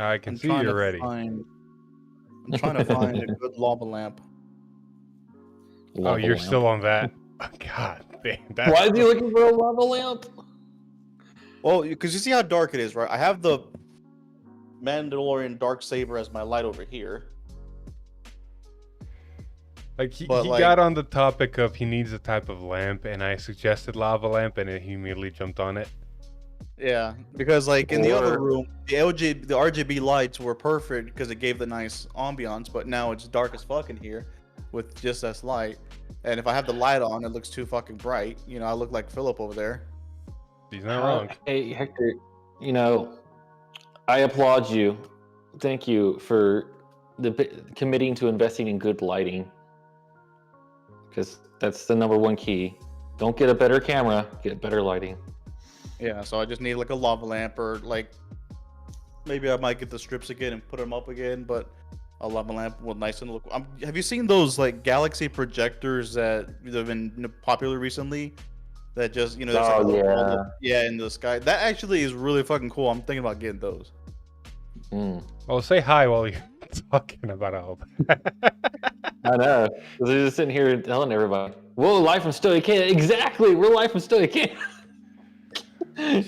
I can see you're ready. I'm trying to find a good lava lamp. Oh, you're still on that? Oh, God damn. Why is he looking for a lava lamp? Well, because you see how dark it is, right? I have the Mandalorian Darksaber as my light over here. Like he got on the topic of he needs a type of lamp, and I suggested lava lamp, and he immediately jumped on it. Yeah, because like in the other room, the RGB lights were perfect because it gave the nice ambiance, but now it's dark as fuck in here with just this light. And if I have the light on, it looks too fucking bright. You know, I look like Philip over there. He's not wrong. Hey, Hector, you know, I applaud you. Thank you for committing to investing in good lighting. Because that's the #1 key. Don't get a better camera, get better lighting. Yeah, so I just need like a lava lamp, or like maybe I might get the strips again and put them up again, but a lava lamp will nice and look. Have you seen those like galaxy projectors that have been popular recently? That just, you know, there's in the sky. That actually is really fucking cool. I'm thinking about getting those. Well, say hi while you're talking about all that. I know. Because they're just sitting here telling everybody, we're live from Stoic Camp. Exactly, we're live from Stoic Camp.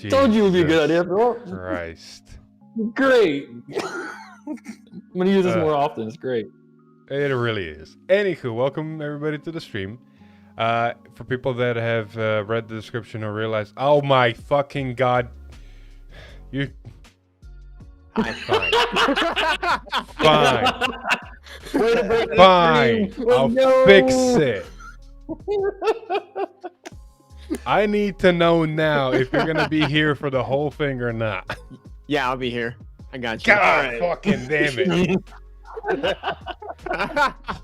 Told you it would be a good idea. Christ. Great. I'm going to use this more often. It's great. It really is. Anywho, welcome everybody to the stream. For people that have read the description or realized, oh my fucking god, you. Fine. Fine. Fine. I'll fix it. I need to know now if you're gonna be here for the whole thing or not. Yeah, I'll be here. I got you. God fucking damn it.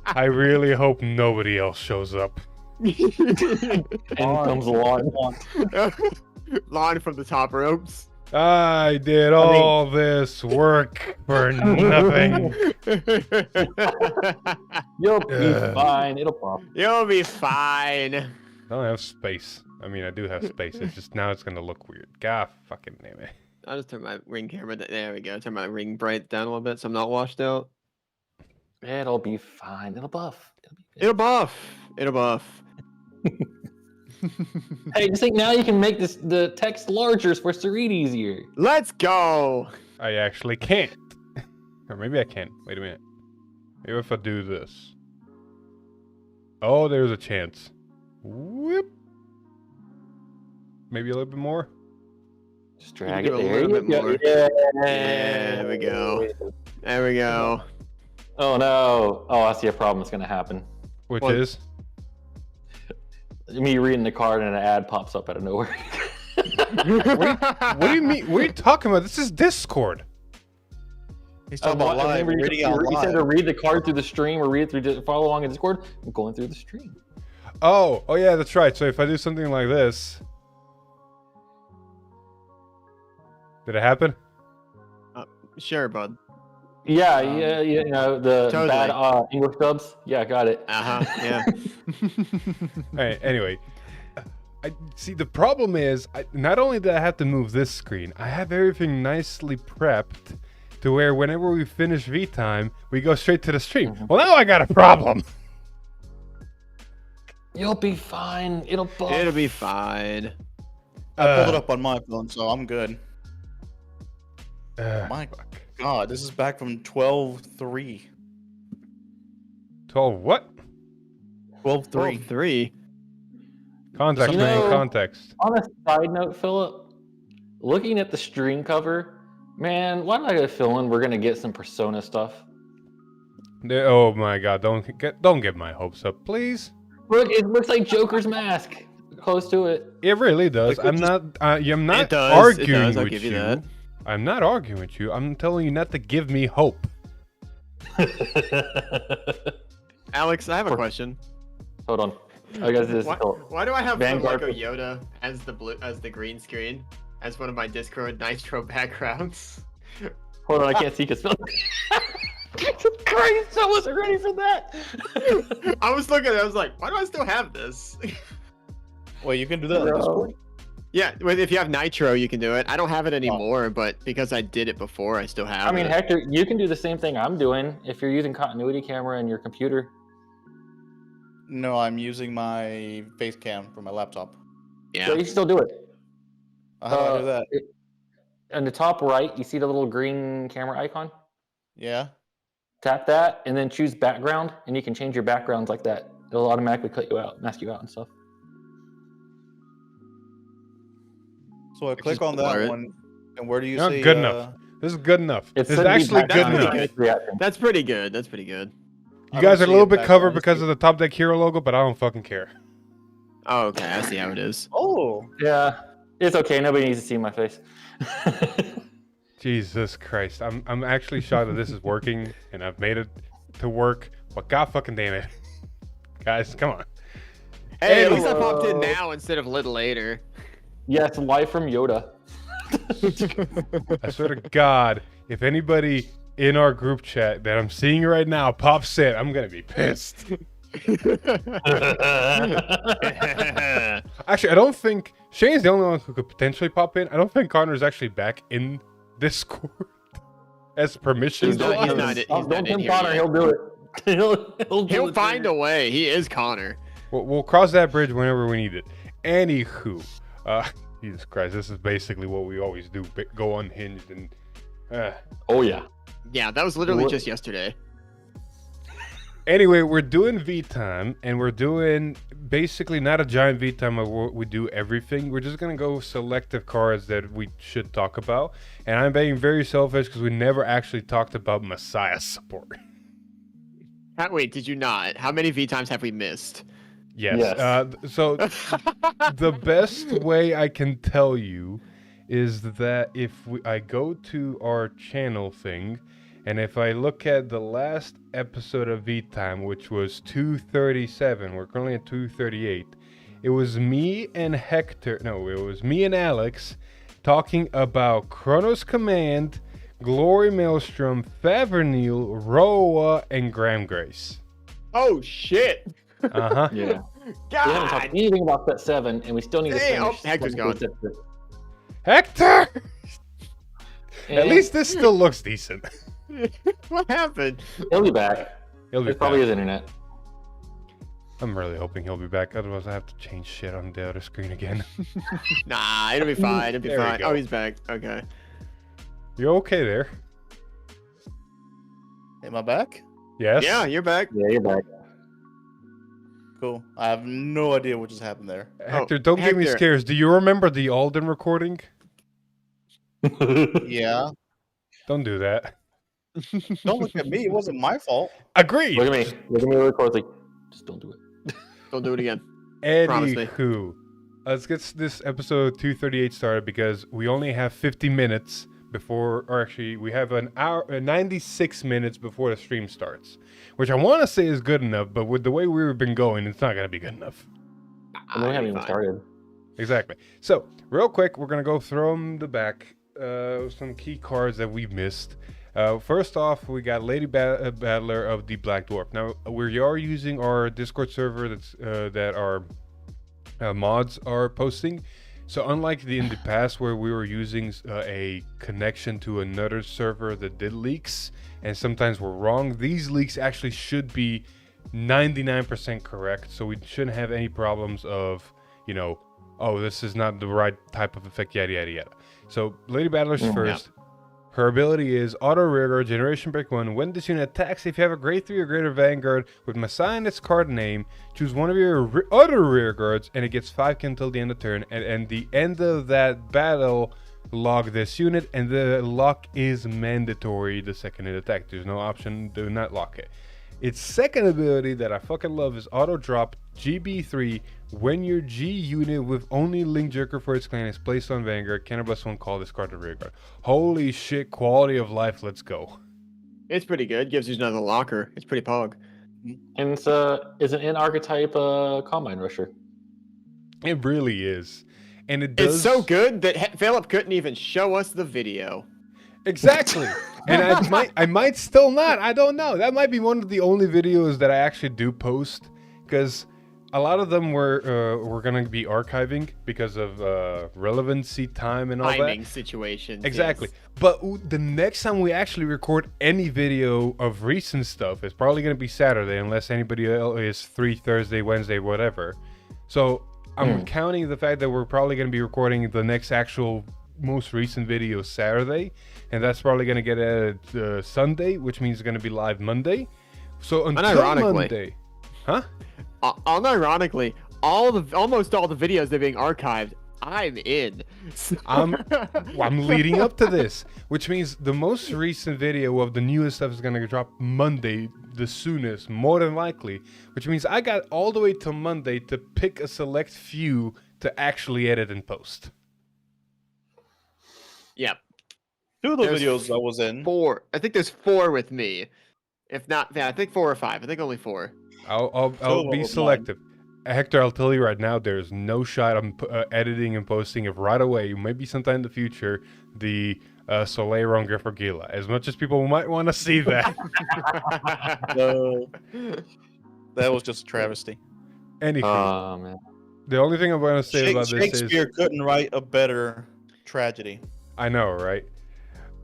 I really hope nobody else shows up. And comes along. Lawn from the top ropes. I did all this work for nothing. You'll be fine. It'll pop. You'll be fine. I don't have space. I mean, I do have space. It's just now it's gonna look weird. God fucking damn it. I'll just turn my ring camera. There we go. Turn my ring bright down a little bit so I'm not washed out. It'll be fine. It'll buff. It'll buff. It'll buff. Hey, just think now you can make the text larger for us to read easier. Let's go. I actually can't. Or maybe I can. Wait a minute. Maybe if I do this. Oh, there's a chance. Whoop. Maybe a little bit more. Just drag it a there. little bit more. Yeah, there we go. There we go. Oh no. Oh, I see a problem that's gonna happen. Which is? Me reading the card and an ad pops up out of nowhere. What do you mean? What are you talking about? This is Discord. He's talking about live. You said to read the card through the stream or read it through follow along in Discord. I'm going through the stream. Oh yeah, that's right. So if I do something like this, did it happen? Sure, bud. Yeah, you know, the totally. bad English dubs. Yeah, got it. Yeah. Alright, anyway. I see the problem is not only do I have to move this screen, I have everything nicely prepped to where whenever we finish Vtime, we go straight to the stream. Well, now I got a problem. You'll be fine. It'll buff. It'll be fine. I pulled it up on my phone, so I'm good. My God, this is back from 12.3. 12 what? 12.3. 3. Context, man, context. On a side note, Philip, looking at the stream cover, man, why did I get a feeling we're gonna get some Persona stuff? Oh my God! Don't get my hopes up, please. Look, it looks like Joker's mask. Close to it. It really does. Like, I'm not It does. arguing I'll with give you. you that. I'm not arguing with you. I'm telling you not to give me hope. Alex, I have a question. Hold on. I got this. Why do I have Vanguard. Lego Yoda as the green screen as one of my Discord Nitro backgrounds? Hold on, I can't see because Philip. Christ, I wasn't ready for that. I was looking at it, I was like, why do I still have this? Wait, you can do that on Discord? Yeah, if you have Nitro, you can do it. I don't have it anymore, but because I did it before, I still have it. I mean, Hector, you can do the same thing I'm doing if you're using continuity camera in your computer. No, I'm using my face cam from my laptop. Yeah. So you can still do it. How do I do that? On the top right, you see the little green camera icon? Yeah. Tap that and then choose background, and you can change your backgrounds like that. It'll automatically cut you out, mask you out and stuff. So I click on that one, and where do you Not see? good enough. This is good enough. It's This is actually good enough. That's pretty good. That's pretty good. You guys are a little bit covered because of the Top Deck Hero logo, but I don't fucking care. Oh, okay. I see how it is. Oh. Yeah, it's okay. Nobody needs to see my face. Jesus Christ. I'm actually shocked that this is working, and I've made it to work. But god fucking damn it. Guys, come on. Hey, at least I popped in now instead of a little later. Yes, live from Yoda. I swear to God, if anybody in our group chat that I'm seeing right now pops in, I'm gonna be pissed. Actually, I don't think Shane's the only one who could potentially pop in. I don't think Connor's actually back in Discord as permissions. He's not Don't in tempt here Connor, yet. he'll do it. He'll find a way. He is Connor. We'll cross that bridge whenever we need it. Anywho, Jesus Christ, this is basically what we always do: go unhinged and. Oh yeah. Yeah, that was literally just yesterday. Anyway, we're doing Vtime, and we're doing basically not a giant Vtime where we do everything. We're just gonna go selective cards that we should talk about, and I'm being very selfish because we never actually talked about Messiah support. Wait, did you not? How many Vtimes have we missed? Yes. So the best way I can tell you is that if I go to our channel thing, and if I look at the last episode of Vtime, which was 237, we're currently at 238, it was me and Alex talking about Chronos Command, Glory Maelstrom, Favernil, Roa, and Gramgrace. Oh, shit. Uh-huh. Yeah. God. We haven't talked anything about set 7, and we still need to finish. Oh, Hector's gone. Hector! And At least this still looks decent. What happened? he'll be back. He'll be It's probably back. his internet. I'm really hoping he'll be back. Otherwise, I have to change shit on the other screen again. Nah, it'll be fine. It'll be There we fine. go. Oh, he's back. Okay. You okay there? Am I back? Yes? Yeah, you're back. Yeah, you're back. Cool. I have no idea what just happened there. Hector, don't give me Hector. scares. Do you remember the Alden recording? Yeah. Don't do that. Don't look at me. It wasn't my fault. Agreed. Look at me. Look at me really closely. Just don't do it. Don't do it again. Promise me. Anywho, let's get this episode 238 started because we only have 50 minutes before, or actually, we have an hour, 96 minutes before the stream starts, which I want to say is good enough, but with the way we've been going, it's not going to be good enough. And we haven't even started. Exactly. So, real quick, we're going to go through the back, some key cards that we missed. First off, we got Lady Battler of the Black Dwarf. Now, we are using our Discord server that our mods are posting. So unlike in the past where we were using a connection to another server that did leaks, and sometimes we're wrong, these leaks actually should be 99% correct. So we shouldn't have any problems of, you know, oh, this is not the right type of effect, yada, yada, yada. So Lady Battler's first. Her ability is Auto Rearguard, Generation Break 1. When this unit attacks, if you have a grade 3 or greater Vanguard with Messiah in its card name, choose one of your other Rearguards, and it gets 5 until the end of turn. And the end of that battle, log this unit, and the lock is mandatory the second it attacks. There's no option, do not lock it. Its second ability that I fucking love is Auto Drop GB3. When your G unit with only Link Jerker for its clan is placed on Vanguard, +1 call this card to Rearguard. Holy shit, quality of life, let's go. It's pretty good. Gives you another locker. It's pretty pog. And it's an in-archetype Combine Rusher. It really is. And it does... It's so good that Philip couldn't even show us the video. Exactly. And I might still not. I don't know. That might be one of the only videos that I actually do post, because a lot of them we're gonna be archiving because of relevancy, time, and all Timing that. situations. Exactly. yes. But the next time we actually record any video of recent stuff is probably gonna be Saturday, unless anybody else is free Thursday, Wednesday, whatever. So I'm counting the fact that we're probably gonna be recording the next actual most recent video Saturday, and that's probably gonna get edited Sunday, which means it's gonna be live Monday. So until Unironically. Monday, huh? Unironically, almost all the videos that are being archived, I'm in. So- I'm leading up to this, which means the most recent video of the newest stuff is gonna drop Monday, the soonest, more than likely. Which means I got all the way till Monday to pick a select few to actually edit and post. yeah, 2 of the There's videos I was in. 4. I think there's 4 with me. If not, yeah, I think 4 or 5. I think only 4. I'll be mine. selective. Hector, I'll tell you right now, there's no shot I'm editing and posting it right away. Maybe sometime in the future, the Soleil Ronger for Gila. As much as people might want to see that. No, that was just a travesty. Anything. Oh man. The only thing I'm going to say about this is... Shakespeare couldn't write a better tragedy. I know, right?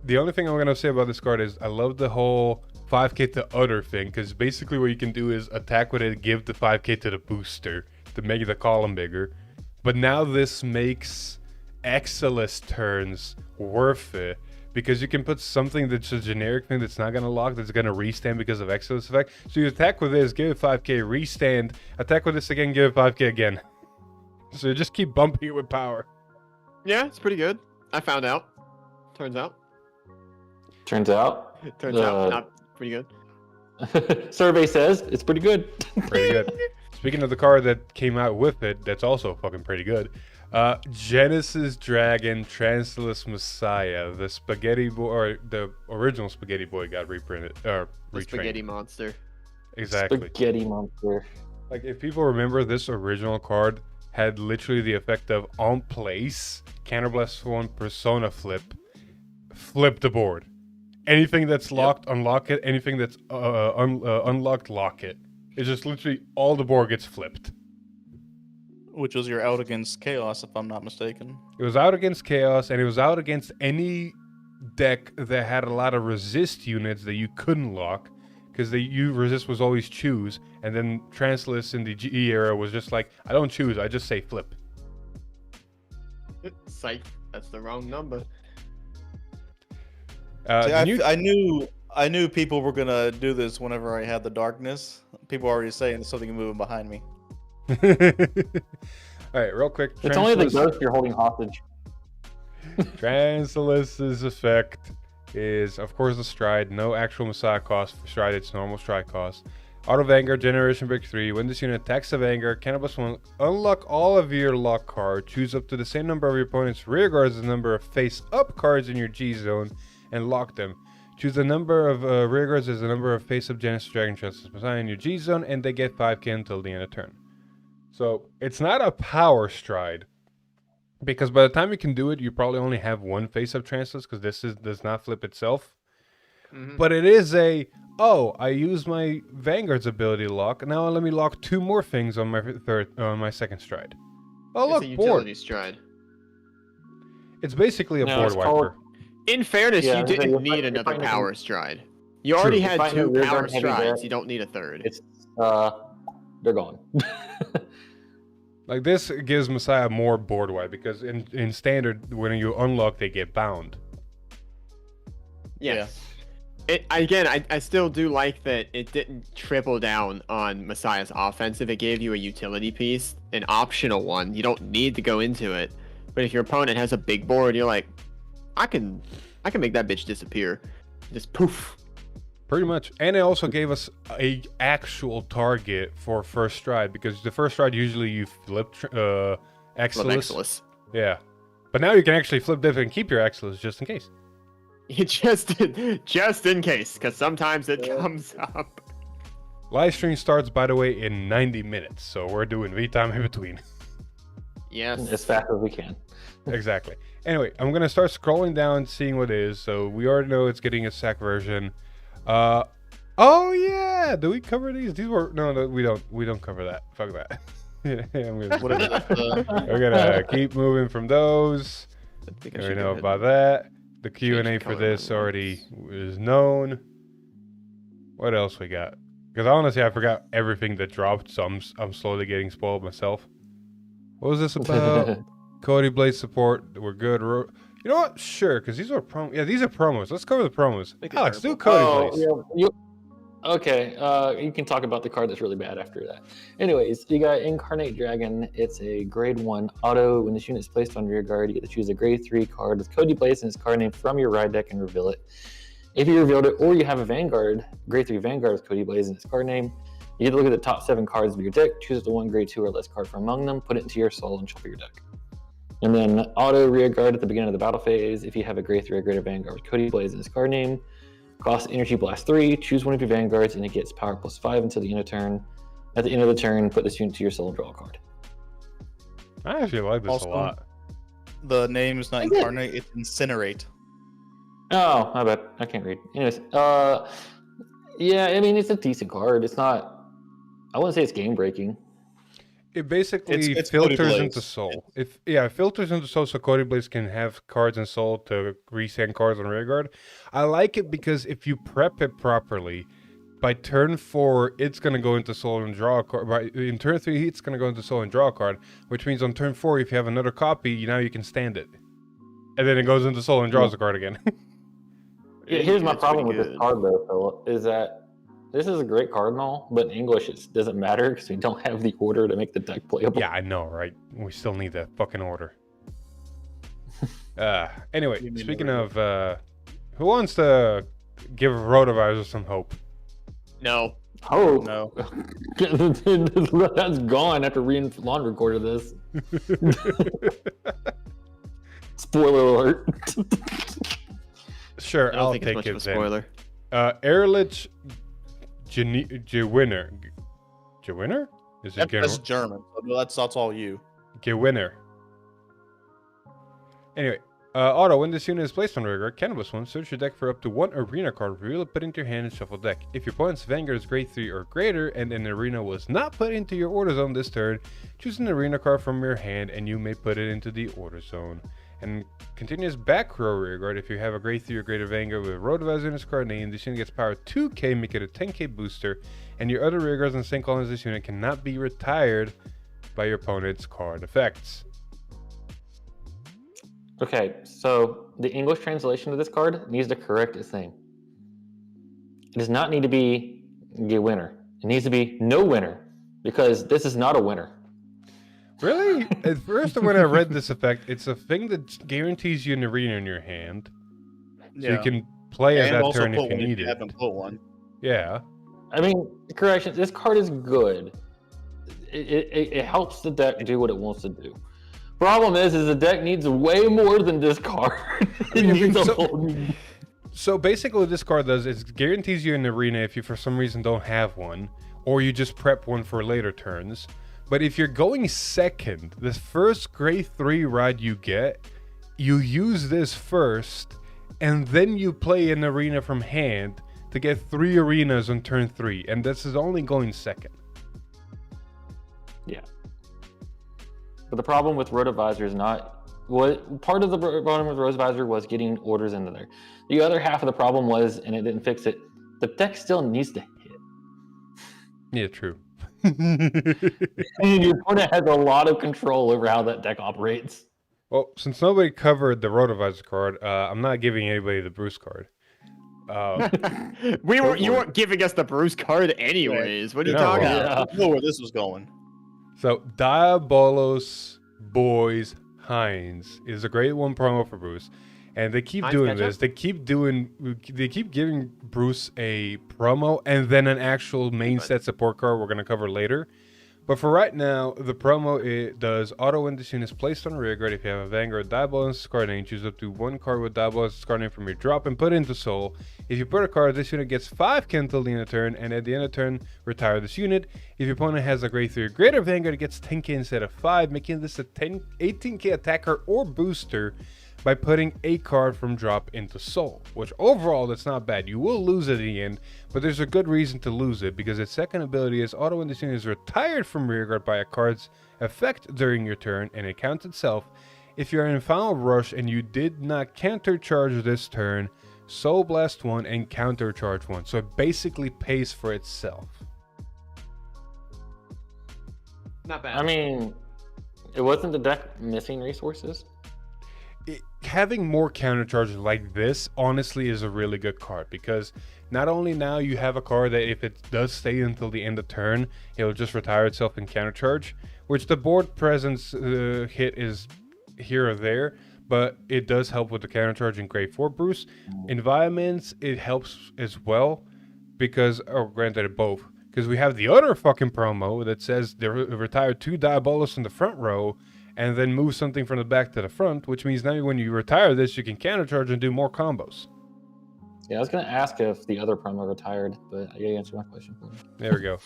The only thing I'm going to say about this card is I love the whole 5k to other thing, because basically what you can do is attack with it, give the 5k to the booster to make the column bigger. But now this makes Exilus turns worth it, because you can put something that's a generic thing that's not going to lock, that's going to restand because of Exilus effect. So you attack with this, give it 5k, restand, attack with this again, give it 5k again. So you just keep bumping it with power. Yeah, it's pretty good. I found out. Turns out. Turns out. Turns out, not pretty good. Survey says it's pretty good. Pretty good. Speaking of the card that came out with it, that's also fucking pretty good. Genesis Dragon Translus Messiah, the Spaghetti Boy, or the original Spaghetti Boy got reprinted, The retrained. spaghetti monster. Exactly. Spaghetti monster. Like, if people remember, this original card had literally the effect of on place, Counterblast 1 Persona flip the board. Anything that's locked, unlock it. Anything that's unlocked, lock it. It's just literally all the board gets flipped. Which was your out against Chaos, if I'm not mistaken. It was out against Chaos, and it was out against any deck that had a lot of resist units that you couldn't lock, because you resist was always choose, and then Translus in the GE era was just like, I don't choose, I just say flip. Psych. That's the wrong number. See, I knew people were gonna do this whenever I had the darkness. People already saying there's something moving behind me. Alright, real quick. It's only the ghost you're holding hostage. Transilus's effect is, of course, the stride. No actual Messiah cost for stride, it's normal stride cost. Auto Vanguard, Generation Break 3. When this unit attacks a Vanguard, Cannabis 1, unlock all of your lock cards. Choose up to the same number of your opponent's rear guards as the number of face-up cards in your G zone and lock them. Choose the number of rear guards as the number of face-up Genesis Dragon Translus Messiah in your G zone, and they get 5k until the end of turn. So, it's not a power stride, because by the time you can do it, you probably only have one face-up Translus, because this does not flip itself. But it is I use my Vanguard's ability to lock, now let me lock 2 more things on my second stride. Oh It's look, a board. utility stride. It's basically a No, board it's called- wiper. In fairness, Yeah, you so didn't you're need fighting- another you're fighting power a- stride. You already True. had Fighting 2 a rear power guard heavy strides. there. You don't need a third. It's they're gone. Like, this gives Messiah more board wipe, because in standard, when you unlock, they get bound. Yes. I still do like that it didn't triple down on Messiah's offensive. It gave you a utility piece, an optional one. You don't need to go into it. But if your opponent has a big board, you're like, I can make that bitch disappear. Just poof. Pretty much. And it also gave us a actual target for first stride, because the first stride usually you flip Exilus. Exilus. Yeah. But now you can actually flip this and keep your Exilus just in case. Just in case, because sometimes it comes up. Live stream starts, by the way, in 90 minutes, so we're doing Vtime in between. Yes. As fast as we can. Exactly. Anyway, I'm gonna start scrolling down, seeing what it is. So we already know it's getting a sack version. Oh yeah, do we cover these? These were no, we don't cover that. Fuck that. Yeah, I'm gonna, What is it? we're gonna keep moving from those. I think I We should know go ahead about and that. The change Q&A the for color of this my already lights. is known. What else we got? Because honestly, I forgot everything that dropped, so I'm slowly getting spoiled myself. What was this about? Cody Blade support. We're good. You know what? Sure, because these are yeah, these are promos. Let's cover the promos. Make it Alex, do purple. Cody Blades. Okay, you can talk about the card that's really bad after that. Anyways, you got Incarnate Dragon. It's a grade 1 auto. When this unit is placed on rear guard, you get to choose a grade 3 card with Cody Blades and its card name from your ride deck and reveal it. If you revealed it, or you have a Vanguard, grade 3 Vanguard with Cody Blades and its card name, you get to look at the top 7 cards of your deck, choose the one grade 2 or less card from among them, put it into your soul, and shuffle your deck. And then auto rear guard at the beginning of the battle phase. If you have a grade 3 or greater Vanguard with Cody Blades and its card name, cost Energy Blast 3, choose one of your Vanguards, and it gets power plus 5 until the end of turn. At the end of the turn, put this unit to your soul and draw a card. I actually like this Also, a lot. The name is not Is it? Incarnate, it's Incinerate. Oh, my bad. I can't read. Anyways, yeah, I mean, it's a decent card. It's not, I wouldn't say it's game breaking. It basically It's Cody filters Blades. into Soul. It filters into Soul, so Cody Blades can have cards in Soul to resend cards on rear guard. I like it because if you prep it properly, by turn 4, it's gonna go into Soul and draw a card. In turn 3, it's gonna go into Soul and draw a card, which means on turn 4, if you have another copy, now you can stand it, and then it goes into Soul and draws a card again. Yeah, here's my That's problem with pretty this good. card, though, Philip, is that this is a great card and all, but in English it doesn't matter because we don't have the order to make the deck playable. Yeah, I know, right? We still need that fucking order. Anyway, You mean speaking order. of, who wants to give Rotovisor some hope? No. Oh, No. that's gone after Lawn recorded this. Spoiler alert. Sure, I don't I'll think it's take much it of a then. spoiler. Ehrlich Gewinner. Gewinner? Is it That's German. So that's all you. Gewinner? Anyway, auto, when this unit is placed on rear guard, Cannabis 1, search your deck for up to 1 arena card, reveal it, put it into your hand, and shuffle deck. If your opponent's Vanguard is grade 3 or greater, and an arena was not put into your order zone this turn, choose an arena card from your hand, and you may put it into the order zone. And continuous back row rear guard, if you have a grade 3 or greater Vanguard with Rotovisor in its card name, this unit gets power 2k, make it a 10k booster, and your other rear guards and same columns this unit cannot be retired by your opponent's card effects. Okay, so the English translation of this card needs to correct its name. It does not need to be a winner. It needs to be no winner, because this is not a winner. Really? At first, when I read this effect, it's a thing that guarantees you an arena in your hand, so you can play at And that also turn put if you one need you it. haven't put one. Yeah. I mean, correction, this card is good. It helps the deck do what it wants to do. Problem is the deck needs way more than this card. It needs a whole... So basically what this card does is guarantees you an arena if you for some reason don't have one, or you just prep one for later turns. But if you're going second, the first grade 3 ride you get, you use this first, and then you play an arena from hand to get 3 arenas on turn 3, and this is only going second. Yeah. But the problem with Rotovisor is not... What part of the problem with Rotovisor was getting orders into there. The other half of the problem was, and it didn't fix it, the deck still needs to hit. Yeah, true. And your opponent has a lot of control over how that deck operates. Well, since nobody covered the Rotovisor card, I'm not giving anybody the Bruce card. You weren't giving us the Bruce card anyways. What are you Yeah, talking well, about? I know where this was going. So, Diabolos Boys Hines is a great 1 promo for Bruce. And they keep Heinz doing ketchup? this. They keep giving Bruce a promo and then an actual main set support card we're going to cover later. But for right now, the promo it does auto when this unit is placed on rear guard. If you have a Vanguard Diabolos card name, choose up to 1 card with Diabolos card name from your drop and put it into Soul. If you put a card, this unit gets 5k until the end of turn, and at the end of turn, retire this unit. If your opponent has a grade 3 or greater Vanguard, it gets 10k instead of 5, making this a 18k attacker or booster. by putting a card from drop into soul, which overall that's not bad. You will lose it at the end, but there's a good reason to lose it, because its second ability is auto when this unit is retired from rearguard by a card's effect during your turn, and it counts itself. If you're in Final Rush and you did not countercharge this turn, Soul Blast 1 and countercharge 1. So it basically pays for itself. Not bad. I mean, it wasn't the deck missing resources. Having more countercharges like this honestly is a really good card, because not only now you have a card that if it does stay until the end of turn, it'll just retire itself and countercharge, which the board presence hit is here or there, but it does help with the countercharge in Grade 4 Bruce. Environments, it helps as well, because, or granted both, because we have the other fucking promo that says they retire 2 Diabolus from the front row and then move something from the back to the front, which means now when you retire this, you can countercharge and do more combos. Yeah, I was going to ask if the other promo retired, but you answered my question for me. There we go.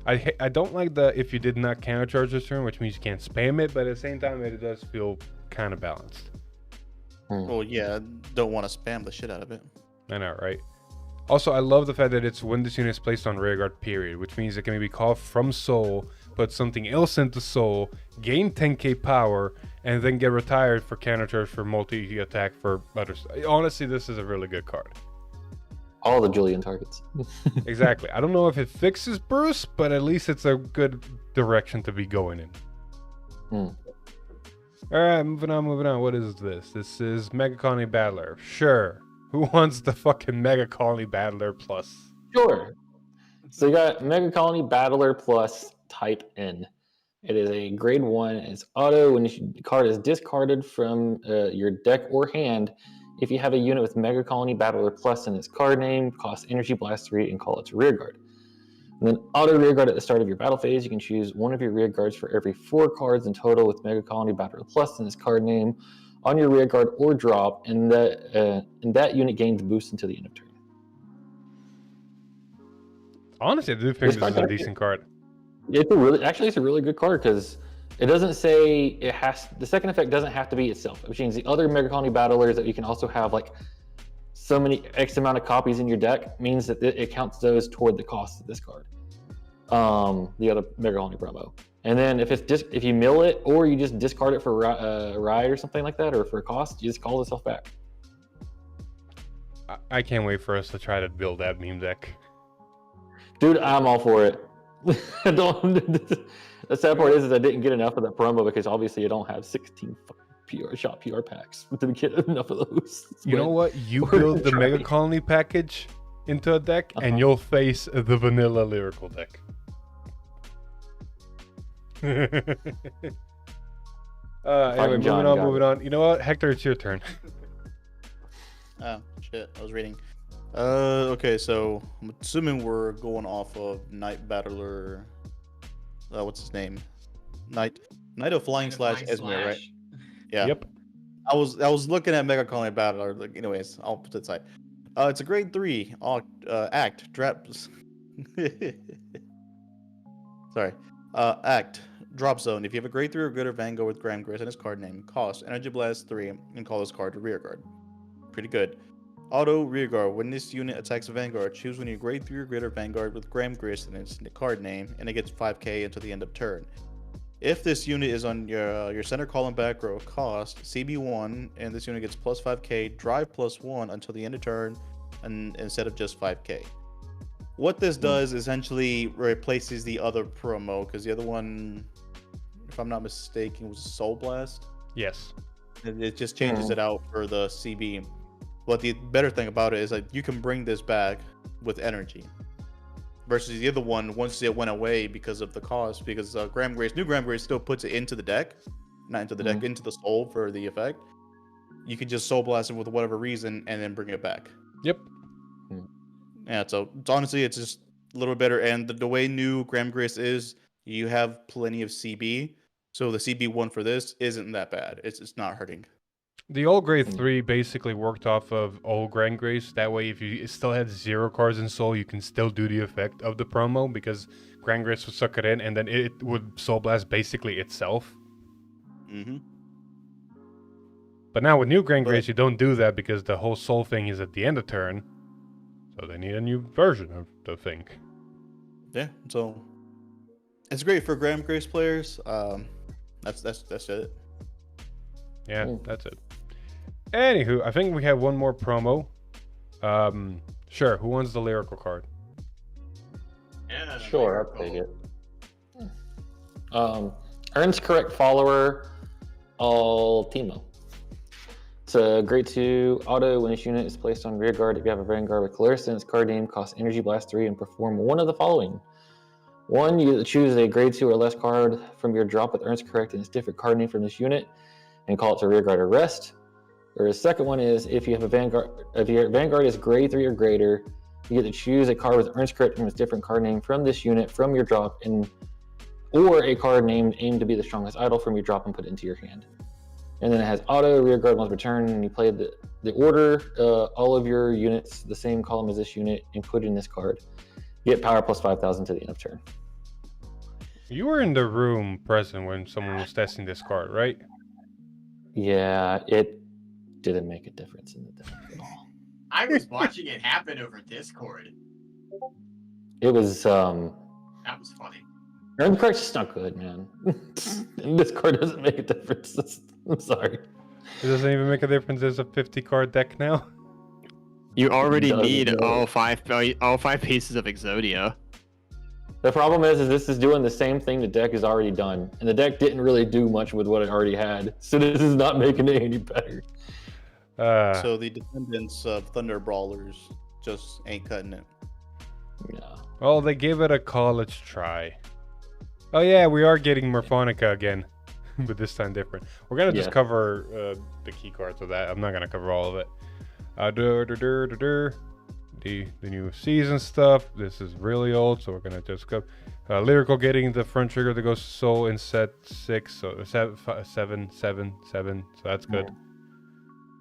I don't like the if you did not countercharge this turn, which means you can't spam it, but at the same time, it does feel kind of balanced. Well, yeah, don't want to spam the shit out of it. I know, right? Also, I love the fact that it's when this unit is placed on rearguard, period, which means it can be called from Soul, put something else into Soul, gain 10k power, and then get retired for countercharge for multi-attack for others. Honestly, this is a really good card. All the Julian targets. Exactly. I don't know if it fixes Bruce, but at least it's a good direction to be going in. Alright, moving on. What is this? This is Megacolony Battler. Sure. Who wants the fucking Megacolony Battler Plus? Sure. So you got Megacolony Battler Plus Type N. It is a grade 1. It's auto when the card is discarded from your deck or hand. If you have a unit with Megacolony Battler Plus in its card name, cost Energy Blast 3 and call it to rearguard. And then auto rearguard at the start of your battle phase. You can choose one of your rearguards for every 4 cards in total with Megacolony Battler Plus in its card name on your rearguard or drop, and that unit gains boost until the end of turn. Honestly, I do think this is a decent card. It's a really good card, because it doesn't say it has. The second effect doesn't have to be itself, which means the other Megacolony Battlers that you can also have like so many X amount of copies in your deck means that it counts those toward the cost of this card. The other Megacolony promo, and then if you mill it or you just discard it for a ride or something like that, or for a cost, you just call itself back. I can't wait for us to try to build that meme deck. Dude, I'm all for it. The sad part is I didn't get enough of that promo, because obviously you don't have 16 PR packs to get enough of those. You know what? You build the Megacolony package into a deck, and you'll face the vanilla lyrical deck. Anyway, moving on. You know what, Hector, it's your turn. Oh, shit. I was reading. Okay, so I'm assuming we're going off of Night Battler. What's his name? Night of Flying / Esmer, right? Yeah. Yep. I was looking at Megacolony Battler. Like, anyways, I'll put it aside. It's a grade 3 act drops. Sorry. Act drop zone. If you have a grade 3 or greater Vanguard with Gramgrace in his card name, cost Energy Blast 3 and call this card to rearguard. Pretty good. Auto rearguard. When this unit attacks a Vanguard, choose when you grade 3 or greater Vanguard with Gramgrace in its card name, and it gets 5k until the end of turn. If this unit is on your center column back row, cost CB1, and this unit gets plus 5k, drive plus 1 until the end of turn, and instead of just 5k. What this does essentially replaces the other promo, because the other one, if I'm not mistaken, was Soul Blast. Yes. It just changes it out for the CB. But the better thing about it is like you can bring this back with energy, versus the other one once it went away because of the cost. Because new Gramgrace still puts it into the deck, not into the deck, into the soul for the effect. You can just Soul Blast it with whatever reason and then bring it back. Yep. Yeah, so honestly, it's just a little better. And the way new Gramgrace is, you have plenty of CB, so the CB one for this isn't that bad. It's not hurting. The old grade 3 basically worked off of old Gramgrace. That way, if you still had 0 cards in Soul, you can still do the effect of the promo, because Gramgrace would suck it in, and then it would Soul Blast basically itself. But now with new Gramgrace, you don't do that because the whole soul thing is at the end of turn. So they need a new version of the thing. Yeah, so it's great for Gramgrace players. That's it. Yeah, that's it. Anywho, I think we have one more promo. Sure, who wants the lyrical card? Yeah, Sure, I'll take it. Earns correct follower, all Timo. It's a grade 2 auto. When this unit is placed on rear guard, if you have a Vanguard with Clarissa in its card name, costs Energy Blast 3 and perform one of the following. One, you choose a grade 2 or less card from your drop with Earns correct and its different card name from this unit and call it to rear guard or rest. Or the second one is if you have a Vanguard, if your Vanguard is grade 3 or greater, you get to choose a card with Earns correct and its different card name from this unit from your drop or a card named aimed to be the strongest idol from your drop and put it into your hand. And then it has auto, rear guard once per turn, and you play the order, all of your units, the same column as this unit, including this card. You get power plus 5,000 to the end of turn. You were in the room present when someone was testing this card, right? Yeah, it didn't make a difference in the deck at all. I was watching it happen over Discord. It was, That was funny. Earn correct's just not good, man. This card doesn't make a difference. I'm sorry. It doesn't even make a difference. There's a 50-card deck now. You already Doesn't need matter. all five pieces of Exodia. The problem is this is doing the same thing the deck has already done, and the deck didn't really do much with what it already had, so this is not making it any better. So the descendants of Thunder Brawlers just ain't cutting it. Yeah. Well, they gave it a college try. Oh yeah, we are getting Morfonica again, but this time different. We're gonna just Yeah. cover the key cards of that. I'm not gonna cover all of it. The new season stuff. This is really old, so we're gonna just go. Lyrical getting the front trigger that goes soul in set 6, so 7. So that's good.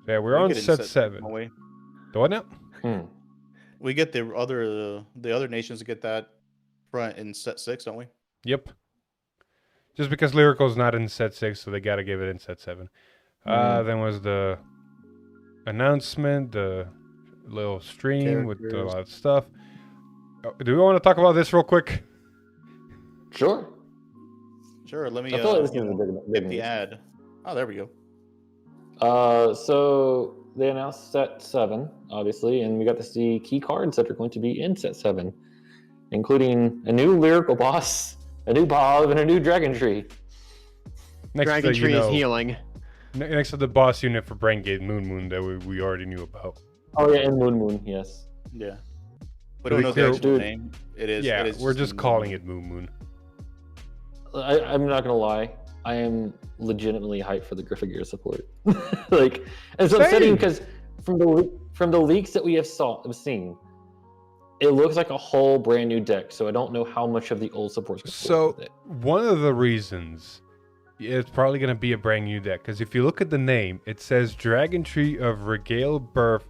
Yeah, we're on get it in set don't 7. we? The what now? We get the other nations to get that front in set 6, don't we? Yep. Just because Lyrical's not in set 6, so they gotta give it in set 7. Then was the announcement, the little stream with a lot of stuff. Do we want to talk about this real quick? Sure. Sure. Let me I feel like this is a big get the news. ad. Oh, there we go. So they announced set 7, obviously, and we got to see key cards that are going to be in set 7, including a new lyrical boss, a new Bob, and a new Dragon Tree. Next Dragon to, Tree is healing. next to the boss unit for Brangate Moon that we already knew about. Oh yeah, and Moon, yes. Yeah. We To don't be know the clear, actual dude. name. It is. Yeah, it is we're just Moon. calling it Moon. I'm not gonna lie, I am legitimately hyped for the Griffigear support. Like, and so upsetting Same. because from the leaks that we have seen, it looks like a whole brand new deck. So I don't know how much of the old support's gonna So work with it. one of the reasons it's probably going to be a brand new deck, because if you look at the name, it says Dragon Tree of Regale Birth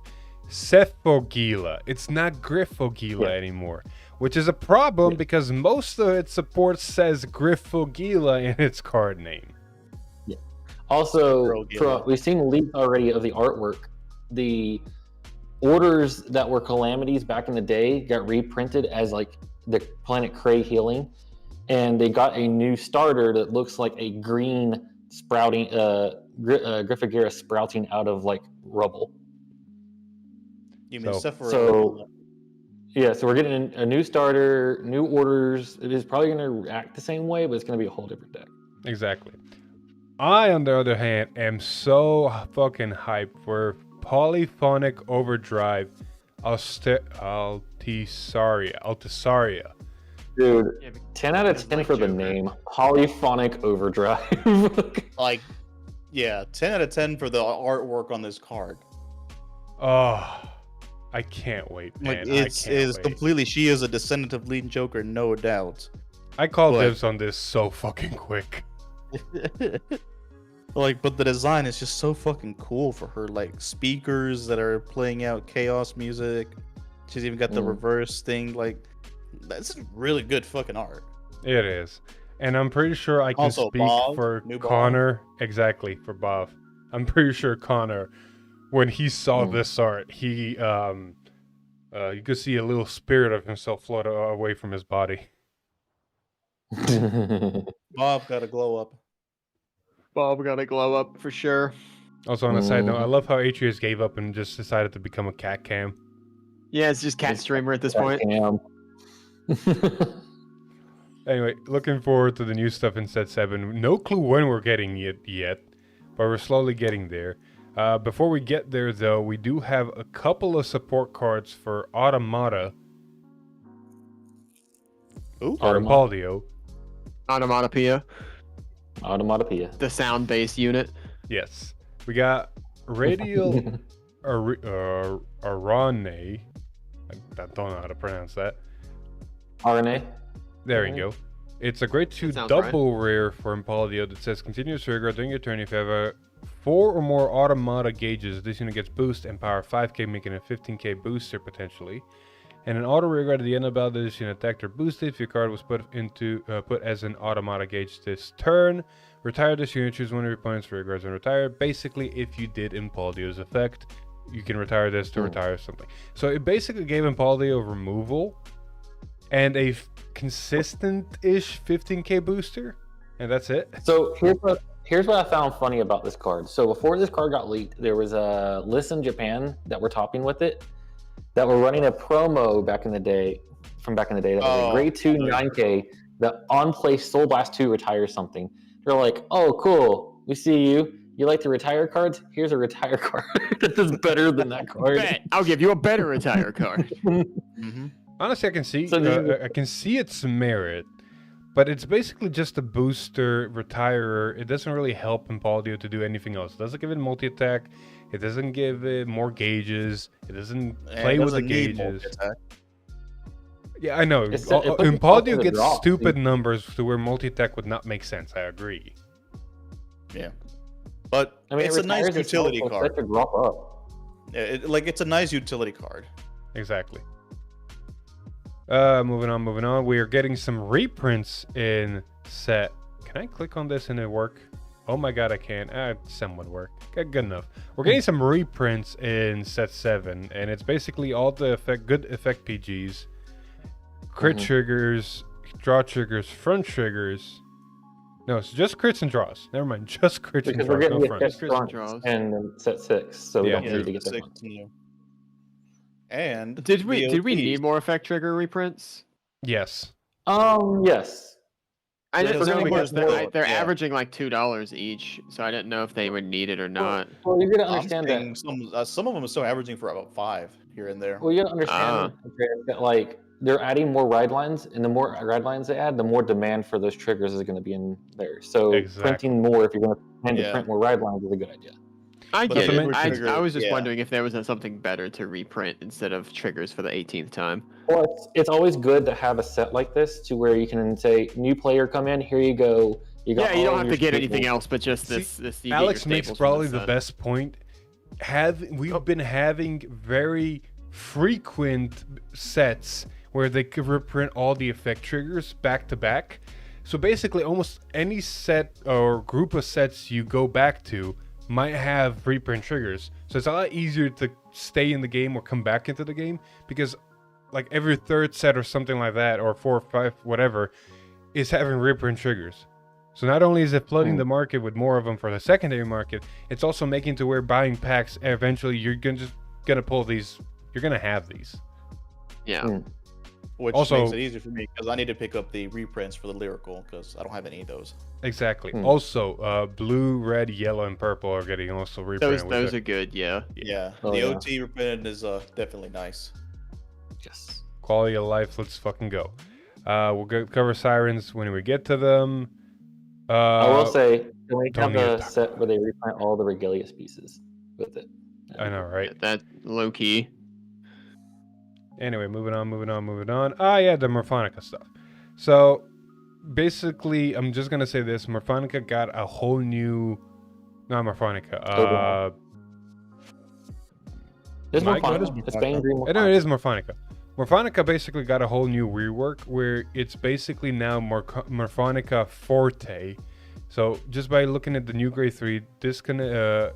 Cephogila. It's not Griffogila anymore, which is a problem because most of its support says Griffogila in its card name. Also, Girl, we've seen leaks already of the artwork. The orders that were calamities back in the day got reprinted as like the Planet Cray healing, and they got a new starter that looks like a green sprouting Griffigear sprouting out of like rubble. You mean So- Sephora? So yeah, so we're getting a new starter, new orders. It is probably going to act the same way, but it's going to be a whole different deck. Exactly. I, on the other hand, am so fucking hyped for Polyphonic Overdrive Altisaria. Dude, Yeah, but 10 out of it's 10 like for the Joker. name. Polyphonic Overdrive. Like, yeah, 10 out of 10 for the artwork on this card. Oh, I can't wait, man. Like, I it's can't is wait. completely. She is a descendant of Lead Joker, no doubt. I called but- dibs on this so fucking quick. Like, but the design is just so fucking cool for her. Like, speakers that are playing out chaos music. She's even got the reverse thing. Like, that's really good fucking art. It is. And I'm pretty sure I can Also, speak Bob, for new Bob. Connor. Exactly, for Bob. I'm pretty sure Connor, when he saw this art, he you could see a little spirit of himself float away from his body. Bob got a glow up. Bob got a glow up for sure. Also, on a side note, I love how Atreus gave up and just decided to become a cat cam. Yeah, it's just cat streamer at this point. Anyway, looking forward to the new stuff in set 7. No clue when we're getting it yet, but we're slowly getting there. Before we get there, though, we do have a couple of support cards for Automata. Ooh. Or Impauldio. Onomatopoeia, Onomatopoeia. the sound-based unit. Yes. We got Radial Arane. I don't know how to pronounce that. RNA. There you go. It's a grade 2 sounds double rare for Impauldio that says continuous trigger during your turn if you have 4 or more automata gauges. This unit gets boost and power 5k, making a 15k booster potentially. And an auto rear guard at the end of the battle, this unit attacked or boosted if your card was put as an automata gauge this turn. Retire this unit, choose one of your opponent's rear guards and retire. Basically, if you did Impauldio's effect, you can retire this to retire something. So it basically gave Impauldio removal and a consistent-ish 15k booster, and that's it. So here's what I found funny about this card. So before this card got leaked, there was a list in Japan that were topping with it, that were running a promo back in the day, that was a grade 2 9k, that on play Soul Blast 2 retires something. They're like, oh cool, we see you. You like to retire cards? Here's a retire card. This is better than that card. Bet. I'll give you a better retire card. Honestly, I can see So I can see its merit, but it's basically just a booster retirer. It doesn't really help Impauldio to do anything else. It doesn't give it multi-attack. It doesn't give it more gauges. It doesn't play with the gauges. Yeah, I know. Impauldio gets stupid numbers to where multi-attack would not make sense. I agree. Yeah. But I mean, it's a nice utility card. Yeah, it's a nice utility card. Exactly. Moving on. We are getting some reprints in set. Can I click on this and it work? Oh my god, I can. Some would work. Good enough. We're getting some reprints in set 7, and it's basically all the good effect PGs, crit triggers, draw triggers, front triggers. No, it's just crits and draws. Never mind, just crits and draws. We're getting no crits and draws. And set 6, so we don't need to get that one. And did we need more effect trigger reprints? Yes. Yes. I didn't know because they're averaging like $2 each, so I didn't know if they would need it or not. Well, you gotta understand that some of them are still averaging for about 5 here and there. Well, you gotta understand that like they're adding more ride lines, and the more ride lines they add, the more demand for those triggers is going to be in there. So printing more, if you're going to plan to print more ride lines, is a good idea. I get it. I was just wondering if there was something better to reprint instead of triggers for the 18th time. Well, it's always good to have a set like this to where you can say, new player come in, here you go. You don't have to get anything else but just this. Alex makes probably the best point. We've been having very frequent sets where they could reprint all the effect triggers back to back. So basically almost any set or group of sets you go back to might have reprint triggers. So it's a lot easier to stay in the game or come back into the game, because like every third set or something like that, or 4 or 5, whatever, is having reprint triggers. So not only is it flooding the market with more of them for the secondary market, it's also making to where buying packs, eventually you're gonna pull these, you're gonna have these. Yeah. Which also makes it easier for me because I need to pick up the reprints for the Lyrical because I don't have any of those. Exactly. Also, blue, red, yellow, and purple are getting also reprinted. Those are good, yeah. Yeah. The OT reprinted is definitely nice. Yes. Quality of life, let's fucking go. We'll cover Sirens when we get to them. I will say, can we have a set where they reprint all the Regalius pieces with it? I know, right? That low key. Anyway, moving on. Ah, yeah, the Morfonica stuff. So, basically, I'm just going to say this. Morfonica got a whole new... Not Morfonica. It's Morfonica. It's Bane Green Morfonica. No, it is Morfonica. Morfonica basically got a whole new rework where it's basically now Morfonica Forte, So just by looking at the new grade 3, the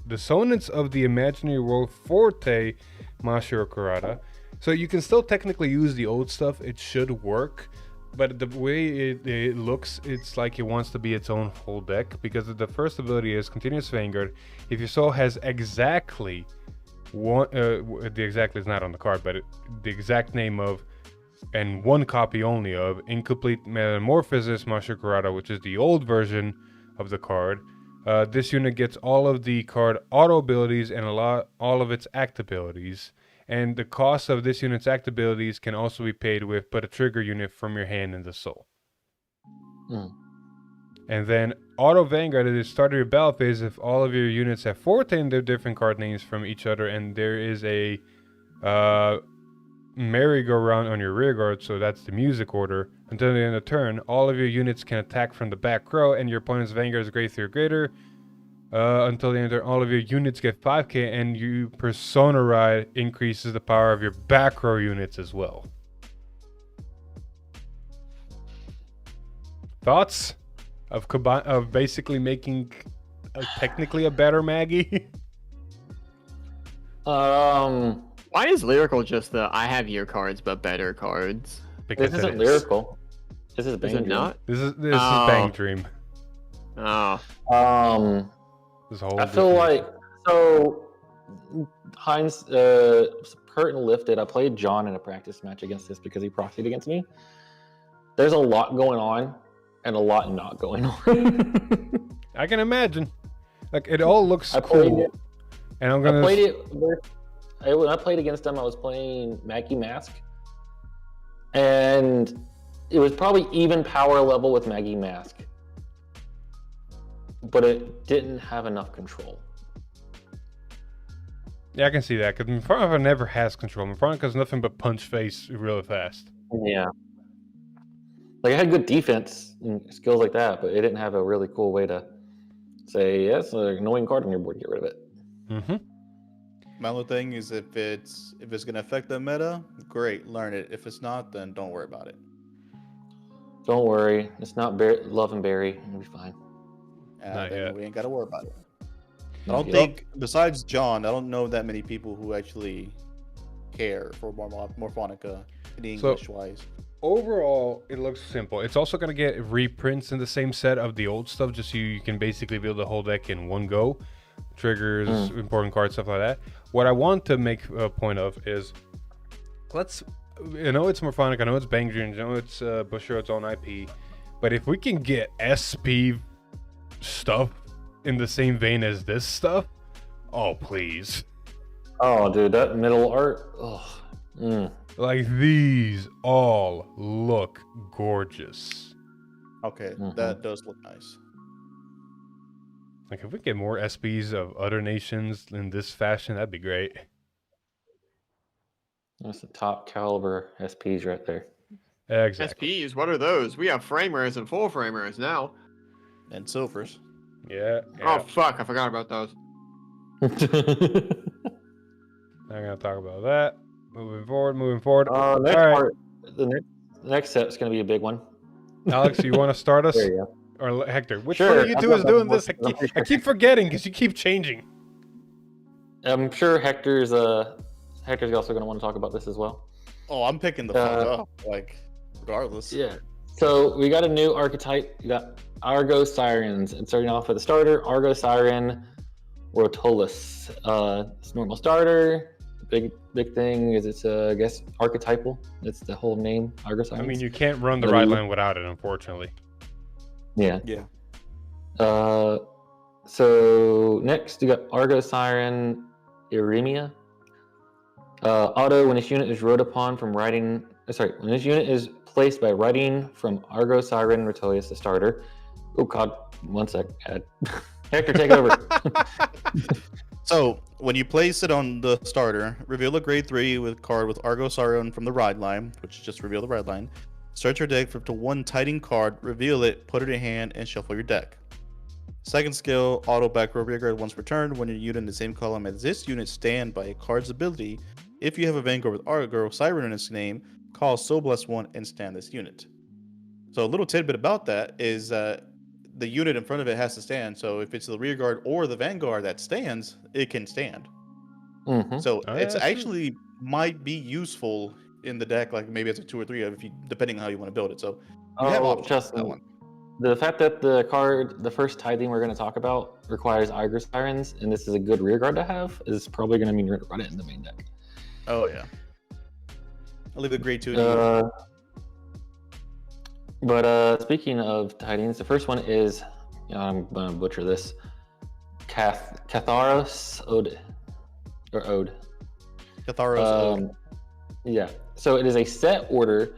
Dissonance of the Imaginary World Forte Mashiro Kurata. So you can still technically use the old stuff. It should work. But the way it looks, it's like it wants to be its own whole deck. Because the first ability is Continuous Vanguard. If your soul has exactly one... the exactly is not on the card, but the exact name of... and one copy only of Incomplete Metamorphosis Mashiro Kurata, which is the old version of the card. This unit gets all of the card auto abilities and all of its act abilities. And the cost of this unit's act abilities can also be paid with but a trigger unit from your hand in the soul. And then Auto Vanguard is start of your battle phase if all of your units have 14 their different card names from each other, and there is a merry-go-round on your rear guard, so that's the music order. Until the end of the turn, all of your units can attack from the back row, and your opponent's Vanguard is grade 3 or greater. Until the end of the turn, all of your units get 5k, and you Persona Ride increases the power of your back row units as well. Thoughts of basically making technically a better Maggie? Why is Lyrical just the I have your cards but better cards? Because This isn't Lyrical. This is Bang Is it Dream. not? This is Oh. Bang Dream. Oh. This whole I feel like Heinz curtain lifted. I played John in a practice match against this because he proxied against me. There's a lot going on and a lot not going on. I can imagine. Like, it all looks I played cool. it. And I'm gonna I played it. When I played against him, I was playing Maggie Mask, and it was probably even power level with Maggie Mask, but it didn't have enough control. Yeah, I can see that, because Morfonica never has control. Morfonica's nothing but punch face really fast. Yeah. Like, it had good defense and skills like that, but it didn't have a really cool way to say, yes, an annoying card on your board, get rid of it. Mm-hmm. My only thing is if it's gonna affect the meta, great, learn it. If it's not, then don't worry about it. Don't worry, it's not Love and Berry, it'll be fine. Not Then yet. we ain't gotta worry about it. I Not don't yet. think, besides John, I don't know that many people who actually care for Morfonica in English-wise. Overall, it looks simple. It's also going to get reprints in the same set of the old stuff, just so you can basically build the whole deck in one go. Triggers, important cards, stuff like that. What I want to make a point of is, I know it's Morfonica, I know it's Bang Dream, I know it's Bushiroad's own IP, but if we can get SP stuff in the same vein as this stuff, oh please. Oh, dude, that middle art, Like, these all look gorgeous. Okay, Mhm. that does look nice. Like, if we get more SPs of other nations in this fashion, that'd be great. That's the top caliber SPs right there. Exactly. SPs, what are those? We have framers and full framers now. And silvers. Yeah. Oh fuck, I forgot about those. Not gonna talk about that. Moving forward. Next All right, part, the next set's going to be a big one. Alex, you want to start us? There you go. Or Hector? Which Sure, one of you I've two got is that doing one. this? I'm pretty I sure. keep forgetting because you keep changing. I'm sure Hector's also going to want to talk about this as well. Oh, I'm picking the fuck up, like, regardless. Yeah. So we got a new archetype. We got Argo Sirens. And starting off with a starter, Argo Siren Rotolus. It's normal starter. Big thing is it's I guess archetypal. That's the whole name, Argo Sirens. I mean, you can't run the right line without it, unfortunately. Yeah. Yeah. So next you got Argo Siren Iremia. Auto when this unit is rode upon from riding. When this unit is placed by riding from Argo Siren Rotolius, the starter. Oh God, 1 sec. Hector, take it over. So, when you place it on the starter, reveal a grade 3 with card with Argo Siren from the ride line, which is just reveal the ride line. Search your deck for up to one Tiding card, reveal it, put it in hand, and shuffle your deck. Second skill, auto back row rear guard once per turn. When your unit in the same column as this unit stand by a card's ability, if you have a Vanguard with Argo Siren in its name, call Soul Bless 1 and stand this unit. So a little tidbit about that is the unit in front of it has to stand. So if it's the rear guard or the Vanguard that stands, it can stand. Mm-hmm. So Oh, yeah, it's that's true. actually might be useful in the deck, like maybe as a 2 or 3 if you depending on how you want to build it. So you have options for that Justin, one. the fact that the first Tiding we're going to talk about requires Argo Sirens, and this is a good rear guard to have, is probably going to mean you're going to run it in the main deck. Oh yeah. I'll leave the grade 2 to you. But speaking of Tidings, the first one is, I'm going to butcher this, Catharos Ode. Or Ode. Catharos Ode. Yeah. So it is a set order.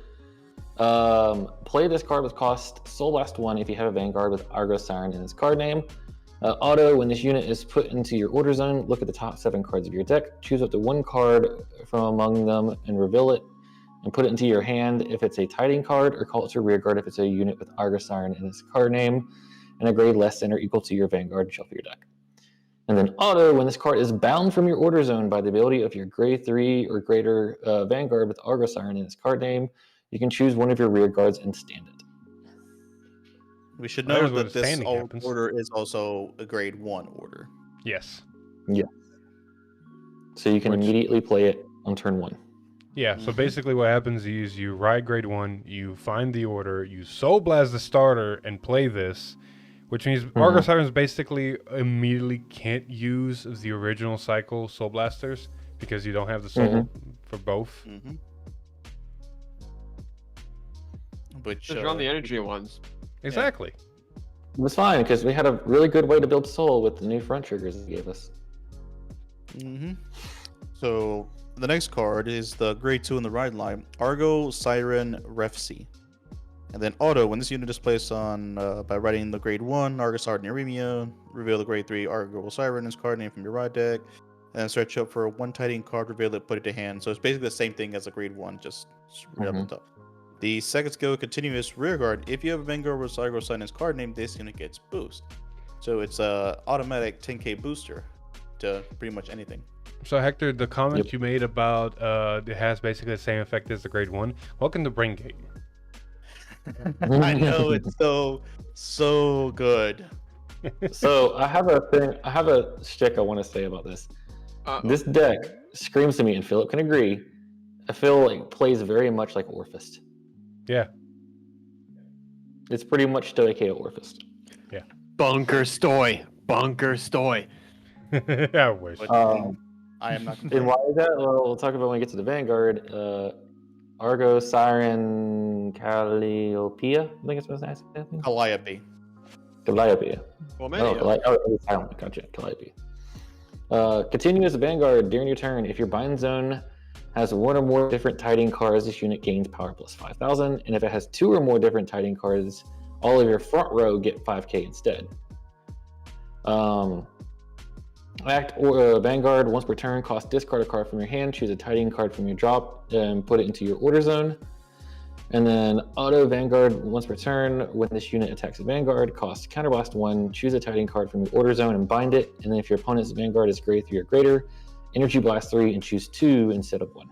Play this card with cost Soul Blast 1 if you have a Vanguard with Argo Siren in its card name. Auto, when this unit is put into your order zone, look at the top 7 cards of your deck, choose up to 1 card from among them and reveal it, and put it into your hand if it's a Tiding card, or call it to rear guard if it's a unit with Argo Siren in its card name, and a grade less than or equal to your Vanguard, shuffle your deck. And then auto, when this card is bound from your order zone by the ability of your grade 3 or greater Vanguard with Argo Siren in its card name, you can choose one of your rear guards and stand it. We should There's know where that the this standing happens. order is also a grade 1 order. Yes. So you can Which- immediately play it on turn 1. Yeah, so Mhm. basically what happens is you ride grade 1, you find the order, you Soul Blast the starter and play this, which means Argo Sirens basically immediately can't use the original cycle Soul Blasters because you don't have the soul for both. Mm-hmm. Which Just run the energy ones. Exactly. It was fine because we had a really good way to build Soul with the new front triggers it gave us. Mm-hmm. So the next card is the grade 2 in the ride line, Argo Siren Refsy. And then auto, when this unit is placed on by writing the grade 1 Argo Siren Neremia, reveal the grade 3 Argo Siren as card name from your ride deck, and then search up for one Tiding card, reveal it, put it to hand. So it's basically the same thing as a grade 1, just right up the top. The second skill, continuous rear guard. If you have a Vanguard with Argo Siren as card name, this unit gets boost. So it's a automatic 10k booster to pretty much anything. So Hector, the comment you made about it has basically the same effect as the grade 1. Welcome to Braingate. I know, it's so good. So I have a shtick I want to say about this. This deck screams to me, and Philip can agree. I feel like plays very much like Orphist. Yeah. It's pretty much Stoic Orphist. Yeah. Bunker Stoy. Bunker Stoy. I wish. But, I am not And complaining. why is that? Well, we'll talk about when we get to the Vanguard. Argo Siren Calliopeia. I think it's what it's saying. Calliope. Calliopeia. Well, It's silent. Gotcha. Calliope. Continuous Vanguard during your turn. If your bind zone has 1 or more different Tiding cards, this unit gains power plus 5,000. And if it has 2 or more different Tiding cards, all of your front row get 5k instead. Act or Vanguard once per turn, cost discard a card from your hand, choose a Tiding card from your drop, and put it into your order zone. And then auto Vanguard once per turn, when this unit attacks a Vanguard, cost counterblast 1, choose a Tiding card from your order zone and bind it. And then if your opponent's Vanguard is grade 3 or greater, energy blast 3 and choose 2 instead of 1.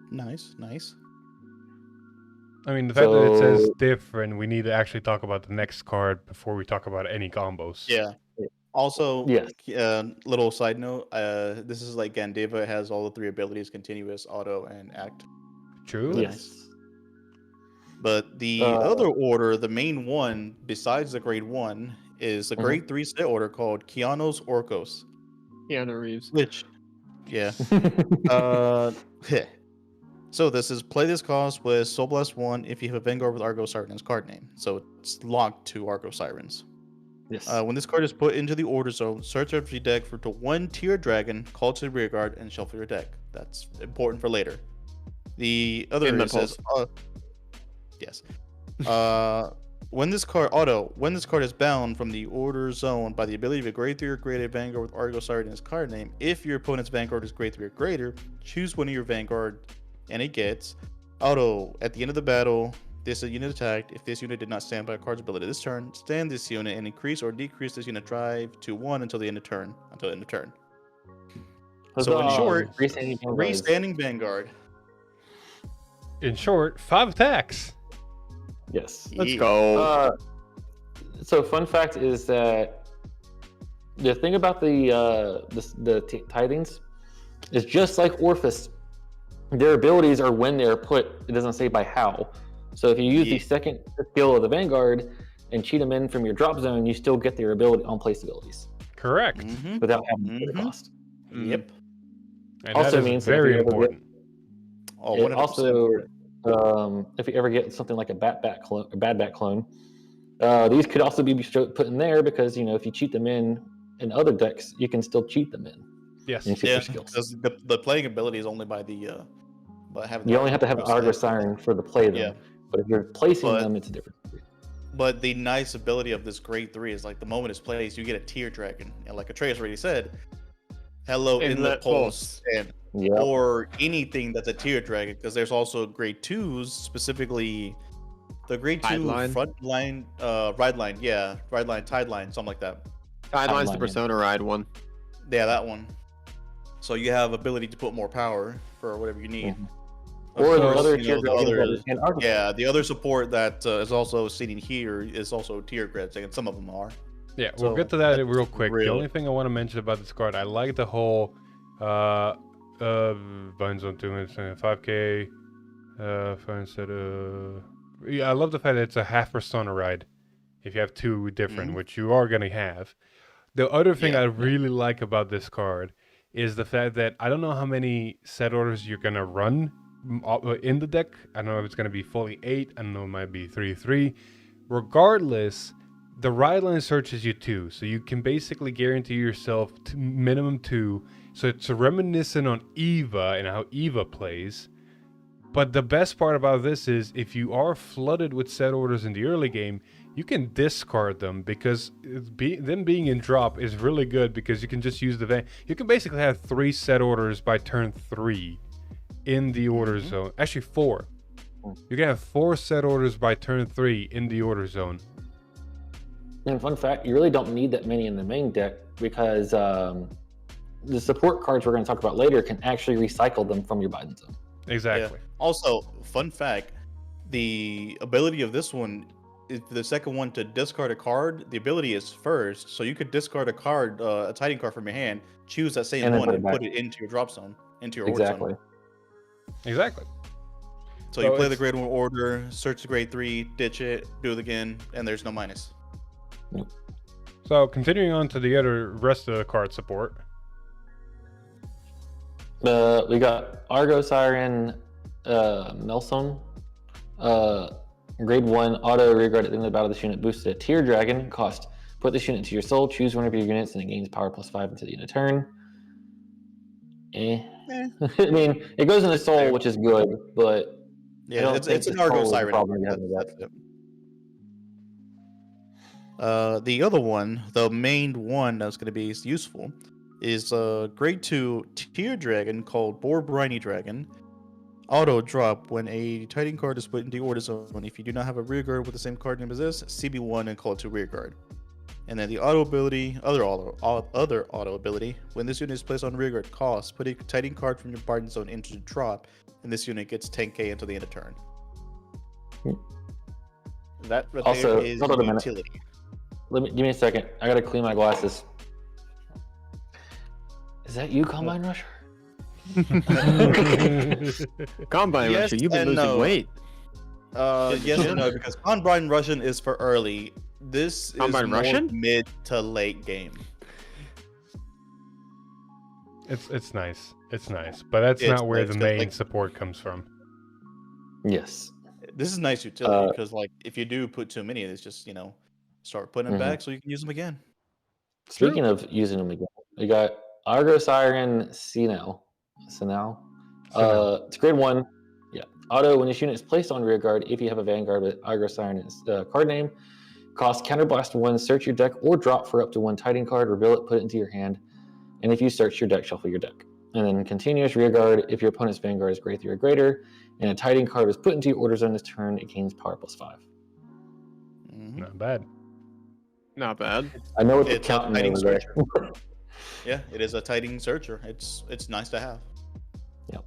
Nice. I mean, the fact that it says different, we need to actually talk about the next card before we talk about any combos. Yeah. Also, Yes. Little side note, this is like Gandeva has all the 3 abilities, continuous, auto, and act. True. Really Yes. But the other order, the main one, besides the grade 1, is a grade 3 set order called Keanos Orcos. Keanu Reeves. Which, yeah. So this is play this cost with Soul Blast 1 if you have a Vanguard with Argo Sirens card name. So it's locked to Argo Sirens. Yes. When this card is put into the order zone, search up your deck for to 1 tier dragon, call to the rear guard, and shuffle your deck. That's important for later. The other In the says, yes. When this card is bound from the order zone by the ability of a grade 3 or greater Vanguard with Argo Siren in its card name, if your opponent's Vanguard is grade 3 or greater, choose one of your Vanguard, and it gets auto at the end of the battle. This unit attacked. If this unit did not stand by a card's ability this turn, stand this unit and increase or decrease this unit drive to 1 until the end of turn. So in short, Restanding restanding Vanguard. In short, 5 attacks. Yes. Let's go. So fun fact is that the thing about the Tidings is just like Orphis. Their abilities are when they're put. It doesn't say by how. So if you use the second skill of the Vanguard and cheat them in from your drop zone, you still get their ability on place abilities. Correct. Without having to cost. Yep. And Also that is means very that if you ever important. It also, if you ever get something like a bad bat clone, these could also be put in there because if you cheat them in other decks, you can still cheat them in. Yes. Yeah, because the playing ability is only by the by having. You only have to have Argo Siren for the play them. Yeah. But if you're placing them, it's different. But the nice ability of this grade 3 is like the moment it's placed, you get a tier dragon, and like Atreus already said, hello Inlet Pulse, and or anything that's a tier dragon, because there's also grade 2s, specifically the grade 2 front line, ride line, tide line, something like that. Tide line's the Persona ride one. Yeah, that one. So you have ability to put more power for whatever you need. Or the other tier the other support that is also seen here is also tier grids, and some of them are. Yeah, we'll get to that real quick. The only thing I want to mention about this card, I like the whole Buns on 2 minutes and 5k. I love the fact that it's a half Persona ride if you have 2 different, which you are going to have. The other thing I really like about this card is the fact that I don't know how many set orders you're going to run in the deck. I don't know if it's going to be fully 8. I don't know, it might be 3/3. Regardless, the ride line searches you 2, so you can basically guarantee yourself minimum 2. So it's reminiscent on Eva and how Eva plays. But the best part about this is if you are flooded with set orders in the early game, you can discard them because them being in drop is really good because you can just use the you can basically have 3 set orders by turn 3 in the order zone. Actually 4. You can have 4 set orders by turn 3 in the order zone. And fun fact, you really don't need that many in the main deck because the support cards we're going to talk about later can actually recycle them from your Biden zone. Exactly. Yeah. Also, fun fact, the ability of this one is the second one to discard a card. The ability is first, so you could discard a card, a Tiding card from your hand, choose that same one and put it into your drop zone, into your order zone. Exactly. So you play the grade 1 order, search the grade 3, ditch it, do it again, and there's no minus. So continuing on to the rest of the card support. We got Argo Siren, Melson, grade 1 auto rearguard at the end of the battle. This unit boosted a tier dragon. Cost: put this unit into your soul, choose one of your units, and it gains power +5 until the end of turn. I mean, it goes in the soul, which is good, but yeah, it's an Argo Siren. The other one, the main one that's going to be useful, is grade 2 tier dragon called Briny Dragon. Auto drop when a Titan card is put into the order zone. If you do not have a rearguard with the same card name as this, CB1 and call it to rearguard. And then the auto ability, other auto ability, when this unit is placed on rearguard cost, put a Titan card from your Barton zone into the drop, and this unit gets 10k until the end of turn. That right also, there is hold on a utility. Give me a second. I gotta clean my glasses. Is that you, Combine Rusher? Combine Rusher, you've been losing weight. Yes and no, because Combine Russian is for early. This Combine is more Russian? mid to late game. It's nice. It's nice, but that's not where the main support comes from. Yes. This is nice utility because, like, if you do put too many, it's just start putting them back so you can use them again. Speaking of using them again, we got Argo Siren Sinel. It's grade 1. Yeah. Auto, when this unit is placed on rearguard, if you have a Vanguard with Argo Siren as card name, cost Counterblast 1, search your deck or drop for up to 1 Titan card, reveal it, put it into your hand. And if you search your deck, shuffle your deck. And then continuous rearguard, if your opponent's Vanguard is grade 3 or greater, and a Titan card is put into your order zone this turn, it gains power +5. Mm-hmm. Not bad. Not bad. I know what the It's a count Tiding is there. searcher. Yeah, it is a Tiding searcher. It's nice to have. Yep.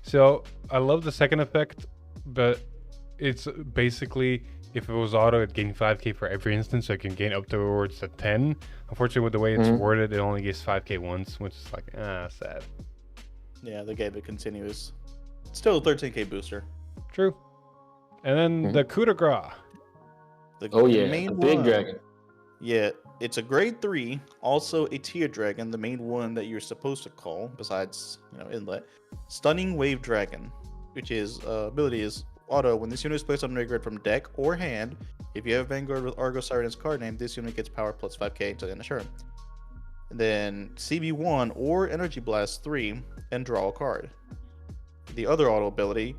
So I love the second effect, but it's basically if it was auto, it gained 5k for every instance, so it can gain up towards the 10. Unfortunately, with the way it's worded, it only gives 5k once, which is like sad. Yeah, they gave it continuous. Still a 13k booster. True. And then the coup de grace. The the big one. dragon. Yeah, it's a grade 3, also a tier dragon, the main one that you're supposed to call, besides, Inlet. Stunning Wave Dragon, which is ability is auto. When this unit is placed on grid from deck or hand, if you have Vanguard with Argo Sirens card name, this unit gets power plus 5k until the end of turn. And then CB1 or Energy Blast 3 and draw a card. The other auto ability,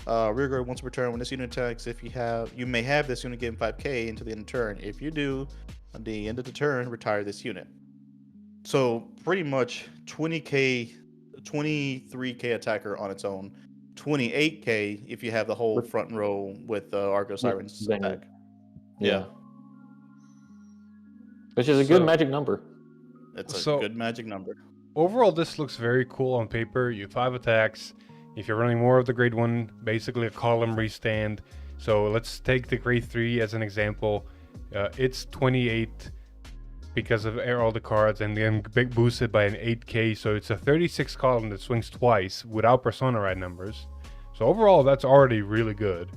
rear guard once per turn. When this unit attacks, you may have this unit given 5k until the end of turn. If you do, at the end of the turn, retire this unit. So pretty much 20k, 23k attacker on its own, 28k if you have the whole front row with Argo Sirens attack. Yeah. Which is a good magic number. It's a good magic number. Overall, this looks very cool on paper. You have 5 attacks. If you're running more of the grade 1, basically a column restand. So let's take the grade 3 as an example. It's 28 because of all the cards, and then boosted by an 8k, so it's a 36 column that swings twice without Persona Ride numbers. So overall, that's already really good.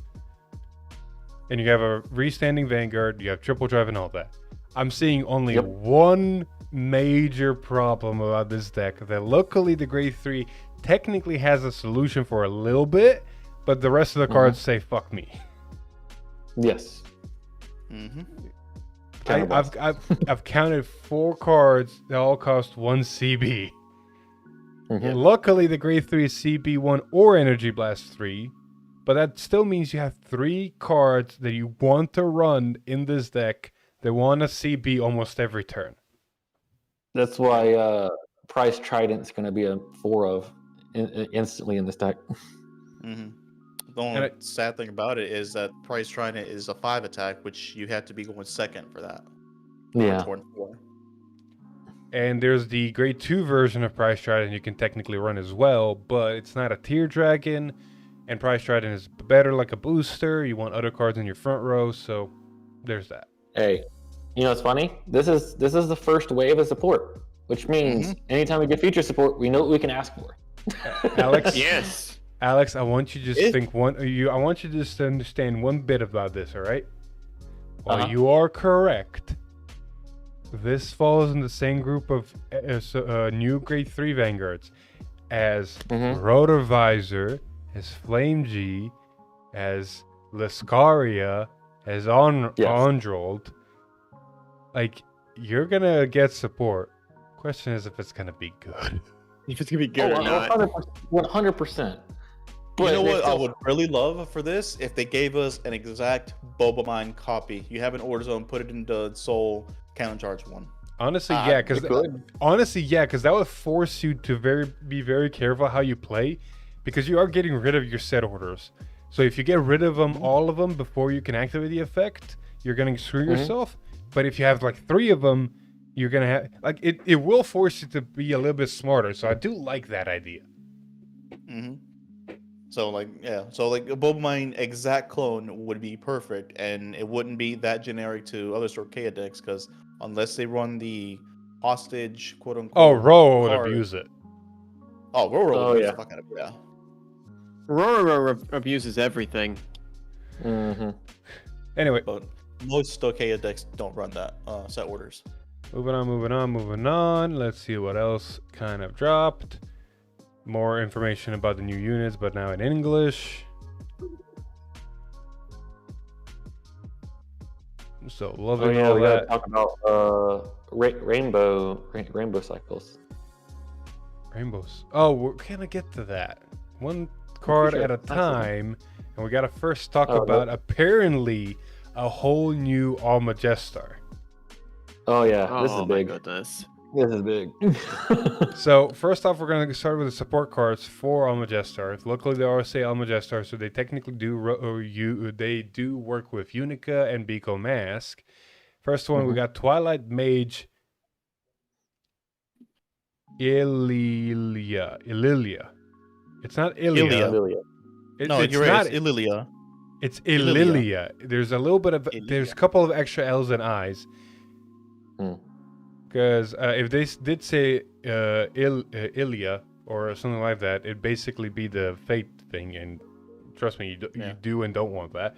And you have a restanding Vanguard, you have triple drive and all that. I'm seeing only one major problem about this deck, that luckily the grade 3 technically has a solution for a little bit, but the rest of the cards say fuck me. Yes. I've counted 4 cards that all cost 1 CB. Luckily, the grade 3 is CB1 or Energy Blast 3, but that still means you have 3 cards that you want to run in this deck that want a CB almost every turn. That's why Price Trident's going to be a 4 of instantly in this deck. The only sad thing about it is that Price Trident is a 5 attack, which you have to be going second for that. Yeah. And there's the grade 2 version of Price Trident you can technically run as well, but it's not a tier dragon, and Price Trident is better like a booster. You want other cards in your front row, so there's that. Hey, you know what's funny? This is the first wave of support, which means anytime we get future support, we know what we can ask for. Alex? Yes. Alex, I want you to just I want you to just understand one bit about this, all right? While you are correct, this falls in the same group of new grade 3 Vanguards as Rotovisor, as Flame G, as Lascaria, as Androld. Like, you're gonna get support. Question is if it's gonna be good. If it's gonna be good or not. 100%. You know what I would really love for this? If they gave us an exact Bobomine copy. You have an Order Zone, put it into Soul, countercharge 1. Honestly, yeah, because that would force you to be very careful how you play, because you are getting rid of your set orders. So if you get rid of them, all of them, before you can activate the effect, you're gonna screw yourself. But if you have like 3 of them, you're gonna have it will force you to be a little bit smarter. So I do like that idea. So a Bobomine exact clone would be perfect, and it wouldn't be that generic to other Sorkea decks, because unless they run the hostage quote unquote. Ro would abuse it. Ro would abuse the fuck out of it. Yeah. Ro abuses everything. Anyway, but most Sorkea decks don't run that set orders. Moving on. Let's see what else kind of dropped. More information about the new units, but now in English. So loving all we that. gotta talk about rainbow cycles. Rainbows. Oh, we're gonna get to that. One card at a time, and we gotta first talk about apparently a whole new Almajestar. Oh yeah, this is big. My goodness. This is big. So first off, we're going to start with the support cards for Almajestar. Luckily, they always say Almajestar, so they technically do work with Unica and Beko Mask. First one, we got Twilight Mage Ililia. It's not Ilia. Ilia. No, It's you're right. not. It's Ililia. It's Ililia. There's a little bit of. There's a couple of extra L's and I's. Because if they did say Ilia or something like that, it'd basically be the fate thing. And trust me, you do and don't want that.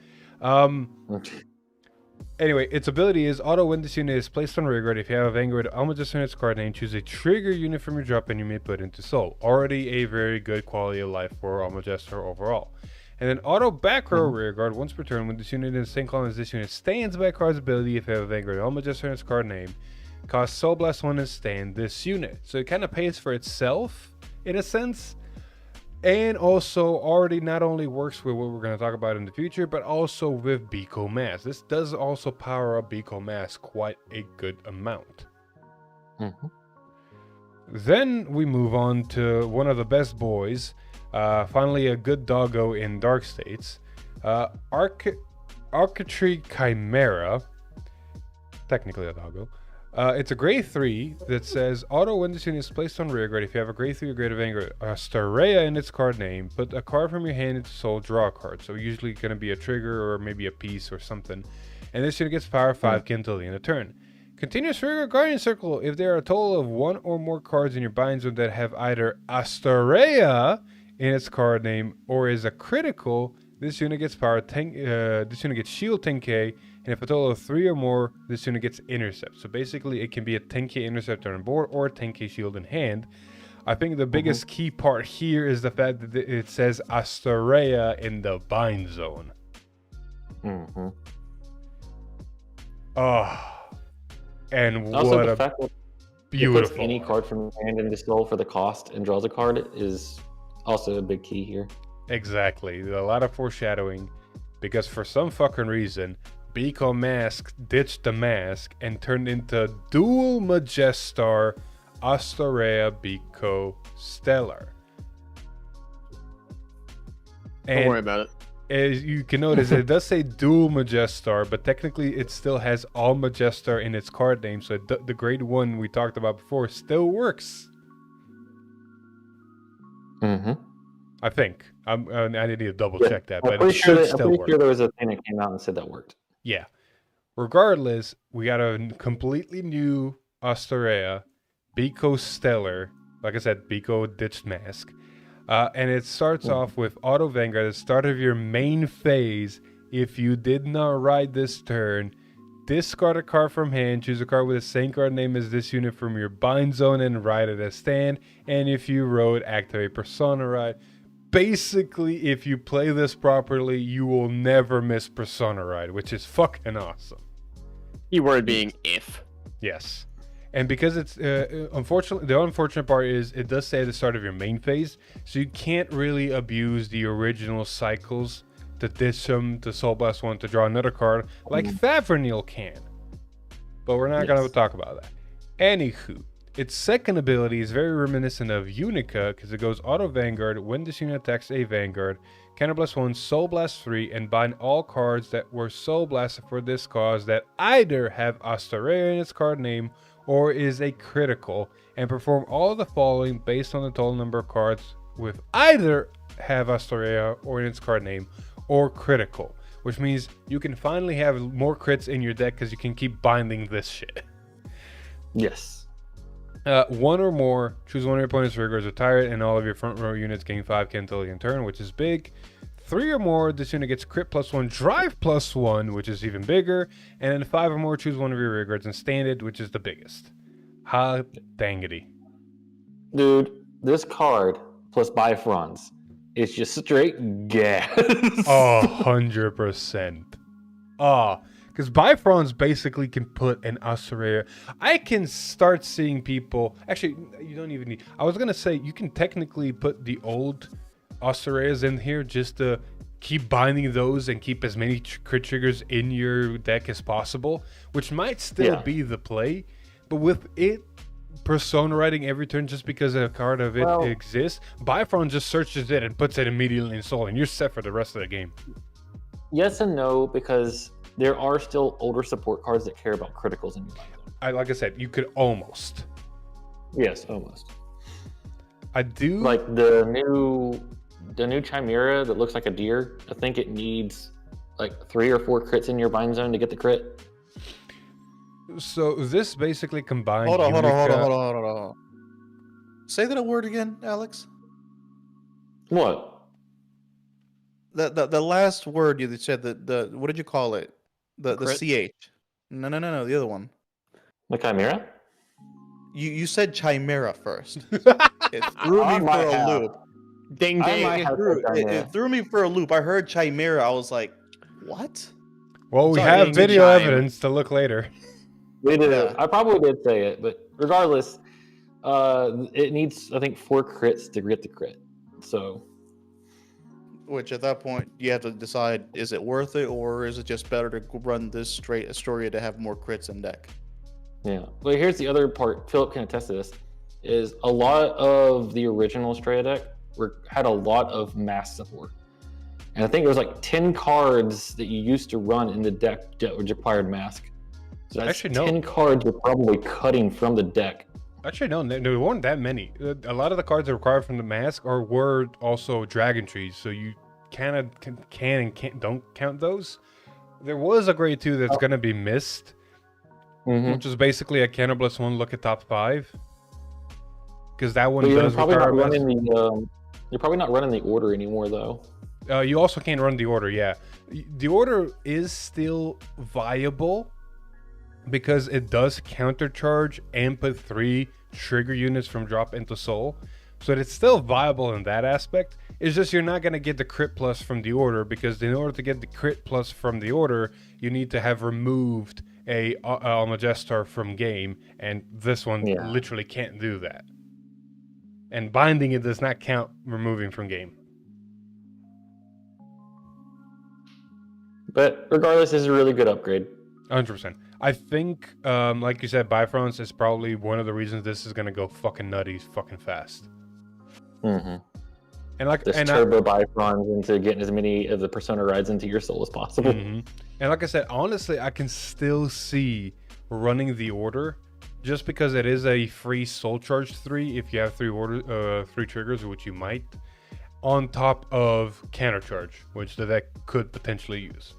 Anyway, its ability is auto when this unit is placed on rearguard. If you have a Vanguard Almajestar in its card name, choose a trigger unit from your drop and you may put into soul. Already a very good quality of life for Almajestar overall. And then auto back row rearguard once per turn when this unit in the same column as this unit stands by a card's ability. If you have a Vanguard Almajestar in its card name, costs Soul Blast 1 and stand this unit. So it kind of pays for itself in a sense. And also already not only works with what we're going to talk about in the future, but also with Beo Mass. This does also power up Beo Mass quite a good amount. Then we move on to one of the best boys. Finally a good doggo in Dark States. Archetype Chimera. Technically a doggo. It's a Grade 3 that says, auto when this unit is placed on rearguard. If you have a Grade 3 or greater Vanguard Astarea in its card name, put a card from your hand into soul, draw a card. So usually going to be a trigger or maybe a piece or something. And this unit gets power 5 until the end of turn. Continuous rearguard Guardian Circle. If there are a total of 1 or more cards in your bind zone that have either Astarea in its card name or is a critical, this unit gets power 10. This unit gets shield 10k. And if a total of 3 or more, this unit gets intercept. So basically, it can be a 10k interceptor on board or a 10k shield in hand. I think the biggest key part here is the fact that it says Astarea in the bind zone. And also, what the a fact that beautiful. It puts any card from your hand into soul for the cost and draws a card is also a big key here. Exactly. A lot of foreshadowing. Because for some fucking reason, Beo Mask ditched the mask and turned into dual Majestar Astarea Beo Stellar. Don't worry about it. As you can notice, it does say dual Majestar, but technically it still has Almajestar in its card name, so the grade 1 we talked about before still works. I think. I need to double check that, but it should still work. I'm pretty sure there was a thing that came out and said that worked. Yeah. Regardless, we got a completely new Astarea, Beo Stellar. Like I said, Beo ditched mask. And it starts off with Auto Vanguard at the start of your main phase. If you did not ride this turn, discard a card from hand, choose a card with the same card name as this unit from your bind zone and ride it as stand. And if you rode, activate Persona Ride. Basically, if you play this properly, you will never miss Persona Ride, which is fucking awesome. Keyword being if. Yes. And because it's, unfortunately, the unfortunate part is it does say at the start of your main phase, so you can't really abuse the original cycles to ditch them, to Soul Blast 1, to draw another card, like Favernil can. But we're not going to talk about that. Anywho. Its second ability is very reminiscent of Unica because it goes Auto Vanguard. When this unit attacks a Vanguard, Counter Blast 1, Soul Blast 3, and bind all cards that were Soul Blasted for this cause that either have Astarea in its card name or is a critical, and perform all of the following based on the total number of cards with either have Astarea or in its card name or critical, which means you can finally have more crits in your deck because you can keep binding this shit. Yes. 1 or more, choose one of your opponent's triggers, retire it, and all of your front row units gain 5k until the end turn, which is big. 3 or more, this unit gets crit +1, drive +1, which is even bigger. And then 5 or more, choose one of your rear guards and stand it, which is the biggest. Hot dangity. Dude, this card plus Bifrons is just straight gas. 100%. Because Bifrons basically can put an Astarea. I can start seeing people. Actually, you don't even need. I was gonna say you can technically put the old Astareas in here just to keep binding those and keep as many crit triggers in your deck as possible, which might still be the play. But with it Persona writing every turn just because a card of it exists, Bifron just searches it and puts it immediately in soul, and you're set for the rest of the game. Yes and no, because there are still older support cards that care about criticals in your lineup. Like I said, you could almost. Yes, almost. I do Like the new Chimera that looks like a deer. I think it needs like 3 or 4 crits in your bind zone to get the crit. So this basically combines. Hold on. Eureka- Say that word again, Alex. What? The last word you said, the what did you call it? The Crit? CH. No, the other one. The Chimera? You said chimera first. It threw me I for might a have. loop. Ding I ding. might have said Chimera. It threw me for a loop. I heard chimera. I was like, what? Well, we Sorry, have ding, video chime. evidence to look later. We did. Yeah. I probably did say it, but regardless, it needs, I think, 4 crits to get the crit. So, Which at that point you have to decide: is it worth it, or is it just better to run this straight Astoria to have more crits in deck? yeah. But here's the other part. Philip can attest to this. Is a lot of the original Straya deck had a lot of mass support. And I think it was like 10 cards that you used to run in the deck that required mask. So that's Actually, no. 10 cards you're probably cutting from the deck. Actually, no, there weren't that many. A lot of the cards that required from the mask were also dragon trees, so you can and can't don't count those. There was a grade 2 that's gonna be missed, Mm-hmm. which is basically a Cannibalist 1 look at top 5. Because that one But you're does probably require not a mask. running the. You're probably not running the order anymore, though. You also can't run the order, yeah. The order is still viable because it does countercharge and put 3 trigger units from drop into soul. So it's still viable in that aspect. It's just you're not going to get the crit plus from the order, because in order to get the crit plus from the order, you need to have removed a Almajestar from game, and this one literally can't do that. And binding it does not count removing from game. But regardless, this is a really good upgrade. 100%. I think, like you said, Bifrons is probably one of the reasons this is gonna go fucking nutty, fucking fast. Mm-hmm. And like, Just turbo Bifrons into getting as many of the Persona rides into your soul as possible. and like I said, honestly, I can still see running the order, just because it is a free soul charge 3 if you have 3 triggers, which you might, on top of counter charge, which the deck could potentially use.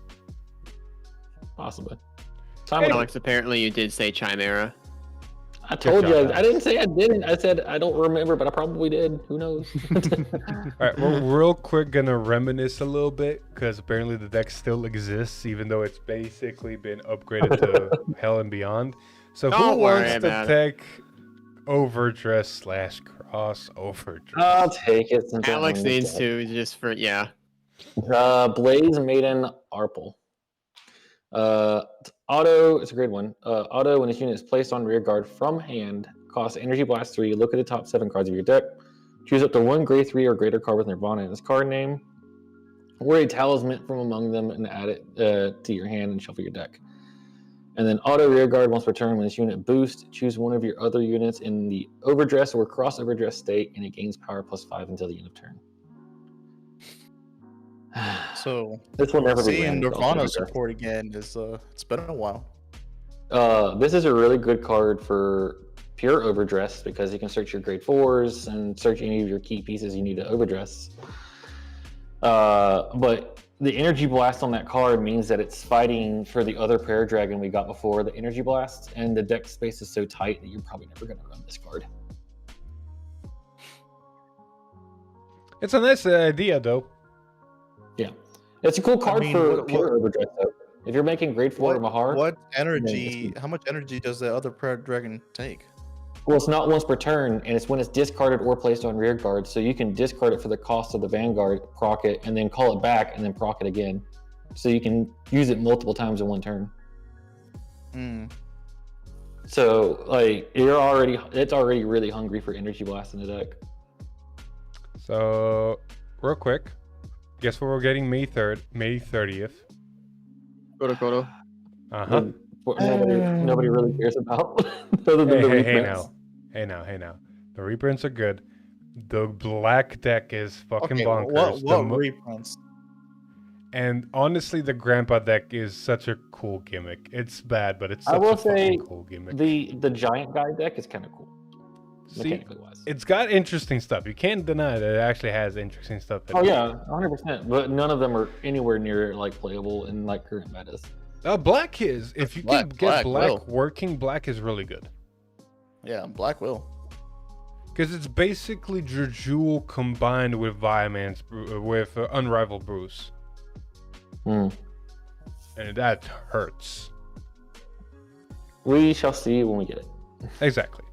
Possibly. Alex, apparently you did say Chimera. I told you. Alex. I didn't say I didn't. I said I don't remember, but I probably did. Who knows? All right, we're real quick gonna reminisce a little bit, because apparently the deck still exists, even though it's basically been upgraded to hell and beyond. So Don't who worry wants to about it. take overdress / cross overdress? I'll take it. Since Alex I'm needs dead. to just for Blaze Maiden Arpal. Auto, it's a great one. Auto, when this unit is placed on rear guard from hand, costs Energy Blast 3. Look at the top 7 cards of your deck. Choose up to 1 grade 3 or greater card with Nirvana in its card name, or a talisman from among them, and add it to your hand and shuffle your deck. And then auto rear guard, once per turn, when this unit boosts, choose one of your other units in the overdress or cross overdress state, and it gains power +5 until the end of turn. So This will never be seeing ran. Nirvana support again is it's been a while. This is a really good card for pure overdress, because you can search your grade 4s and search any of your key pieces you need to overdress. But the energy blast on that card means that it's fighting for the other prayer dragon we got before the energy blast, and the deck space is so tight that you're probably never going to run this card. It's a nice idea, though. Yeah, it's a cool card mean, for what- pure overdress though. If you're making grade 4 Mahar, What energy? How much energy does the other prayer dragon take? well, it's not once per turn, and it's when it's discarded or placed on rear guard, so you can discard it for the cost of the Vanguard, proc it, and then call it back, and then proc it again. So you can use it multiple times in one turn. So, like, it's already really hungry for Energy Blast in the deck. So, real quick, guess what we're getting May 30th? Kodo. Uh-huh. What nobody really cares about. Other than the reprints. Hey now. The reprints are good. The black deck is fucking Okay, bonkers. what reprints? And honestly, the grandpa deck is such a cool gimmick. It's bad, but it's I such will a say fucking cool gimmick. the giant guy deck is kind of cool. mechanically wise. It's got interesting stuff. You can't deny that it actually has interesting stuff. Oh yeah, 100%. But none of them are anywhere near like playable in like current metas. Black is. If you can get black working, black is really good. Yeah, black will. Because it's basically Jewel combined with with Unrivaled Bruce. And that hurts. We shall see when we get it. Exactly.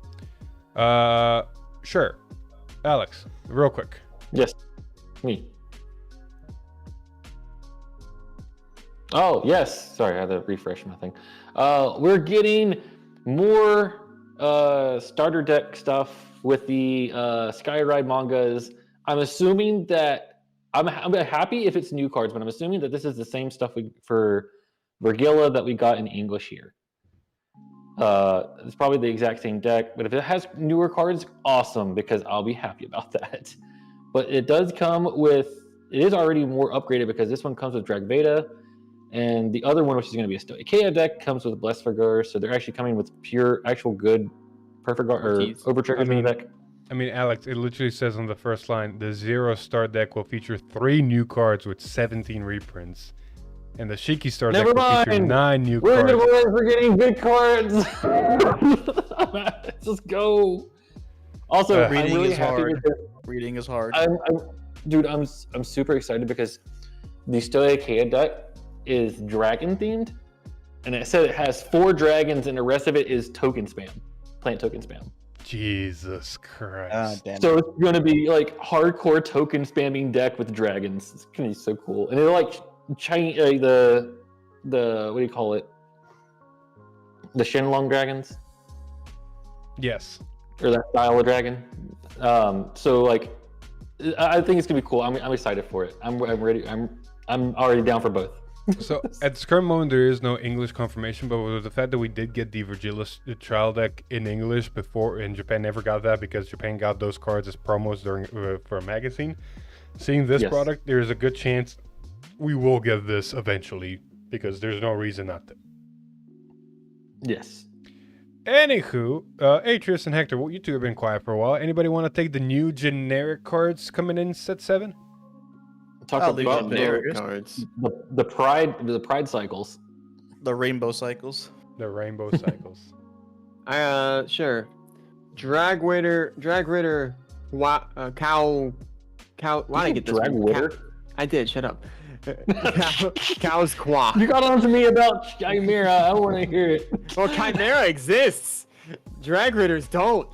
Sure. Alex, real quick. Yes. Me. Oh, yes. Sorry, I had to refresh my thing. We're getting more starter deck stuff with the Skyride mangas. I'm assuming that I'm happy if it's new cards, but I'm assuming that this is the same stuff for Vergilla that we got in English here. It's probably the exact same deck, but if it has newer cards, awesome, because I'll be happy about that. But it does come with, it is already more upgraded because this one comes with Drag Veda, and the other one, which is going to be a Stoicheia deck, comes with Blessed Vigor, so they're actually coming with pure, actual good Perfect Guard or Overtriggers in the deck. I mean, Alex, it literally says on the first line, the 0-star deck will feature 3 new cards with 17 reprints. And the Shiki Star deck will feature 9 new cards. We're getting good cards! Let's just go! Also, reading really is hard. Reading is hard. Dude, I'm super excited because the Stoicheia deck is dragon themed, and it said it has 4 dragons, and the rest of it is token spam, plant token spam. Jesus Christ! So it's going to be like hardcore token spamming deck with dragons. It's going to be so cool, and they're like the what do you call it? The Shenlong dragons. Yes. Or that style of dragon. So like, I think it's gonna be cool. I'm excited for it. I'm ready. I'm already down for both. So at this current moment, there is no English confirmation, but with the fact that we did get the Vergilla trial deck in English before, and Japan never got that because Japan got those cards as promos during for a magazine. Seeing this product, there is a good chance we will get this eventually because there's no reason not to. Yes. Anywho, Atreus and Hector, well, you two have been quiet for a while. Anybody want to take the new generic cards coming in set 7? Talk about generic cards. The pride cycles. The rainbow cycles. The rainbow cycles. Sure. Drag Ritter, Cow. Why did I get this? Drag Ritter? I did. Shut up. Cow's Quack. You got on to me about Chimera. I want to hear it. Well, Chimera exists. Drag Ritters don't.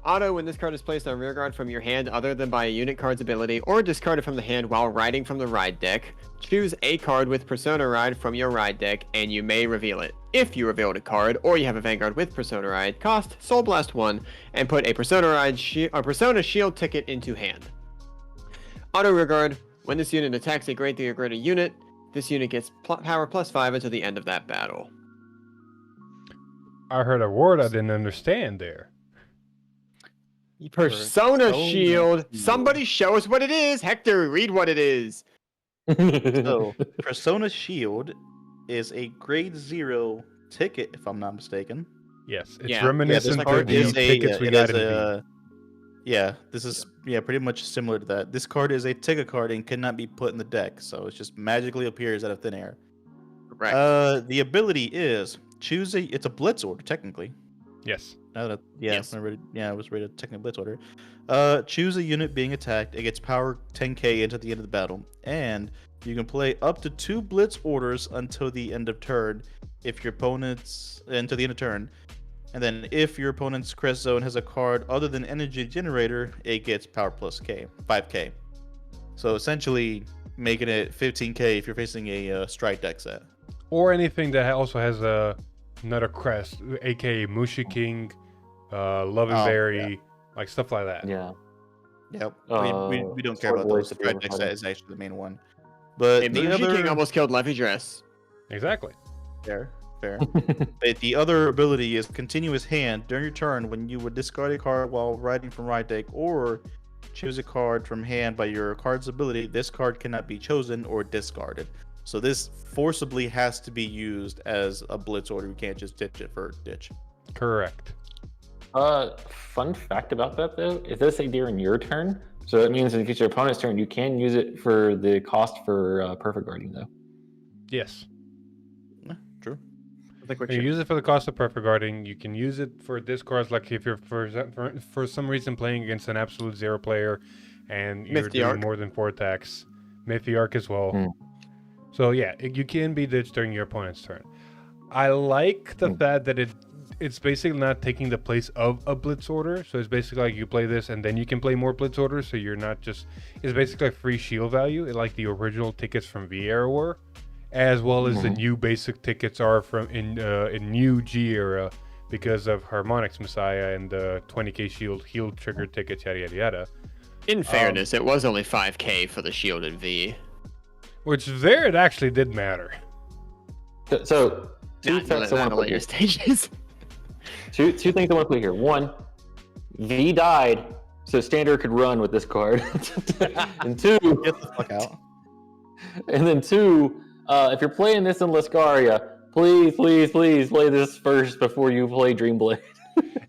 Auto, when this card is placed on rearguard from your hand other than by a unit card's ability, or discarded from the hand while riding from the ride deck, choose a card with Persona Ride from your ride deck, and you may reveal it. If you revealed a card, or you have a Vanguard with Persona Ride, cost Soul Blast 1, and put a Persona Shield ticket into hand. Auto rearguard, when this unit attacks a grade 3 or greater unit, this unit gets power +5 until the end of that battle. I heard a word I didn't understand there. Persona Shield. Somebody show us what it is. Hector, read what it is. So, Persona Shield is a grade 0 ticket, if I'm not mistaken. Yes, it's reminiscent of the tickets we got in the Yeah, this is pretty much similar to that. This card is a ticket card and cannot be put in the deck, so it just magically appears out of thin air. Right. The ability is it's a blitz order technically. Yes. Yes. It was rated technically blitz order. Choose a unit being attacked. It gets power 10k into the end of the battle, and you can play up to 2 blitz orders until the end of turn. If your opponent's until the end of turn. And then if your opponent's crest zone has a card other than Energy Generator, it gets power plus 5k. So essentially making it 15k if you're facing a strike deck set. Or anything that also has another crest, aka Mushi King, Love and Berry, like stuff like that. Yeah. Yep. We don't care about those. The strike deck set is actually the main one. But Mushi King almost killed Levidras. Exactly. Fair. But the other ability is continuous hand during your turn when you would discard a card while riding from ride deck, or choose a card from hand by your card's ability. This card cannot be chosen or discarded. So this forcibly has to be used as a blitz order. You can't just ditch it for ditch. Correct. Fun fact about that though, it does say during your turn, so that means if it's your opponent's turn, you can use it for the cost for perfect guarding though. Yes. Yeah, true. I think You use it for the cost of perfect guarding. You can use it for discards, like if you're for some reason playing against an absolute zero player, and you're doing Mythiarch. more than 4 attacks. Mythiarch as well. Mm. So yeah, you can be ditched during your opponent's turn. I like the fact that it's basically not taking the place of a blitz order. So it's basically like you play this and then you can play more blitz orders. So you're not just, it's basically like free shield value, like the original tickets from V era were, as well as the new basic tickets are from in new G era because of Harmonix Messiah and the 20k shield heal trigger tickets, yada yada yada. In fairness, it was only 5k for the shielded V. Which there it actually did matter. So two Not things I want to put later here. stages. Two things I want to put here. One, V died, so standard could run with this card. And two, Get the fuck out. and then two, if you're playing this in Lascaria, please play this first before you play Dreamblade.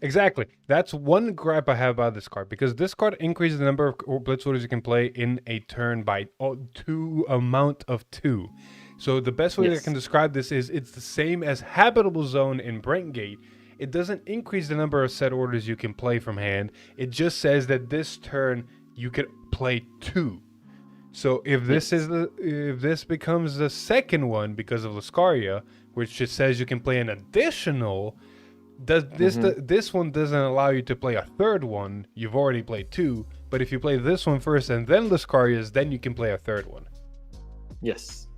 Exactly. That's one gripe I have about this card, because this card increases the number of blitz orders you can play in a turn by amount of 2. So the best way that I can describe this is it's the same as Habitable Zone in Brentgate. It doesn't increase the number of set orders you can play from hand. It just says that this turn you can play 2. So if this becomes the second one because of Lascaria, which just says you can play an additional, this one doesn't allow you to play a third one. You've already played 2, but if you play this one first and then Lascaria's, then you can play a third one. Yes.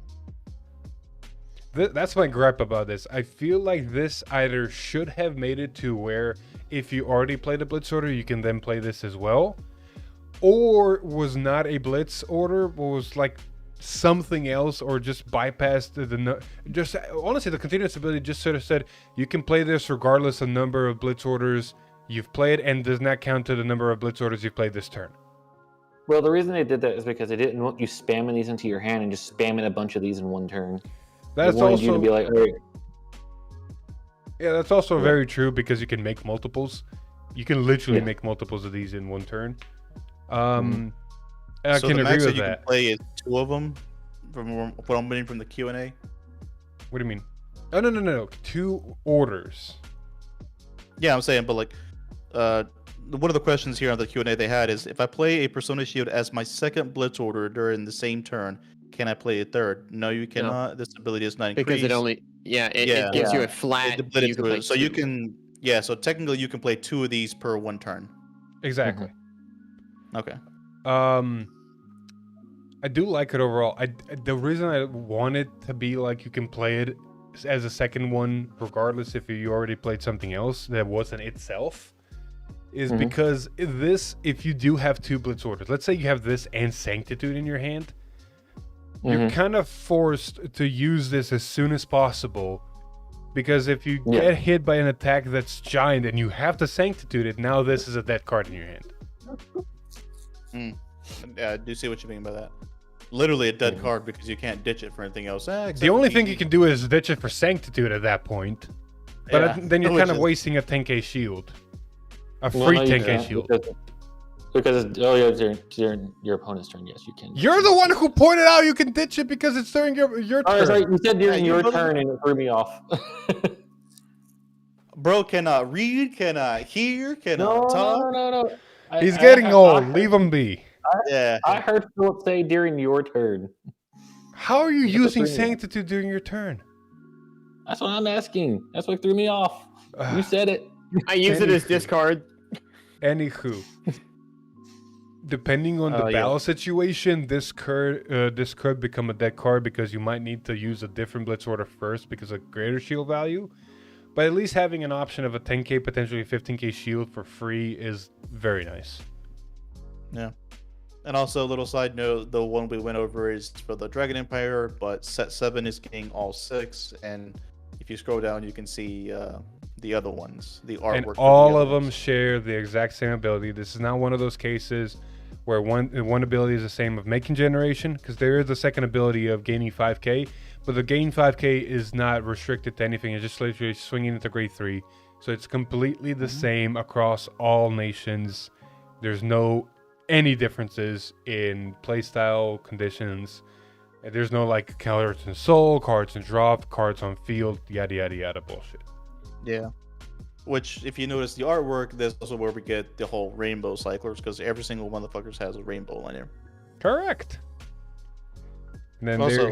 That's my gripe about this. I feel like this either should have made it to where if you already played a blitz order, you can then play this as well, or was not a blitz order, but was like something else, or just bypassed just honestly the continuous ability just sort of said you can play this regardless of number of blitz orders you've played, and does not count to the number of blitz orders you've played this turn. Well, the reason they did that is because they didn't want you spamming these into your hand and just spamming a bunch of these in one turn. That's they wanted also you to be like, all right. Yeah, that's also very true, because you can make multiples. You can literally make multiples of these in one turn. And I So can the agree max with that you that. can play is 2 of them, from what I'm reading from the Q&A. What do you mean? Oh, no. 2 orders. Yeah, I'm saying, but like, one of the questions here on the Q&A they had is, if I play a Persona Shield as my second Blitz order during the same turn, can I play a third? No, you cannot. This ability is not increased. Because it only, it gives you a flat. You can play so you can so technically you can play 2 of these per one turn. Exactly. Okay. I do like it overall. The reason I want it to be like you can play it as a second one, regardless if you already played something else that wasn't itself, is because if you do have 2 blitz orders, let's say you have this and Sanctitude in your hand, you're kind of forced to use this as soon as possible, because if you get hit by an attack that's giant and you have to Sanctitude it, now this is a dead card in your hand. I do see what you mean by that. Literally a dead card, because you can't ditch it for anything else. The only thing you can do is ditch it for Sanctitude at that point, but then you're kind of wasting a 10k shield, a free 10k shield. Because it's during your opponent's turn, yes, you can. You're the one who pointed out you can ditch it because it's during your turn. Sorry, you said during your turn and it threw me off. Bro cannot read, cannot hear, cannot talk. No. He's getting old. Leave him be. I heard Philip say during your turn. How are you using Sanctitude during your turn? That's what I'm asking. That's what threw me off. You said it. I use it as discard. Anywho, depending on the battle situation, this could become a dead card, because you might need to use a different blitz order first because of greater shield value. But at least having an option of a 10k, potentially 15k shield for free is very nice. Yeah. And also, a little side note, the one we went over is for the Dragon Empire, but set 7 is getting all 6. And if you scroll down, you can see the other ones, the artwork. And all of them share the exact same ability. This is not one of those cases where one ability is the same of making generation, because there is the second ability of gaining 5k, but the gain 5k is not restricted to anything. It's just literally swinging into grade 3, So it's completely the same across all nations. There's no any differences in playstyle conditions. There's no like cards in soul, cards in drop, cards on field, yada yada yada bullshit. Yeah. Which, if you notice the artwork, that's also where we get the whole rainbow cyclers, because every single motherfuckers has a rainbow on there. Correct. And then Also-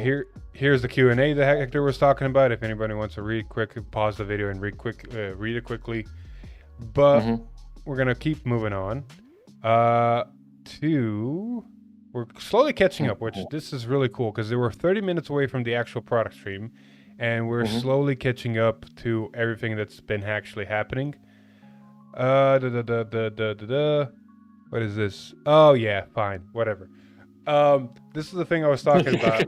here's the Q&A that Hector was talking about. If anybody wants to read quick, pause the video and read it quickly. But we're gonna keep moving on. We're slowly catching up, which this is really cool because they were 30 minutes away from the actual product stream, and we're slowly catching up to everything that's been actually happening. What is this? Oh yeah, fine, whatever. This is the thing I was talking about,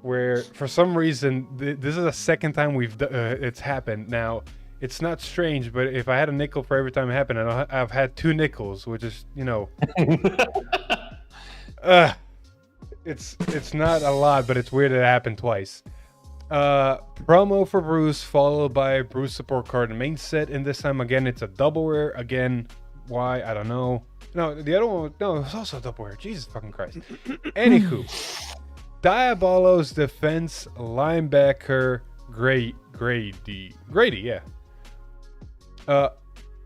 where for some reason this is the second time it's happened. Now it's not strange, but if I had a nickel for every time it happened, I've had 2 nickels, which is it's not a lot, but it's weird that it happened twice. Promo for Bruce followed by Bruce support card and main set, and this time again it's a double rare. Again, why? I don't know. No, the other one, no, it was also a double rare. Jesus fucking Christ. Anywho, Diabolo's defense linebacker Grady, yeah.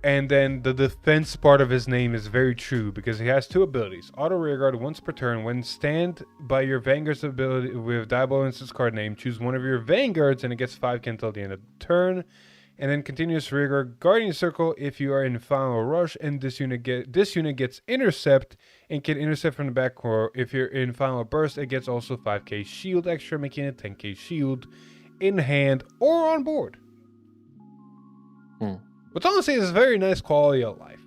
And then the defense part of his name is very true because he has 2 abilities. Auto rearguard once per turn. When stand by your Vanguard's ability with Diabolo instance card name, choose one of your Vanguards and it gets 5k until the end of the turn. And then continuous rearguard Guardian Circle if you are in final rush and this unit gets intercept and can intercept from the back row. If you're in final burst, it gets also 5k shield extra, making it 10k shield in hand or on board. Which honestly is a very nice quality of life.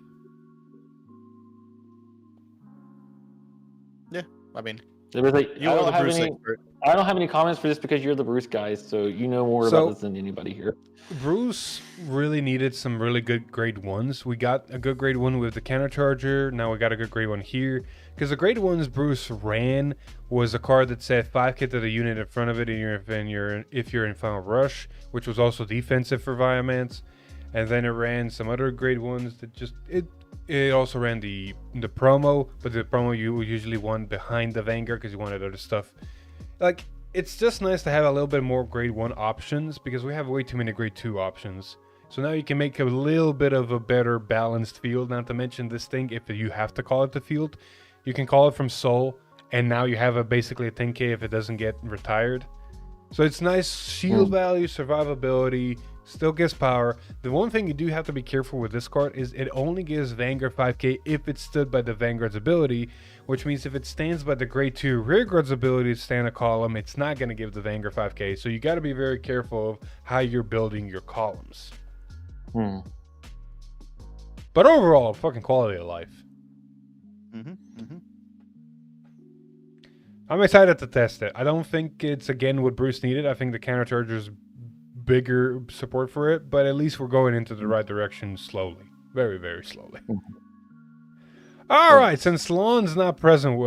Yeah, I mean, There was like, you are the Bruce expert. I don't have any comments for this because you're the Bruce guys, so you know more about this than anybody here. Bruce really needed some really good grade 1s. We got a good grade 1 with the counter charger. Now we got a good grade 1 here. Because the grade 1s Bruce ran was a card that said 5k to the unit in front of it if you're in final rush, which was also defensive for Viamance. And then it ran some other grade 1s that just it also ran the promo, but the promo you usually won behind the Vanguard because you wanted other stuff. Like, it's just nice to have a little bit more grade 1 options because we have way too many grade 2 options. So now you can make a little bit of a better balanced field. Not to mention this thing, if you have to call it the field, you can call it from Soul, and now you have basically a 10k if it doesn't get retired. So it's nice shield value, survivability, still gives power. The one thing you do have to be careful with this card is it only gives Vanguard 5k if it stood by the Vanguard's ability, which means if it stands by the grade 2 rearguard's ability to stand a column, it's not going to give the Vanguard 5k. So you got to be very careful of how you're building your columns. But overall, fucking quality of life. I'm excited to test it. I don't think it's again what Bruce needed. I think the counter charger's bigger support for it, but at least we're going into the right direction slowly. Very, very slowly. All right, since Lon's not present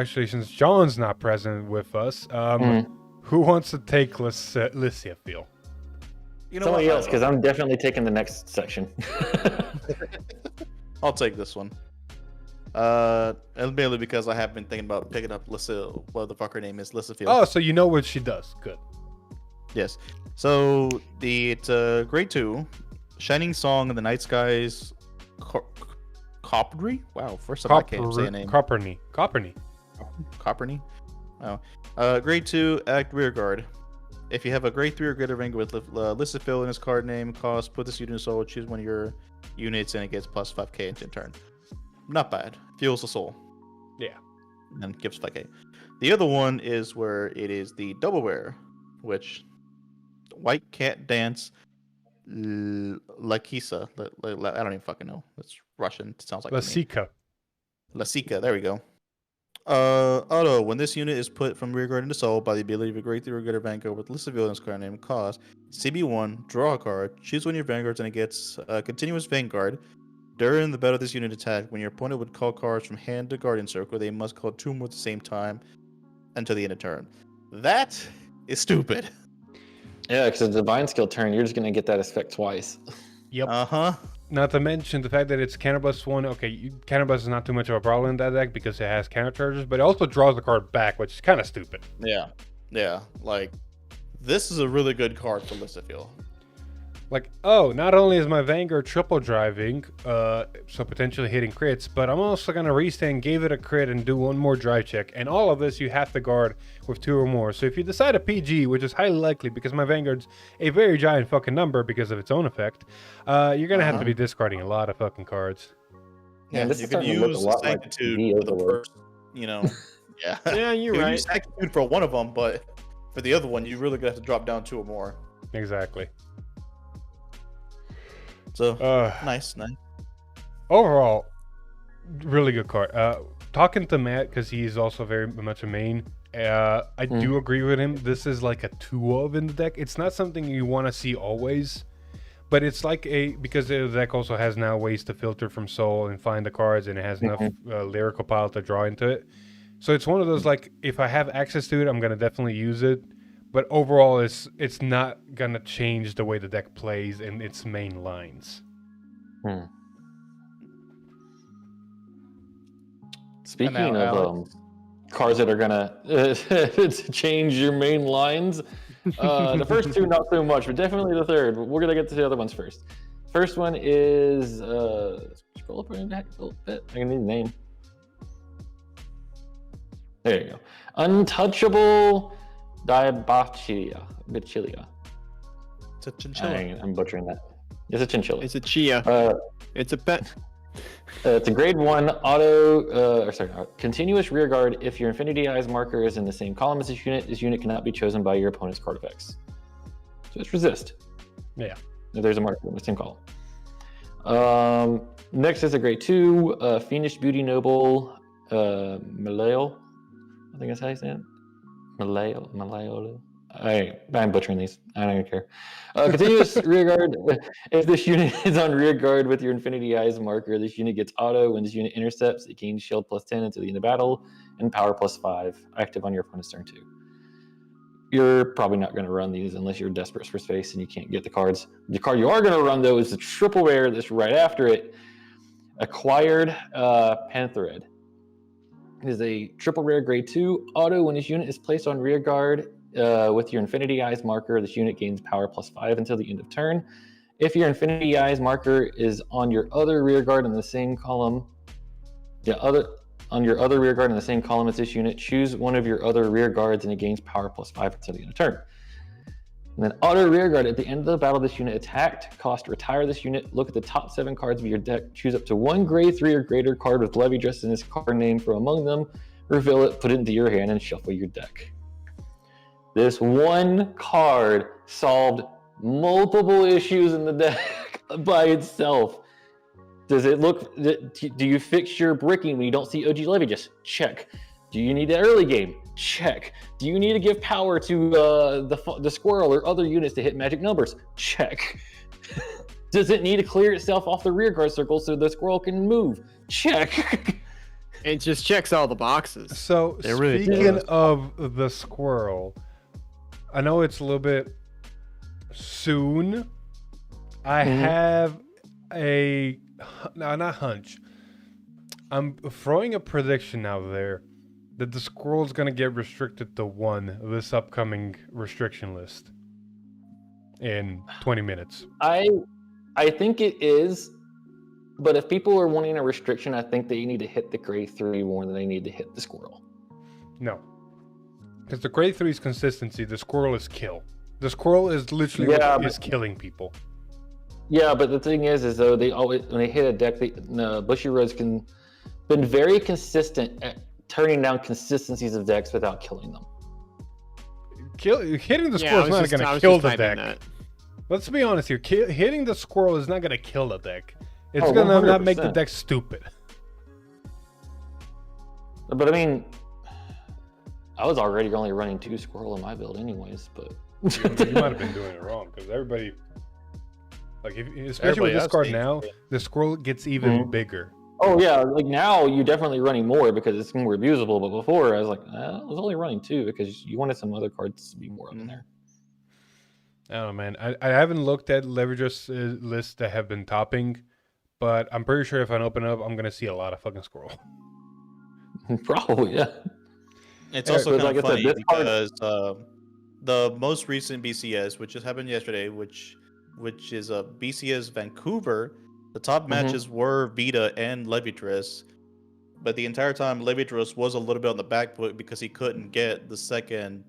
since John's not present with us, who wants to take Lista Field? You know Somebody what? else, because I'm definitely taking the next section. I'll take this one. And mainly because I have been thinking about picking up Lista, what the fuck her name is, Lista Field. Oh, so you know what she does. Good. Yes. So it's grade 2, Shining Song in the Night Skies, Coppery. Wow, first time I can't say a name. Copperny. Copperny. Oh. Grade 2, Act Rearguard. If you have a grade 3 or greater rank with Lista Field in its card name cost, put this unit in soul, choose one of your units, and it gets plus 5k into turn. Not bad. Fuels the soul. Yeah. And gives 5k. The other one is where it is the double wear, which White Cat Dance Lakisa. I don't even fucking know. It's Russian. It sounds like Lasika. There we go. Auto. When this unit is put from rearguard into soul by the ability of a grade 3 or greater Vanguard with Lista Field in its card name cost, CB1, draw a card, choose one of your Vanguards, and it gets continuous Vanguard. During the battle of this unit attack, when your opponent would call cards from hand to Guardian Circle, they must call 2 more at the same time until the end of turn. That is stupid. Yeah, because a divine skill turn, you're just going to get that effect twice. Yep. Not to mention the fact that it's counterblast 1. Okay, counterblast is not too much of a problem in that deck because it has counter charges, but it also draws the card back, which is kind of stupid. Yeah. Like, this is a really good card for Lista Field. Like, oh, not only is my Vanguard triple driving, so potentially hitting crits, but I'm also going to restand, give it a crit, and do one more drive check. And all of this you have to guard with 2 or more. So if you decide a PG, which is highly likely because my Vanguard's a very giant fucking number because of its own effect, you're going to have to be discarding a lot of fucking cards. Yeah, this you is could starting to look use a lot like Sanctitude the for the Overlord. first, Yeah. Yeah, you're You right. use Sanctitude for one of them, but for the other one, you really gonna have to drop down 2 or more. Exactly. So, nice. Overall, really good card. Talking to Matt, because he's also very much a main, I do agree with him. This is like a 2-of in the deck. It's not something you want to see always, but it's like because the deck also has now ways to filter from soul and find the cards, and it has enough lyrical pile to draw into it. So it's one of those, like, if I have access to it, I'm going to definitely use it. But overall, it's not going to change the way the deck plays in its main lines. Speaking of cards that are gonna change your main lines, the first 2 not so much, but definitely the third. We're gonna get to the other ones first. First one is scroll up and back a little bit. I need the name. There you go. Untouchable Diabachilia. It's a chinchilla. I'm butchering that. It's a chinchilla. It's a chia. It's a pet. It's a grade 1 continuous rear guard. If your Infinity Eyes marker is in the same column as this unit cannot be chosen by your opponent's card effects. So it's resist. Yeah. If there's a marker in the same column. Next is a grade 2 Fiendish Beauty Noble Malayo. I think that's how you say it. Malayo. I'm butchering these. I don't even care. Continuous rear guard. If this unit is on rear guard with your Infinity Eyes marker, this unit gets auto. When this unit intercepts, it gains shield +10 until the end of battle and power +5 active on your opponent's turn 2. You're probably not going to run these unless you're desperate for space and you can't get the cards. The card you are going to run, though, is the triple rare that's right after it. Acquired Pantherhead. It is a triple rare grade 2 auto. When this unit is placed on rear guard with your Infinity Eyes marker, this unit gains power +5 until the end of turn. If your Infinity Eyes marker is on your other rear guard in the same column, on your other rear guard in the same column as this unit, choose one of your other rear guards and it gains power +5 until the end of turn. And then auto rear guard, at the end of the battle this unit attacked, retire this unit, look at the top 7 cards of your deck, choose up to 1 grade 3 or greater card with Levidras in its card name from among them, reveal it, put it into your hand, and shuffle your deck. This one card solved multiple issues in the deck by itself. Does it look? Do you fix your bricking when you don't see OG Levidras? Check. Do you need that early game? Check. Do you need to give power to the squirrel or other units to hit magic numbers? Check. Does it need to clear itself off the rear guard circle so the squirrel can move? Check. It just checks all the boxes. So speaking of the squirrel, I know it's a little bit soon. I have a not hunch. I'm throwing a prediction out there that the squirrel's gonna get restricted to 1 this upcoming restriction list in 20 minutes. I think it is, but if people are wanting a restriction, I think that you need to hit the grade 3 more than they need to hit the squirrel. No. Because the grade 3 is consistency, the squirrel is kill. The squirrel is literally what is killing people. Yeah, but the thing is though, they always, when they hit a deck, Bushy Roads been very consistent at turning down consistencies of decks without killing them. Hitting the squirrel is not going to kill the deck. Let's be honest here. Hitting the squirrel is not going to kill the deck. It's going to not make the deck stupid. But I mean, I was already only running 2 squirrel in my build anyways, but... you might have been doing it wrong, because everybody... Like, especially with this card now, the squirrel gets even bigger. Oh yeah, like now you're definitely running more because it's more abusable, but before I was like, I was only running 2 because you wanted some other cards to be more up in there. I don't know, man. I haven't looked at Levidras lists that have been topping, but I'm pretty sure if I open it up, I'm gonna see a lot of fucking squirrel. Probably, yeah. It's also kind of funny this card- because the most recent BCS, which just happened yesterday, which is a BCS Vancouver, the top matches were Vita and Levidras, but the entire time Levidras was a little bit on the back foot because he couldn't get the second,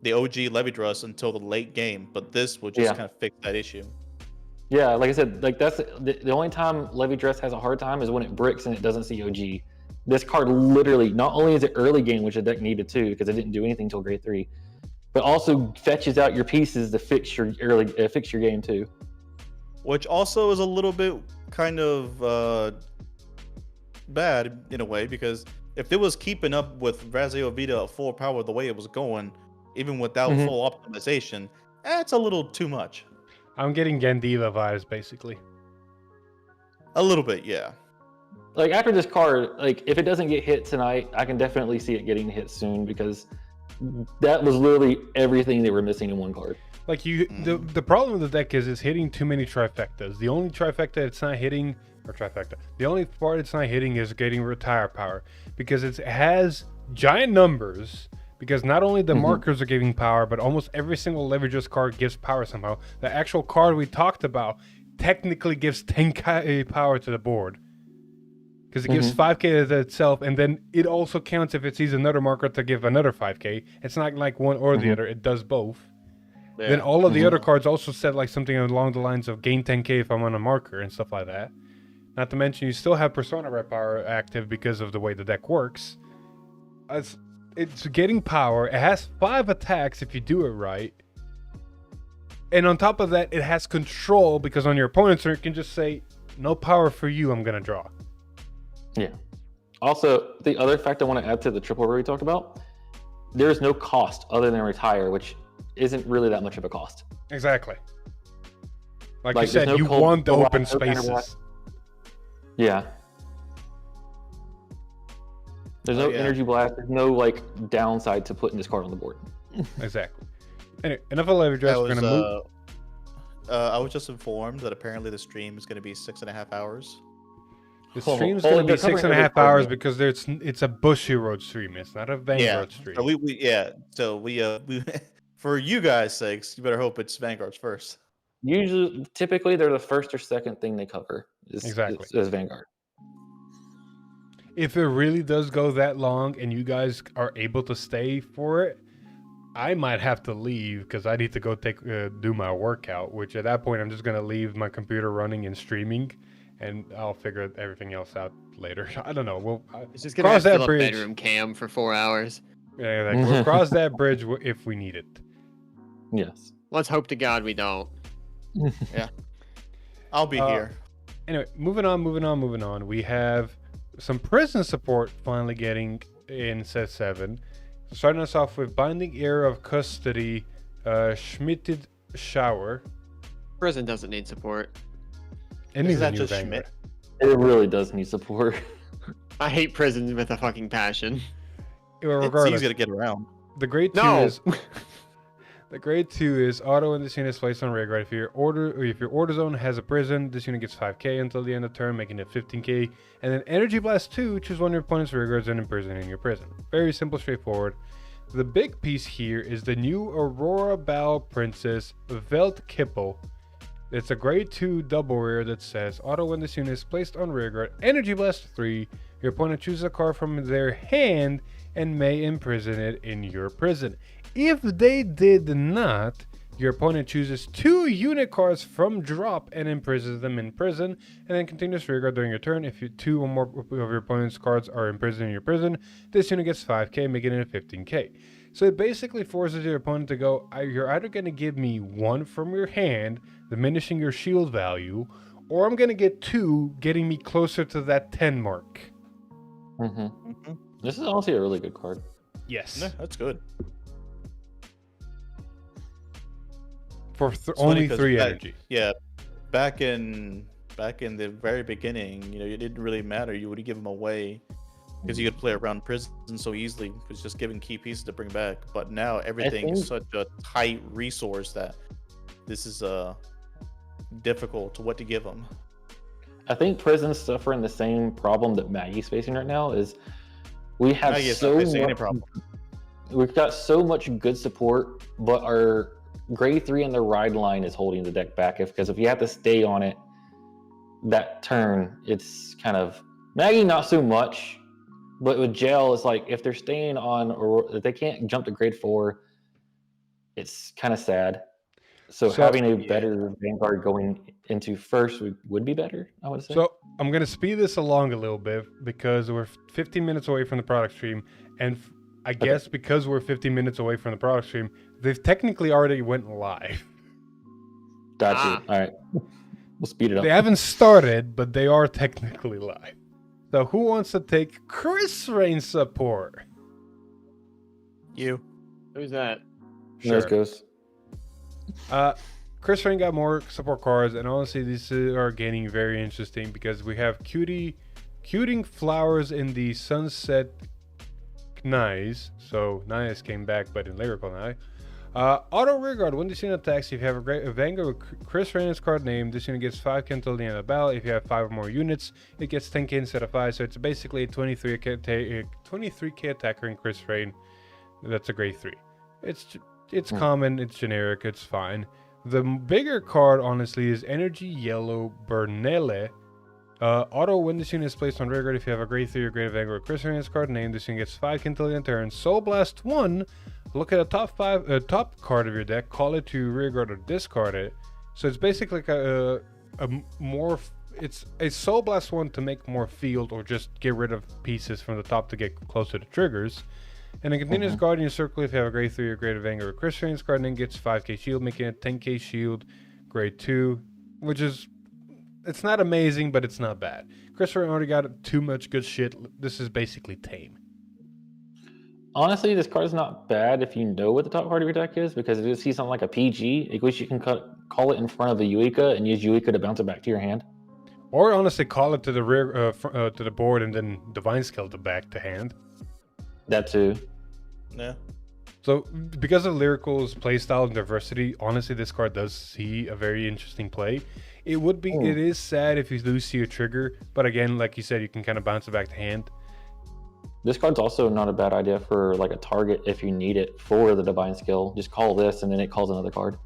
the OG Levidras until the late game. But this will just kind of fix that issue. Yeah, like I said, like that's the only time Levidras has a hard time is when it bricks and it doesn't see OG. This card literally, not only is it early game, which the deck needed too, because it didn't do anything till grade 3, but also fetches out your pieces to fix your game too. Which also is a little bit kind of bad in a way, because if it was keeping up with Razio Vita at full power the way it was going, even without full optimization, that's a little too much. I'm getting Gandila vibes, basically. A little bit, yeah. Like after this card, like if it doesn't get hit tonight, I can definitely see it getting hit soon, because that was literally everything they were missing in one card. Like the problem with the deck is it's hitting too many trifectas. The only trifecta it's not hitting, or trifecta, the only part it's not hitting is getting retire power, because it has giant numbers. Because not only the markers are giving power, but almost every single Levidras card gives power somehow. The actual card we talked about technically gives 10k power to the board. Because it gives 5k to itself, and then it also counts if it sees another marker to give another 5k. It's not like one or the other, it does both. Yeah. Then all of the other cards also said like something along the lines of gain 10k if I'm on a marker and stuff like that. Not to mention you still have Persona Rep power active because of the way the deck works. It's getting power. It has 5 attacks if you do it right. And on top of that, it has control, because on your opponent's turn, it can just say, no power for you, I'm going to draw. Yeah. Also, the other fact I want to add to the triple we talked about, there's no cost other than retire, which isn't really that much of a cost. Exactly. Like you said, you want the open spaces. Yeah. There's no energy blast. There's no like downside to putting this card on the board. Exactly. Anyway, enough of Levidras. We're gonna move. I was just informed that apparently the stream is going to be 6.5 hours. The stream's going to be 6.5 hours because it's a Bushy Road stream. It's not a Vanguard stream. So we for you guys' sakes, you better hope it's Vanguard's first. Usually, typically, they're the first or second thing they cover. Is Vanguard. If it really does go that long and you guys are able to stay for it, I might have to leave because I need to go do my workout, which at that point I'm just going to leave my computer running and streaming, and I'll figure everything else out later. I don't know. It's just going to have to fill a bedroom cam for 4 hours. Yeah, we'll cross that bridge if we need it. Yes. Let's hope to God we don't. Yeah. I'll be here. Anyway, moving on. We have some prison support finally getting in set 7. Starting us off with Binding Era of Custody, Schmitted Shower. Prison doesn't need support. It needs a new Vanguard. It really does need support. I hate prison with a fucking passion. It's easy to get around. The grade 2 is... The grade 2 is auto when this unit is placed on rearguard. If your order zone has a prison, this unit gets 5k until the end of turn, making it 15k. And then Energy Blast 2, choose one of your opponent's rearguards and imprison in your prison. Very simple, straightforward. The big piece here is the new Aurora Bow Princess Velt Kippel. It's a grade 2 double rare that says auto when this unit is placed on rearguard, Energy Blast 3. Your opponent chooses a card from their hand and may imprison it in your prison. If they did not, your opponent chooses 2 unit cards from drop and imprisons them in prison, and then continues rearguard during your turn. If 2 or more of your opponent's cards are imprisoned in your prison, this unit gets 5k, making it 15k. So it basically forces your opponent to go, you're either going to give me 1 from your hand, diminishing your shield value, or I'm going to get 2, getting me closer to that 10 mark. This is honestly a really good card. Yes. Yeah, that's good. For only 3 energy. Yeah, back in the very beginning, it didn't really matter. You would give them away because you could play around prison so easily. It's just giving key pieces to bring back. But now everything is such a tight resource that this is difficult to what to give them. I think prison's suffering the same problem that Maggie's facing right now. Is we have we've got so much good support, but our grade 3 and the ride line is holding the deck back. Because if you have to stay on it that turn, it's kind of Maggie not so much, but with jail, it's like if they're staying on or if they can't jump to grade 4, it's kind of sad. So having a better Vanguard going into first would be better, I would say. So I'm going to speed this along a little bit because we're 15 minutes away from the product stream. And I guess because we're 15 minutes away from the product stream, they've technically already went live. Gotcha. All right. We'll speed it up. They haven't started, but they are technically live. So who wants to take Chris Rain support? You. Who's that? Sure. Goes. Chris Rain got more support cards, and honestly, these are getting very interesting because we have Cuting Flowers in the Sunset Knives. So Knives came back, but in Lyrical now. Auto Rearguard. When this unit attacks, if you have a Vanguard with Chris Rain's card name, this unit gets 5k until the end of the battle. If you have 5 or more units, it gets 10k instead of 5. So it's basically a 23k attacker in Chris Rain. That's a grade 3. It's common, it's generic, it's fine. The bigger card, honestly, is Energy Yellow Bernele. Auto, when this unit is placed on rearguard, if you have a grade 3 or greater Vanguard Chris Rain's card name, this unit gets 5k until the end of turn. Soul Blast 1, look at a top card of your deck, call it to rearguard or discard it. So it's basically like it's a Soul Blast 1 to make more field or just get rid of pieces from the top to get closer to triggers. And a continuous Guardian Circle, if you have a grade 3 or greater Vanguard Chris Rain's card name, gets 5k shield, making it 10k shield, grade 2, which is, it's not amazing, but it's not bad. Chris Rain already got too much good shit. This is basically tame. Honestly, this card is not bad if you know what the top part of your deck is, because if you see something like a PG, at least you can call it in front of the Eureka and use Eureka to bounce it back to your hand. Or honestly, call it to the rear to the board and then Divine Skeleton back to hand. That too. Yeah. So, because of Lyrical's playstyle and diversity, honestly, this card does see a very interesting play. It would be, it is sad if you lose to a trigger, but again, like you said, you can kind of bounce it back to hand. This card's also not a bad idea for like a target if you need it for the Divine Skill. Just call this and then it calls another card.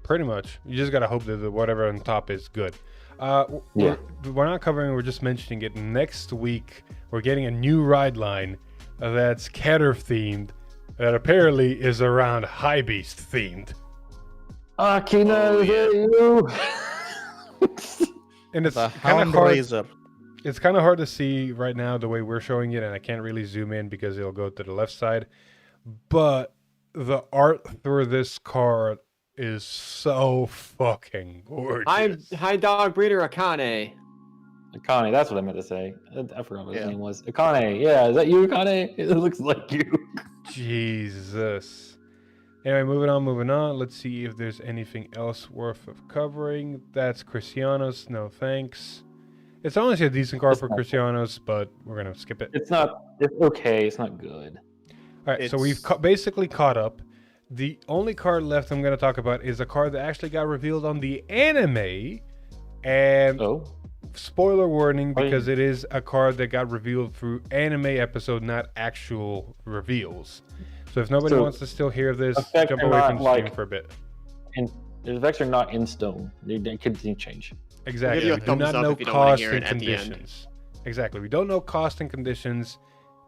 Pretty much. You just gotta hope that whatever on top is good. We're not covering, we're just mentioning it. Next week, we're getting a new ride line that's Catter themed, that apparently is around High Beast themed. Akina, you. And it's kind of hard. It's kind of hard to see right now the way we're showing it, and I can't really zoom in because it'll go to the left side. But the art for this card is so fucking gorgeous. High Dog Breeder Akane. Akane, that's what I meant to say. I forgot what his name was. Akane, yeah, is that you, Akane? It looks like you. Jesus. Anyway, moving on. Let's see if there's anything else worth of covering. That's Cristianos, no thanks. It's honestly a decent card for Cristianos, but we're going to skip it. It's okay, it's not good. Alright, so we've basically caught up. The only card left I'm going to talk about is a card that actually got revealed on the anime. And spoiler warning, because it is a card that got revealed through anime episode, not actual reveals. So if nobody wants to still hear this, jump away from the stream for a bit. And the effects are not in stone. They could change. Exactly. We do not know cost and conditions. Exactly. We don't know cost and conditions,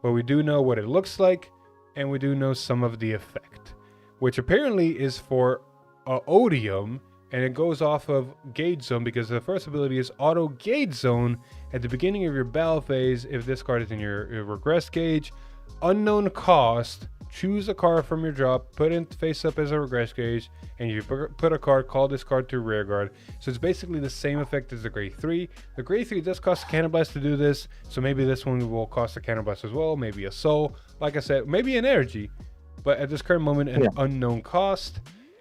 but we do know what it looks like, and we do know some of the effect, which apparently is for Odium, and it goes off of Gauge Zone, because the first ability is Auto Gauge Zone at the beginning of your battle phase. If this card is in your regress gauge, unknown cost, choose a card from your drop, put it face up as a regress gauge, and you put a card, call this card to rear guard. So it's basically the same effect as the grade 3. The grade 3 does cost a Cannon Blast to do this, so maybe this one will cost a Cannon Blast as well, maybe a soul, like I said, maybe an energy, but at this current moment, an unknown cost.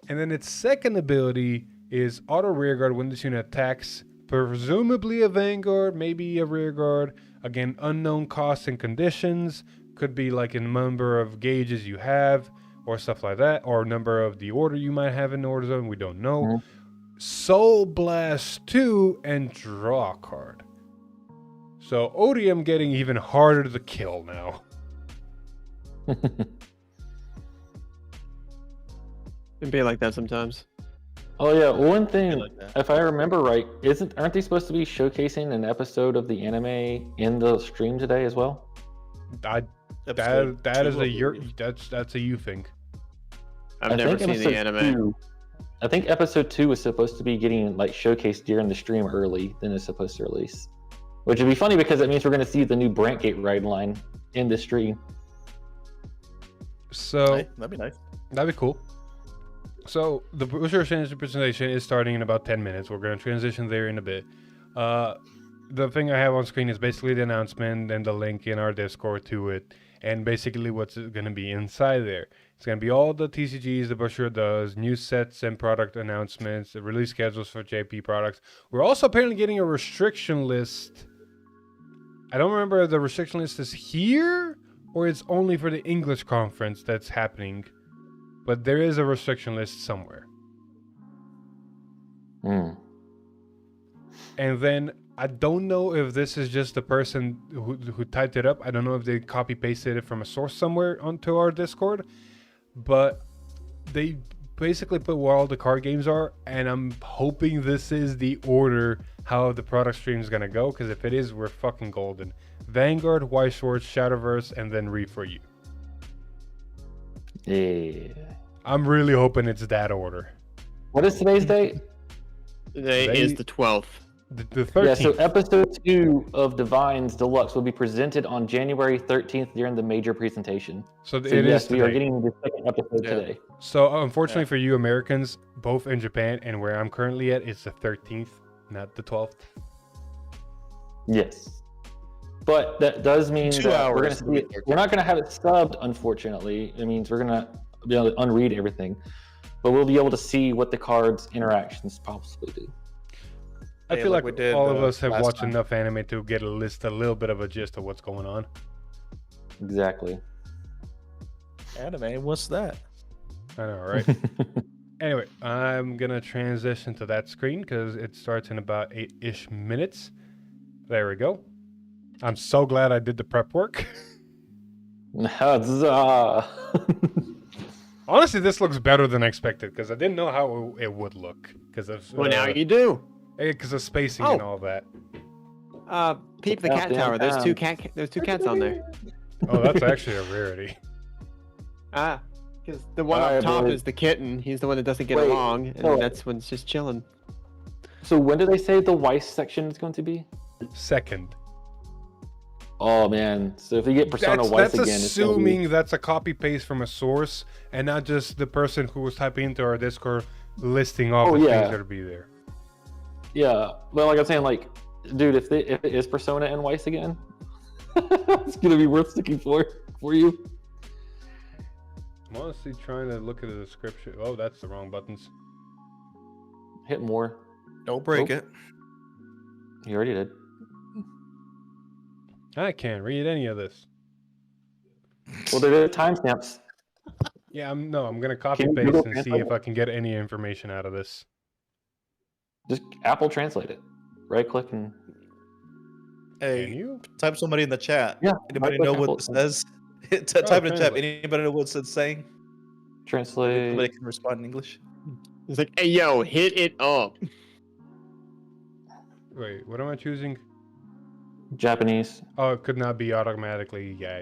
And then its second ability is Auto Rear Guard. When this unit attacks, presumably a Vanguard, maybe a Rearguard. Again, unknown costs and conditions. Could be like a number of gauges you have, or stuff like that, or number of the order you might have in the order zone. We don't know. Mm-hmm. Soul Blast 2 and draw a card. So Odium getting even harder to kill now. It'd be like that sometimes. Oh yeah, one thing, like that. if I remember right, aren't they supposed to be showcasing an episode of the anime in the stream today as well? That is that's a you think. I've never seen the anime. I think episode 2 is supposed to be getting like showcased during the stream early, then it's supposed to release. Which would be funny because it means we're going to see the new Brantgate ride line in the stream. So that'd be nice. That'd be cool. So the Butcher presentation is starting in about 10 minutes. We're going to transition there in a bit. The thing I have on screen is basically the announcement and the link in our Discord to it, and basically what's going to be inside there. It's going to be all the TCGs the Butcher does, new sets and product announcements, the release schedules for JP products. We're also apparently getting a restriction list. I don't remember if the restriction list is here or it's only for the English conference that's happening, but there is a restriction list somewhere. And then I don't know if this is just the person who typed it up. I don't know if they copy pasted it from a source somewhere onto our Discord, but they basically put where all the card games are, and I'm hoping this is the order how the product stream is gonna go, because if it is, we're fucking golden. Vanguard, White Swords, Shadowverse, and then Re for You. Yeah. I'm really hoping it's that order. What is today's date? Today is the 12th. The 13th. Yeah, so episode 2 of Divines Deluxe will be presented on January 13th during the major presentation. So So it yes, is we are today. getting the second episode today. So unfortunately for you Americans, both in Japan and where I'm currently at, it's the 13th, not the 12th. Yes. But that does mean 2 that we're, hours. we're not going to have it subbed, unfortunately. It means we're going to be able to unread everything. But we'll be able to see what the cards' interactions possibly do. I Yeah, feel like like we did, all of us have last watched time. enough anime to get a little bit of a gist of what's going on. Exactly. Anime, what's that? I know, right? Anyway, I'm gonna transition to that screen because it starts in about 8-ish minutes. There we go. I'm so glad I did the prep work. Huzzah! Honestly, this looks better than expected because I didn't know how it would look because of Well, now you do. because of spacing and all that. Peep the cat tower. There's two cats on there. Oh, that's actually a rarity. Because the one Alright, up top boys. is the kitten. He's the one that doesn't get Wait, along, and no. that's when it's just chilling. So when do they say the Weiss section is going to be? Second. Oh man! So if you get Persona Weiss That's again, it's gonna be... assuming that's a copy paste from a source and not just the person who was typing into our Discord listing all the things that'll be there. Yeah, well, like I'm saying, like, dude, if it is Persona and Weiss again, it's gonna be worth sticking for you. I'm honestly trying to look at the description. Oh, that's the wrong buttons. Hit more. Don't break Oh. it. You already did. I can't read any of this. Well, there are timestamps. Yeah, I'm gonna copy Can you paste Google and see Translate? if I can get any information out of this. Just Apple Translate it. Right click and Can Hey, you? type somebody in the chat. yeah. Anybody right know click what Apple- this says? Type in the chat. translate. Anybody know what it's saying? Translate. Somebody can respond in English. It's like, hey yo, hit it up. Wait, what am I choosing? Japanese. Oh, it could not be automatically. Yeah.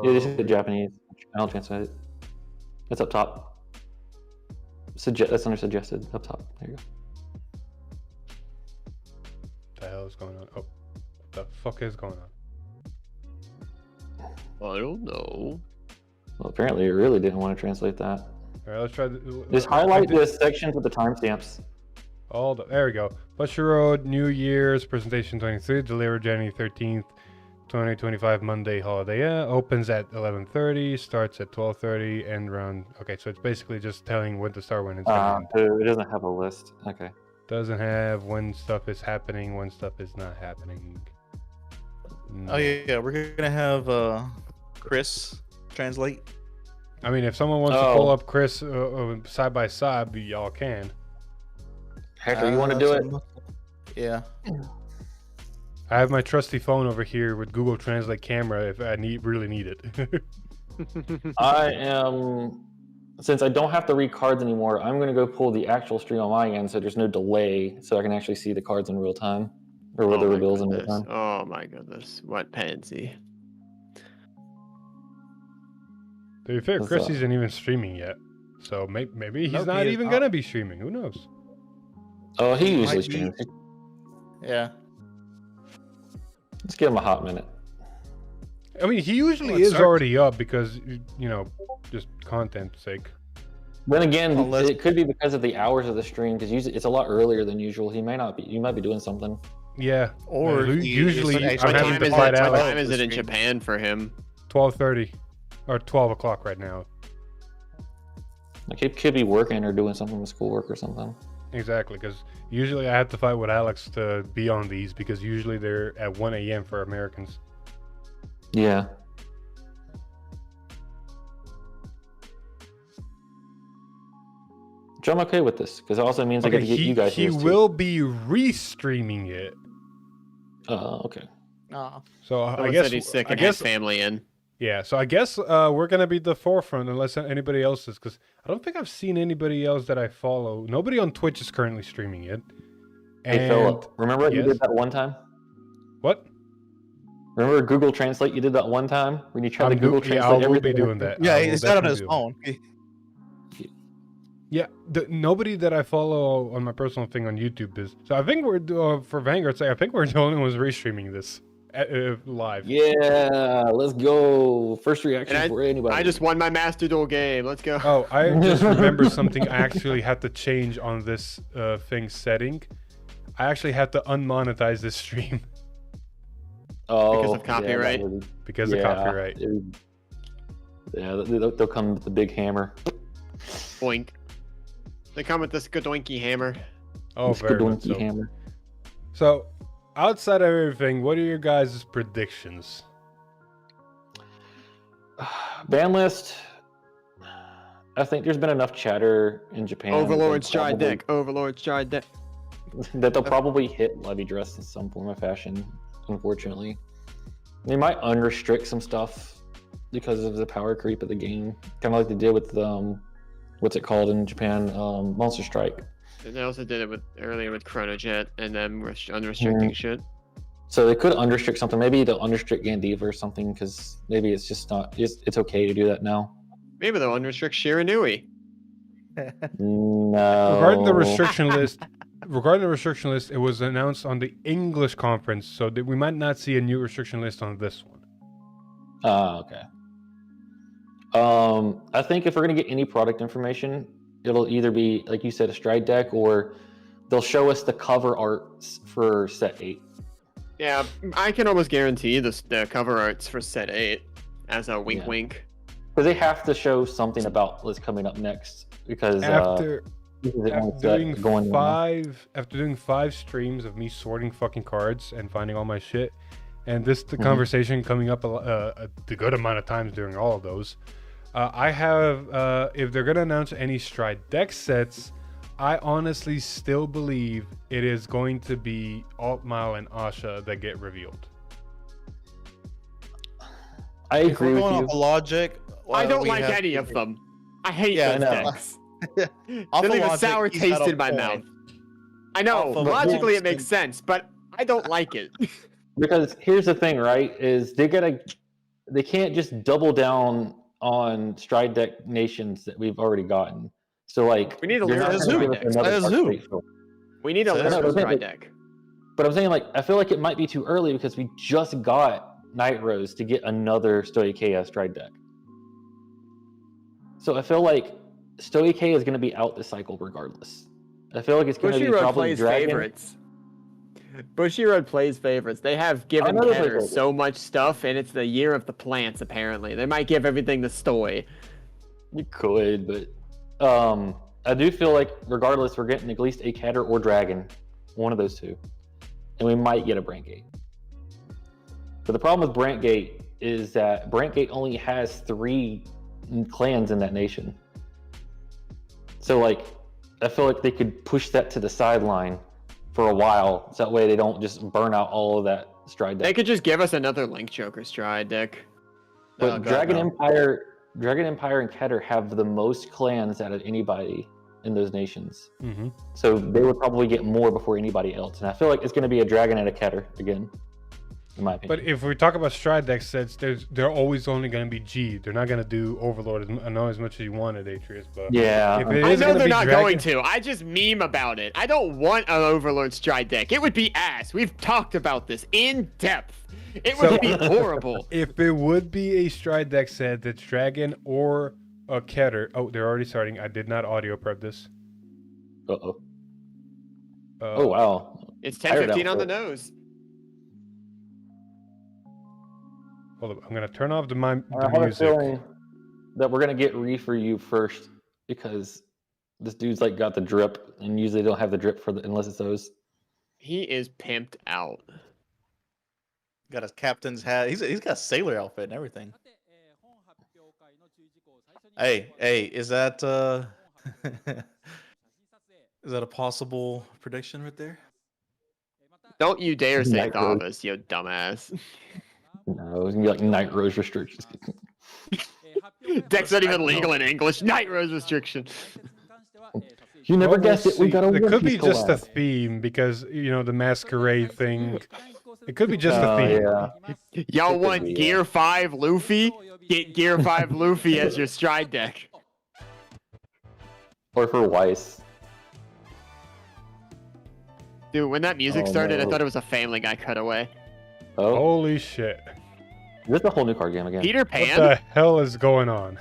Yeah, just hit Japanese. I'll translate it. It's up top. That's under suggested. Up top. There you go. What the hell is going on? Oh, what the fuck is going on? I don't know. Well, apparently you really didn't want to translate that. All right, let's try. Just highlight the sections with the timestamps. There we go. Butcher Road, New Year's, presentation 23, delivered January 13th, 2025, Monday holiday. Yeah, opens at 11:30, starts at 12:30, and around. Okay, so it's basically just telling when to start, when it's going to end. It doesn't have a list. Okay. Doesn't have when stuff is happening, when stuff is not happening. No. Oh yeah, we're gonna have Chris translate. I mean, if someone wants to pull up Chris side by side, y'all can. Hector, you want to do it? Yeah. I have my trusty phone over here with Google Translate camera if I really need it. I am, since I don't have to read cards anymore, I'm going to go pull the actual stream on my end so there's no delay, so I can actually see the cards in real time, or with the reveals in real time. Oh my goodness, what pansy. To be fair, Chris isn't even streaming yet, so maybe he's not even going to be streaming. Who knows? Oh, he usually streams. Yeah. Let's give him a hot minute. I mean, he usually is already up because, you know, just content sake. Then again, it could be because of the hours of the stream, because it's a lot earlier than usual. He may not be. You might be doing something. Yeah. Or usually, what time is it in Japan for him? 12:30 or 12 o'clock right now. Like he could be working or doing something with schoolwork or something. Exactly, because usually I have to fight with Alex to be on these because usually they're at 1 a.m. for Americans. Yeah. Which I'm okay with this, because it also means I get to get you guys. He will be restreaming it. Okay. So I guess he's sick and has family in. Yeah, so I guess we're gonna be the forefront unless anybody else is, because I don't think I've seen anybody else that I follow. Nobody on Twitch is currently streaming it. Hey Philip, remember what you did that one time? What? Remember Google Translate? You did that one time when you tried to Google Translate everything. everything. Be doing that. Yeah, he's not on his phone. Yeah, nobody that I follow on my personal thing on YouTube is. So I think we're for Vanguard. I think we're the only ones restreaming this live. Yeah, let's go. First reaction for anybody. I just won my Master Duel game. Let's go. Oh, I just remembered something I actually had to change on this thing setting. I actually had to unmonetize this stream. Oh, because of copyright. Because of copyright. Yeah, they'll come with the big hammer. Boink. They come with this Godoinky hammer. Oh, very much so. Hammer. So, outside of everything, what are your guys' predictions? Banlist. I think there's been enough chatter in Japan. Overlord's Stride deck. Overlord's Stride deck. That they'll probably hit Levidras in some form or fashion, unfortunately. They might unrestrict some stuff because of the power creep of the game. Kind of like they did with what's it called in Japan? Monster Strike. And they also did it earlier with Chronojet and then unrestricting shit. So they could unrestrict something. Maybe they'll unrestrict Gandiva or something, because maybe it's just not. It's okay to do that now. Maybe they'll unrestrict Shiranui. No. Regarding the restriction list, it was announced on the English conference, so that we might not see a new restriction list on this one. Okay. I think if we're gonna get any product information, it'll either be, like you said, a Stride deck, or they'll show us the cover arts for set 8. Yeah, I can almost guarantee the cover arts for set 8 as a wink wink. Because they have to show something about what's coming up next. Because after doing 5 streams of me sorting fucking cards and finding all my shit, and the conversation coming up a good amount of times during all of those, I have if they're gonna announce any Stride deck sets, I honestly still believe it is going to be Altmile and Asha that get revealed. I agree with you. Logic. I don't like any of them. I hate those decks. They leave a sour taste in my mouth. I know, logically it makes sense, but I don't like it. Because here's the thing, right? Is they can't just double down on Stride deck nations that we've already gotten. So like, we need a Lyrical deck. We need a Lyrical Stride deck. But I'm saying, like, I feel like it might be too early because we just got Night Rose to get another Stoicheia Stride deck. So I feel like Stoicheia is going to be out this cycle regardless. I feel like it's going to be probably Dragon. Favorites. Bushiroad plays favorites. They have given Kenner so much stuff, and it's the year of the plants, apparently. They might give everything to Stoi. You could, but I do feel like regardless, we're getting at least a Catter or Dragon, one of those two, and we might get a Brantgate. But the problem with Brantgate is that Brantgate only has 3 clans in that nation. So like, I feel like they could push that to the sideline for a while, so that way they don't just burn out all of that Stride deck. They could just give us another Link Joker Stride deck. But Oh, God, Dragon no. Empire, and Keter have the most clans out of anybody in those nations. Mm-hmm. So they would probably get more before anybody else. And I feel like it's going to be a Dragon and a Keter again, in my opinion. But if we talk about Stride deck sets, they're always only going to be G. They're not going to do Overlord. I know as much as you wanted, Atreus, but yeah, if it I is know gonna they're be not Dragon- going to. I just meme about it. I don't want an Overlord Stride deck. It would be ass. We've talked about this in depth. It would So- be horrible. If it would be a Stride deck set that's Dragon or a Keter. Oh, they're already starting. I did not audio prep this. oh wow. It's Tired 10:15 on the outfit. nose. Hold up. I'm going to turn off the I have a music. feeling that we're going to get Re for you first, because this dude's like got the drip, and usually they don't have the drip for unless it's those. He is pimped out. Got his captain's hat. He's got a sailor outfit and everything. Hey, is that is that a possible prediction right there? Don't you dare say Night Rose. Davos, you dumbass. No, it's going to be like Night Rose restrictions. Deck's not even legal in English. Night Rose restriction. You never Well, we'll guessed it. We see. got a It One could be Piece just a collab. theme because, the Masquerade thing. It could be just a Oh, theme. yeah. Y'all It could want be, Gear 5 Luffy? Get Gear 5 Luffy as your Stride deck. Or for Weiss. Dude, when that music Oh, started, I no. thought it was a Family Guy cutaway. Oh, Holy shit. this is a whole new card game again. Peter What Pan? the hell is going on?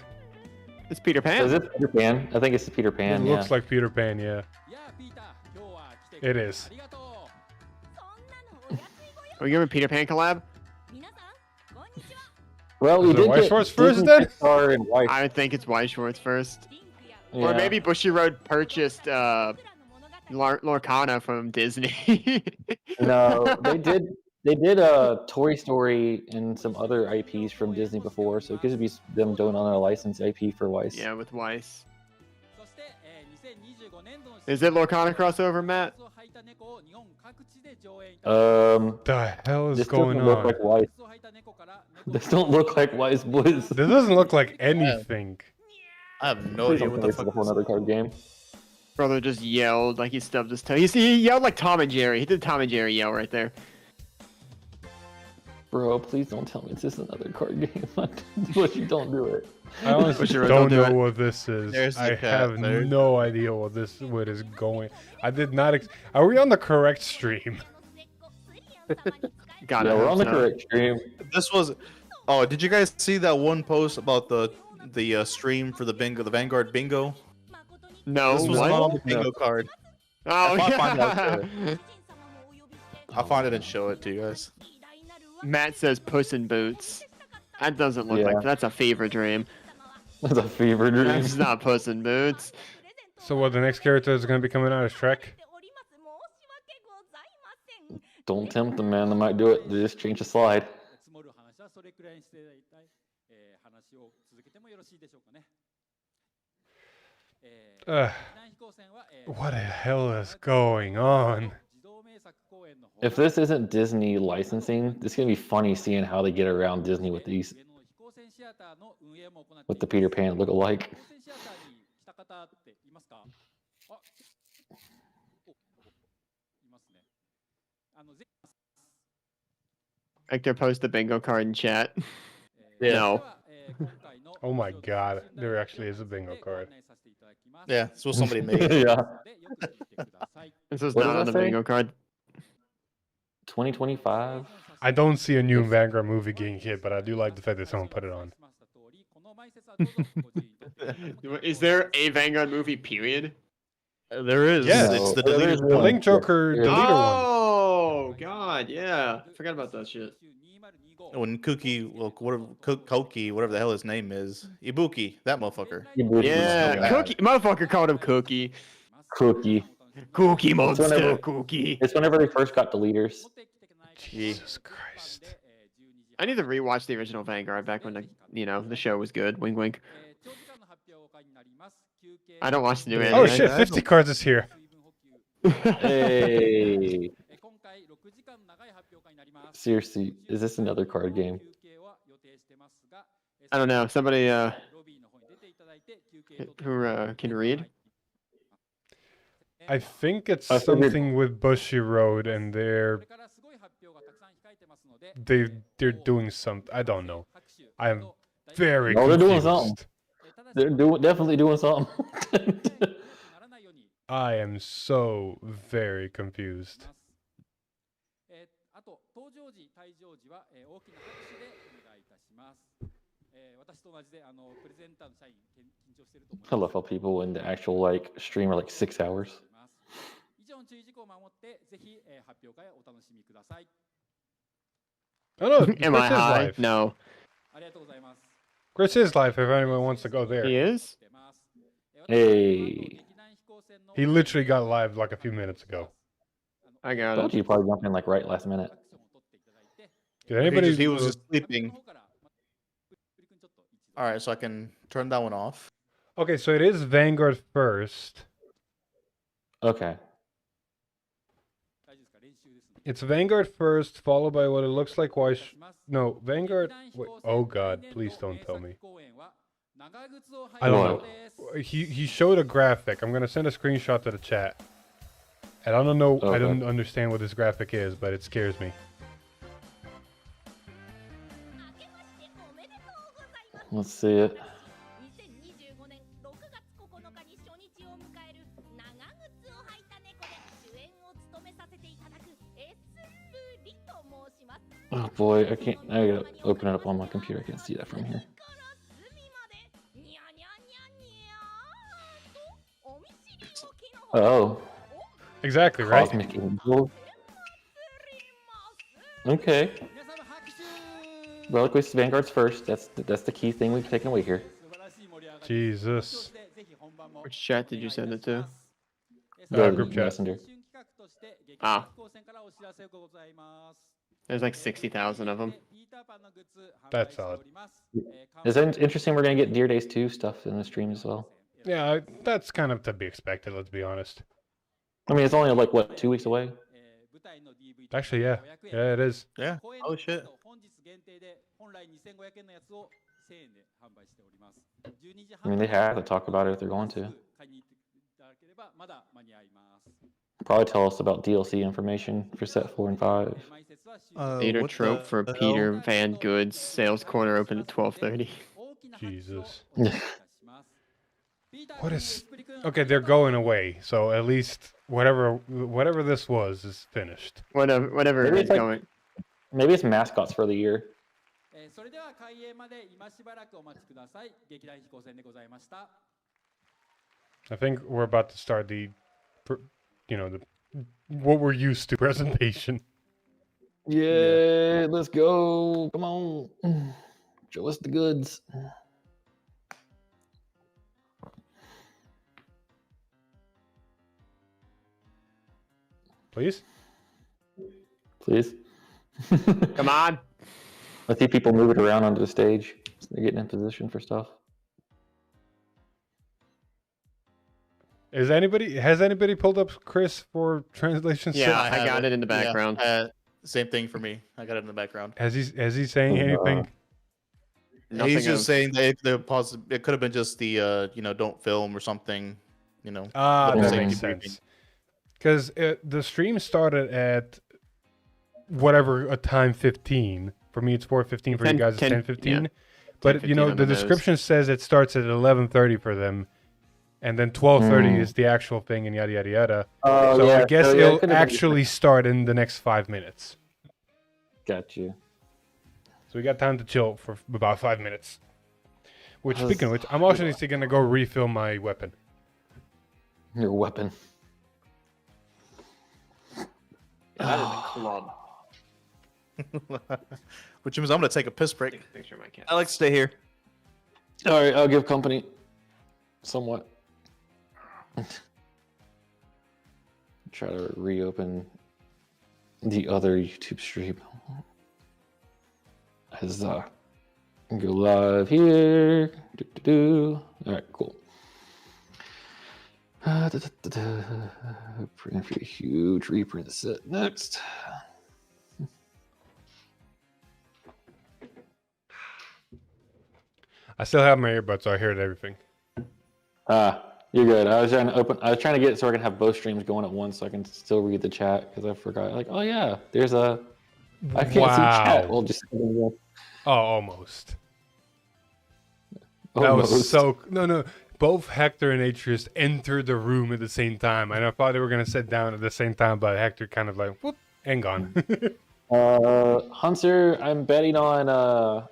It's Peter Is Pan. it Peter Pan? I think it's Peter Pan. It Yeah. looks like Peter Pan, yeah. It is. Are we giving Peter Pan collab? Well, we Is it did Weiss get Schwartz first Disney then? Pixar and Weiss. I would think it's Weiss Schwartz first. Or Yeah. maybe Bushy Road purchased Lorcana from Disney. No, they did. They did Toy Story and some other IPs from Disney before, so it could be them doing on a licensed IP for Weiss. Yeah, with Weiss. Is it Lorcana crossover, Matt? The hell is This going doesn't look on? like Weiss. This don't look like Weiss boys. This doesn't look like anything. I have no Please idea don't what tell me the it's a fuck. whole other card game. Brother just yelled like he stubbed his toe. He yelled like Tom and Jerry. He did Tom and Jerry yell right there. Bro, please don't tell me it's just another card game. But you don't do it. I honestly Bushy Road, don't don't do know it. what this is. There's the I cat, have there. no idea what is going. I did not. Are we on the correct stream? God, I Yeah, we're hope on the so. correct stream. This was. Oh, did you guys see that one post about the stream for the Vanguard bingo? No, This was what? not on the bingo card. Oh, If I find out, yeah. I'll find it and show it to you guys. Matt says Puss in Boots. That doesn't look like Yeah. that's a fever dream. That's a fever dream. That's not Puss in Boots. So what? The next character is going to be coming out is Shrek. Don't tempt them, man. They might do it. They just change the slide. What the hell is going on? If this isn't Disney licensing, it's gonna be funny seeing how they get around Disney with these, with the Peter Pan look-alike. Hector, post the bingo card in chat. Yeah. No. Oh my god, there actually is a bingo card. Yeah, that's what somebody made. Yeah. This is What not does on that the say? bingo card. 2025. I don't see a new Vanguard movie getting hit, but I do like the fact that someone put it on. Is there a Vanguard movie, period? There is. Yes. It's the There is deleted The one. Link Joker Yeah. deleter one. Oh, God, yeah. I forgot about that shit. When Koki, whatever the hell his name is, Ibuki, that motherfucker. Yeah, Cookie. Motherfucker called him Cookie. Cookie. Cookie monster. whenever- Cookie. It's whenever they first got deleters. Jesus Christ. I need to rewatch the original Vanguard back when the show was good. Wink, wink. I don't watch the new anime. Oh shit, 50 cards is here. Hey. Seriously, is this another card game? I don't know. Somebody who can read. I think it's I figured- something with Bushy Road, and they're doing something. I don't know. I am very No, they're doing confused. something. They're definitely doing something. I am so very confused. I love how people in the actual stream are like 6 hours. Oh no, Am Chris I is high? live. No. Chris is live if anyone wants to go there. He is? Hey. He literally got live like a few minutes ago. I got Told it. you probably jumped in like right last minute. Did anybody? He was just sleeping. All right, so I can turn that one off. Okay, so it is Vanguard first. Okay. It's Vanguard first, followed by what it looks like. No, Vanguard. Wait, oh God! Please don't tell me. I don't know. He showed a graphic. I'm gonna send a screenshot to the chat. And I don't know. I Okay. don't understand what this graphic is, but it scares me. Let's see it. Oh boy, I can't. I gotta open it up on my computer. I can't see that from here. Oh, Exactly right. Cosmic Angel. Okay. Relic Waste Vanguard's first. That's the key thing we've taken away here. Jesus. Which chat did you send it to? The Group chat. messenger. Ah. There's like 60,000 of them. That's odd. Is it interesting? We're gonna get Deer Days 2 stuff in the stream as well. Yeah, that's kind of to be expected. Let's be honest. I mean, it's only like what 2 weeks away. Actually, yeah, it is. Yeah. Oh shit. I mean, they have to talk about it if they're going to. Probably tell us about DLC information for set 4 and 5. Theater What trope the for hell? Peter Van Good's sales corner open at 12:30. Jesus. What is? Okay, they're going away. So at least whatever this was is finished. Whatever Maybe is it's like- going. Maybe it's mascots for the year. I think we're about to start the what we're used to presentation. Yeah, let's go. Come on. Show us the goods. Please. Please. Come on. I see people moving around onto the stage. So they're getting in position for stuff. Has anybody pulled up Chris for translation? Yeah, I I have got it in the Yeah, background. same thing for me. I got it in the background. Has he saying anything? Nothing He's just of- saying that it could have been just the don't film or something. Ah, Yeah. that safety makes briefing. sense. Because the stream started at whatever a time 15. For me, it's 4:15. For you 10 guys, it's 10:15. yeah. But 10:15 on the the nose. description says it starts at 11:30 for them, and then 12:30 Mm. is the actual thing, and yada yada yada. Oh, So yeah. I guess So, yeah, it it'll could've been just actually start in the next 5 minutes. Got you. So we got time to chill for about 5 minutes. Which, How's- speaking of which, I'm also just gonna go refill my weapon. Your weapon. That is a club. Which means I'm gonna take a piss break. Take a picture of my cat. I like to stay here. All right, I'll give company. Somewhat. Try to reopen the other YouTube stream. As go live here. All right, cool. Print for a huge reprint set next. I still have my earbuds, so I heard everything. You're good. I was trying to get it so I can have both streams going at once, so I can still read the chat because I forgot. Like, oh yeah, there's a. I can't see chat. We'll just. Oh, almost. That was so no. Both Hector and Atreus entered the room at the same time, and I thought they were gonna sit down at the same time, but Hector kind of like whoop and gone. Hunter, I'm betting on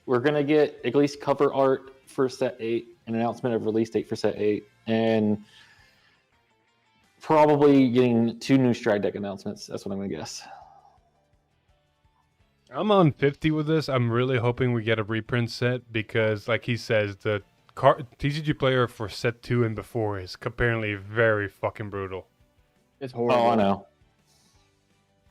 we're gonna get at least cover art for set 8, an announcement of release date for set 8, and probably getting 2 new Stride deck announcements. That's what I'm gonna guess. I'm on 50 with this. I'm really hoping we get a reprint set because, like he says, the TCG player for set 2 and before is apparently very fucking brutal. It's horrible. Oh, I know.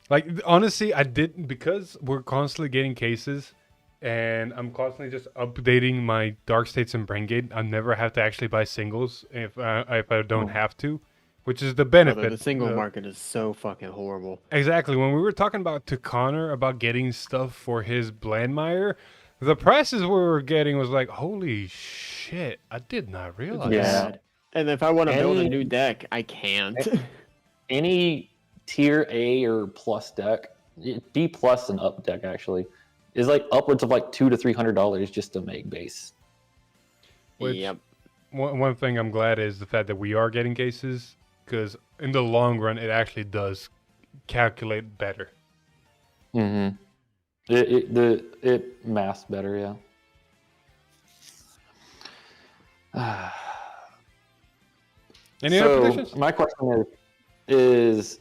Like, honestly, I didn't, because we're constantly getting cases and I'm constantly just updating my Dark States and Brain Gate. I never have to actually buy singles if I don't have to, which is the benefit. The single market is so fucking horrible. Exactly. When we were talking to Connor about getting stuff for his Blandmire, the prices we were getting was like, holy shit, I did not realize. Yeah. And if I want to build a new deck, I can't. Any tier A or plus deck, B plus and up deck actually, is like upwards of like $200 to $300 just to make base. Which, yep. One thing I'm glad is the fact that we are getting cases, because in the long run, it actually does calculate better. Mm-hmm. It maths better, yeah. Any other predictions? My question is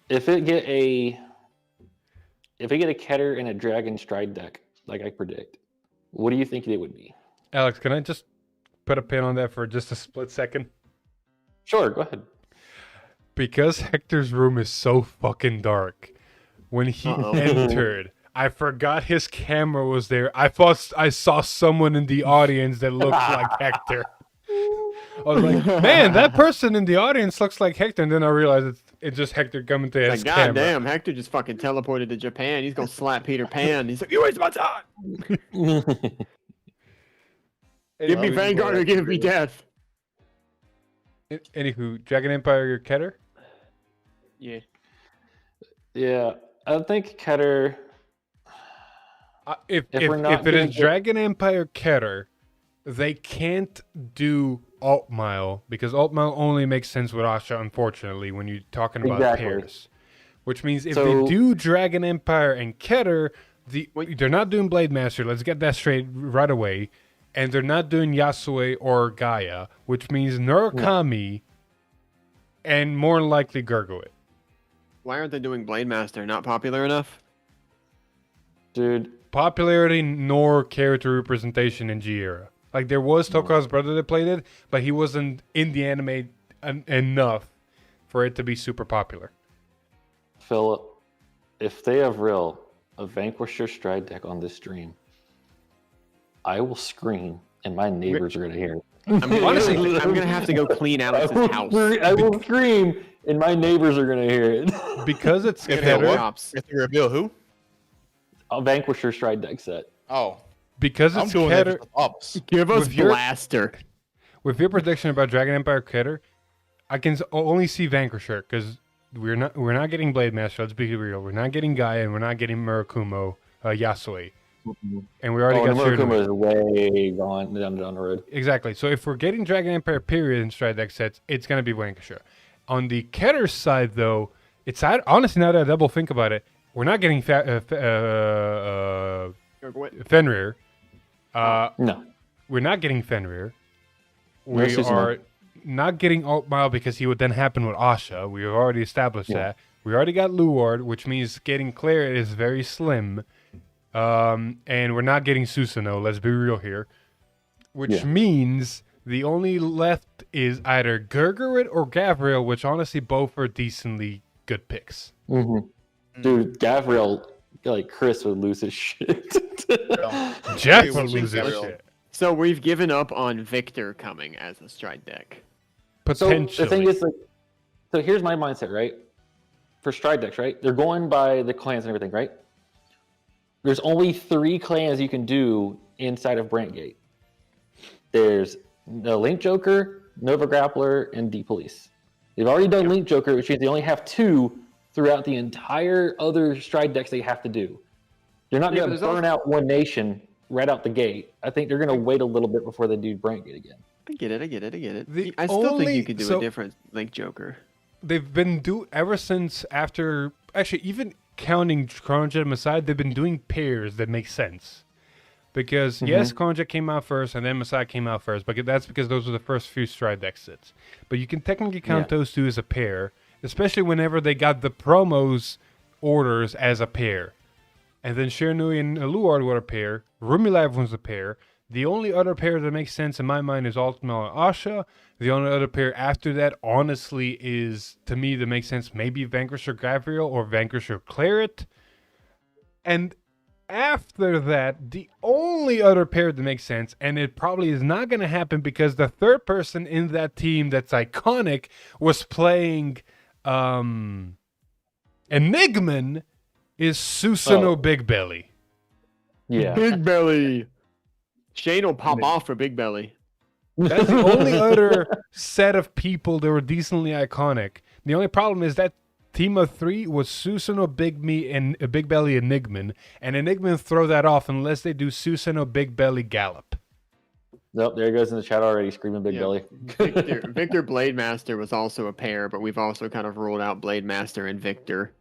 if it get a Keter and a Dragon Stride deck, like I predict, what do you think it would be? Alex, can I just put a pin on that for just a split second? Sure, go ahead. Because Hector's room is so fucking dark, when he entered, I forgot his camera was there. I thought I saw someone in the audience that looked like Hector. I was like, man, that person in the audience looks like Hector. And then I realized it's just Hector coming to his camera. God damn, Hector just fucking teleported to Japan. He's going to slap Peter Pan. He's like, you wasted my time. Give me Vanguard or give me death. Anywho, Dragon Empire Keter? Yeah. Yeah, I think Keter. If it is Dragon Empire Keter, they can't do Altmile, because Altmile only makes sense with Asha, unfortunately, when you're talking about pairs. Which means if they do Dragon Empire and Keter, they're not doing Blade Master, let's get that straight right away, and they're not doing Yasue or Gaia, which means Murakami and more likely Gurgoit. Why aren't they doing Blade Master? Not popular enough? Dude. Popularity nor character representation in G-Era. Like, there was Toka's brother that played it, but he wasn't in the anime enough for it to be super popular. Philip, if they have a Vanquisher Stride deck on this stream, I will scream, and my neighbors are going to hear it. Honestly, I'm going to have to go clean Alex's house. I will scream, and my neighbors are going to hear it. Because it's Keter. If you reveal who? A Vanquisher Stride deck set. Oh. Because it's Keter. Give us Blaster. With your prediction about Dragon Empire Keter, I can only see Vanquisher, because we're not getting Blade Master, let's be real. We're not getting Gaia, and we're not getting Murakumo, Yasue. Mm-hmm. And we already got Murakumo is way gone down the road. Exactly. So if we're getting Dragon Empire period in Stride deck sets, it's going to be Vanquisher. On the Keter side, though, it's honestly, now that I double think about it, we're not getting Fenrir. No. We're not getting Fenrir. We are not getting Altmile because he would then happen with Asha. We have already established that. We already got Luard, which means getting Claret is very slim. And we're not getting Susanoo, let's be real here. Which means the only left is either Gurgurit or Gavriel, which honestly both are decently good picks. Dude, Gavriel, like Chris would lose his shit. Jeff would lose his shit. So we've given up on Victor coming as a stride deck. Potentially. So the thing is, like, so here's my mindset, right? For stride decks, right? They're going by the clans and everything, right? There's only 3 clans you can do inside of Brantgate. There's the Link Joker, Nova Grappler, and D Police. They've already done Link Joker, which means they only have 2 throughout the entire other stride decks they have to do. They're not going to burn out one nation right out the gate. I think they're going to wait a little bit before they do Brantgate again. I get it. I still think you could do a different Link Joker. They've been ever since after, actually even counting Chronojet aside, they've been doing pairs that make sense. Because yes, Chronojet came out first and then Messiah came out first, but that's because those were the first few stride deck sets. But you can technically count those 2 as a pair, especially whenever they got the promos orders as a pair. And then Shiranui and Luard were a pair, Rumilav was a pair. The only other pair that makes sense in my mind is Ultima and Asha. The only other pair after that, honestly, is, to me, that makes sense, maybe Vanquisher Gavriel or Vanquisher Claret. And after that, the only other pair that makes sense, and it probably is not going to happen because the third person in that team that's iconic was playing Enigman, is Susanoo Big Belly. Yeah. Big Belly. Shane will pop off for Big Belly. That's the only other set of people that were decently iconic. The only problem is that team of 3 was Susanoo, Big Me, and Big Belly Enigman. And Enigman throw that off unless they do Susanoo, Big Belly, Gallop. Nope, there he goes in the chat already, screaming Big Belly. Victor Blademaster was also a pair, but we've also kind of ruled out Blademaster and Victor.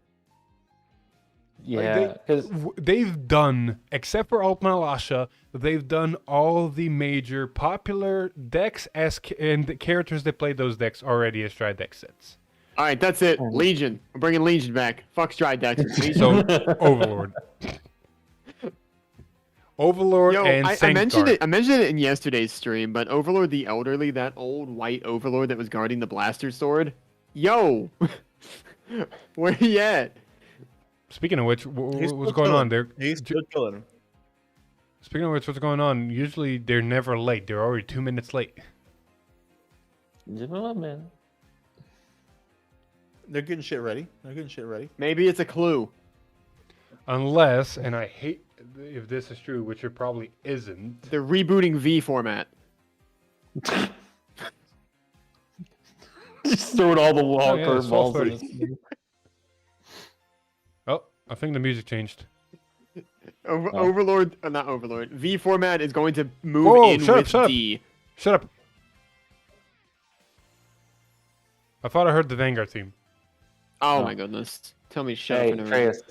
Yeah, because they've done, except for Ultima Asha, they've done all the major popular decks and the characters that play those decks already as stride deck sets. All right, that's it. Legion. We're bringing Legion back. Fuck stride decks. So Overlord. Overlord and I mentioned it. I mentioned it in yesterday's stream, but Overlord the Elderly, that old white Overlord that was guarding the Blaster Sword. Yo, where he at? Speaking of which, what's going on there? He's still killing. Speaking of which, what's going on? Usually they're never late. They're already 2 minutes late. man. They're getting shit ready. Maybe it's a clue. Unless, and I hate if this is true, which it probably isn't. They're rebooting V format. Just throwing all the wall it's curveballs. Oh, I think the music changed. Overlord, not Overlord. V format is going to move with D. Shut up. I thought I heard the Vanguard theme. Oh my goodness. Tell me shut Hey, up. Atreus,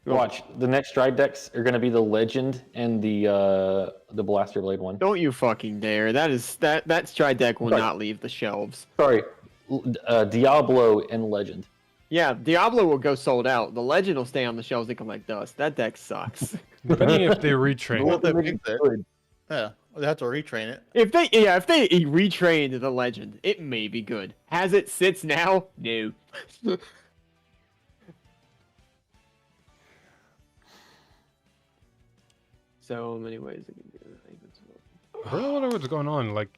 watch. The next stride decks are going to be the Legend and the Blaster Blade one. Don't you fucking dare. That stride deck will not leave the shelves. Sorry. Diablo and Legend. Yeah, Diablo will go sold out. The Legend will stay on the shelves and collect dust. That deck sucks. Depending if they retrain. Well, yeah, they have to retrain it. If they retrained the Legend, it may be good. As it sits now, no. So many ways it can do it. I really wonder what's going on. Like,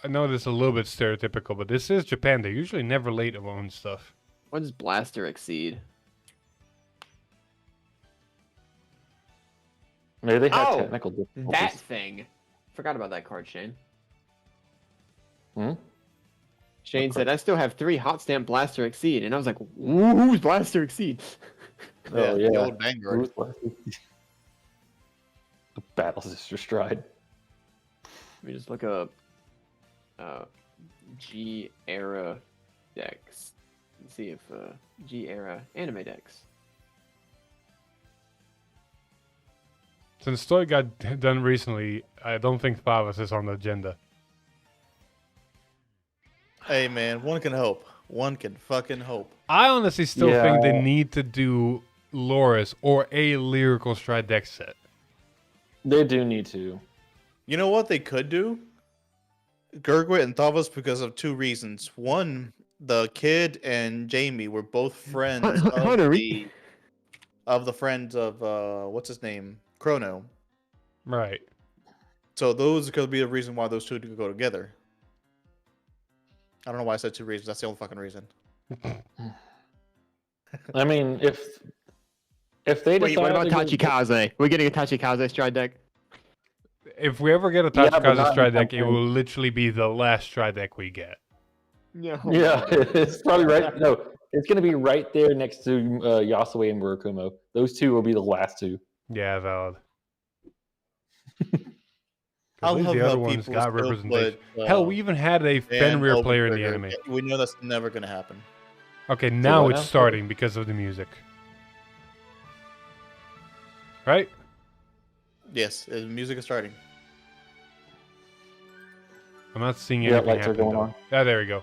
I know this is a little bit stereotypical, but this is Japan. They're usually never late on stuff. What does Blaster exceed? Maybe they have technical difficulties. That thing. Forgot about that card, Shane. Shane said, I still have 3 hot stamp Blaster Exceed. And I was like, who's Blaster Exceed? Oh, yeah. The old Vanguard. The Battle Sister Stride. Let me just look up G-era decks. And see if G-era anime decks. Since Story got done recently, I don't think Favas is on the agenda. Hey man, one can hope. One can fucking hope. I honestly still think they Yeah. need to do Loris or a Lyrical Stride deck set. They do need to. You know what they could do? Gurgwit and Thavas because of two reasons. One, the kid and Jamie were both friends of the friends of what's his name? Chrono. Right. So those could be a reason why those two could go together. I don't know why I said two reasons. That's the only fucking reason. I mean, if they decide Wait, what about to go- Tachikaze? We're getting a Tachikaze stride deck. If we ever get a Yeah, but Tachikaze not in Stride deck, it campaign. will literally be the last Stride deck we get. Yeah. Yeah, it's probably right. No, it's gonna be right there next to Yasue and Murakumo. Those two will be the last two. Yeah, valid. I At least love the how other ones people got still representation. put, Hell, we even had a Fenrir Van player in the Overtrigger. anime. We know that's never gonna happen. Okay, now what it's now? starting because of the music. Right? Yes, the music is starting. I'm not seeing Yeah, anything lights are happen. going though. on. Ah, there we go.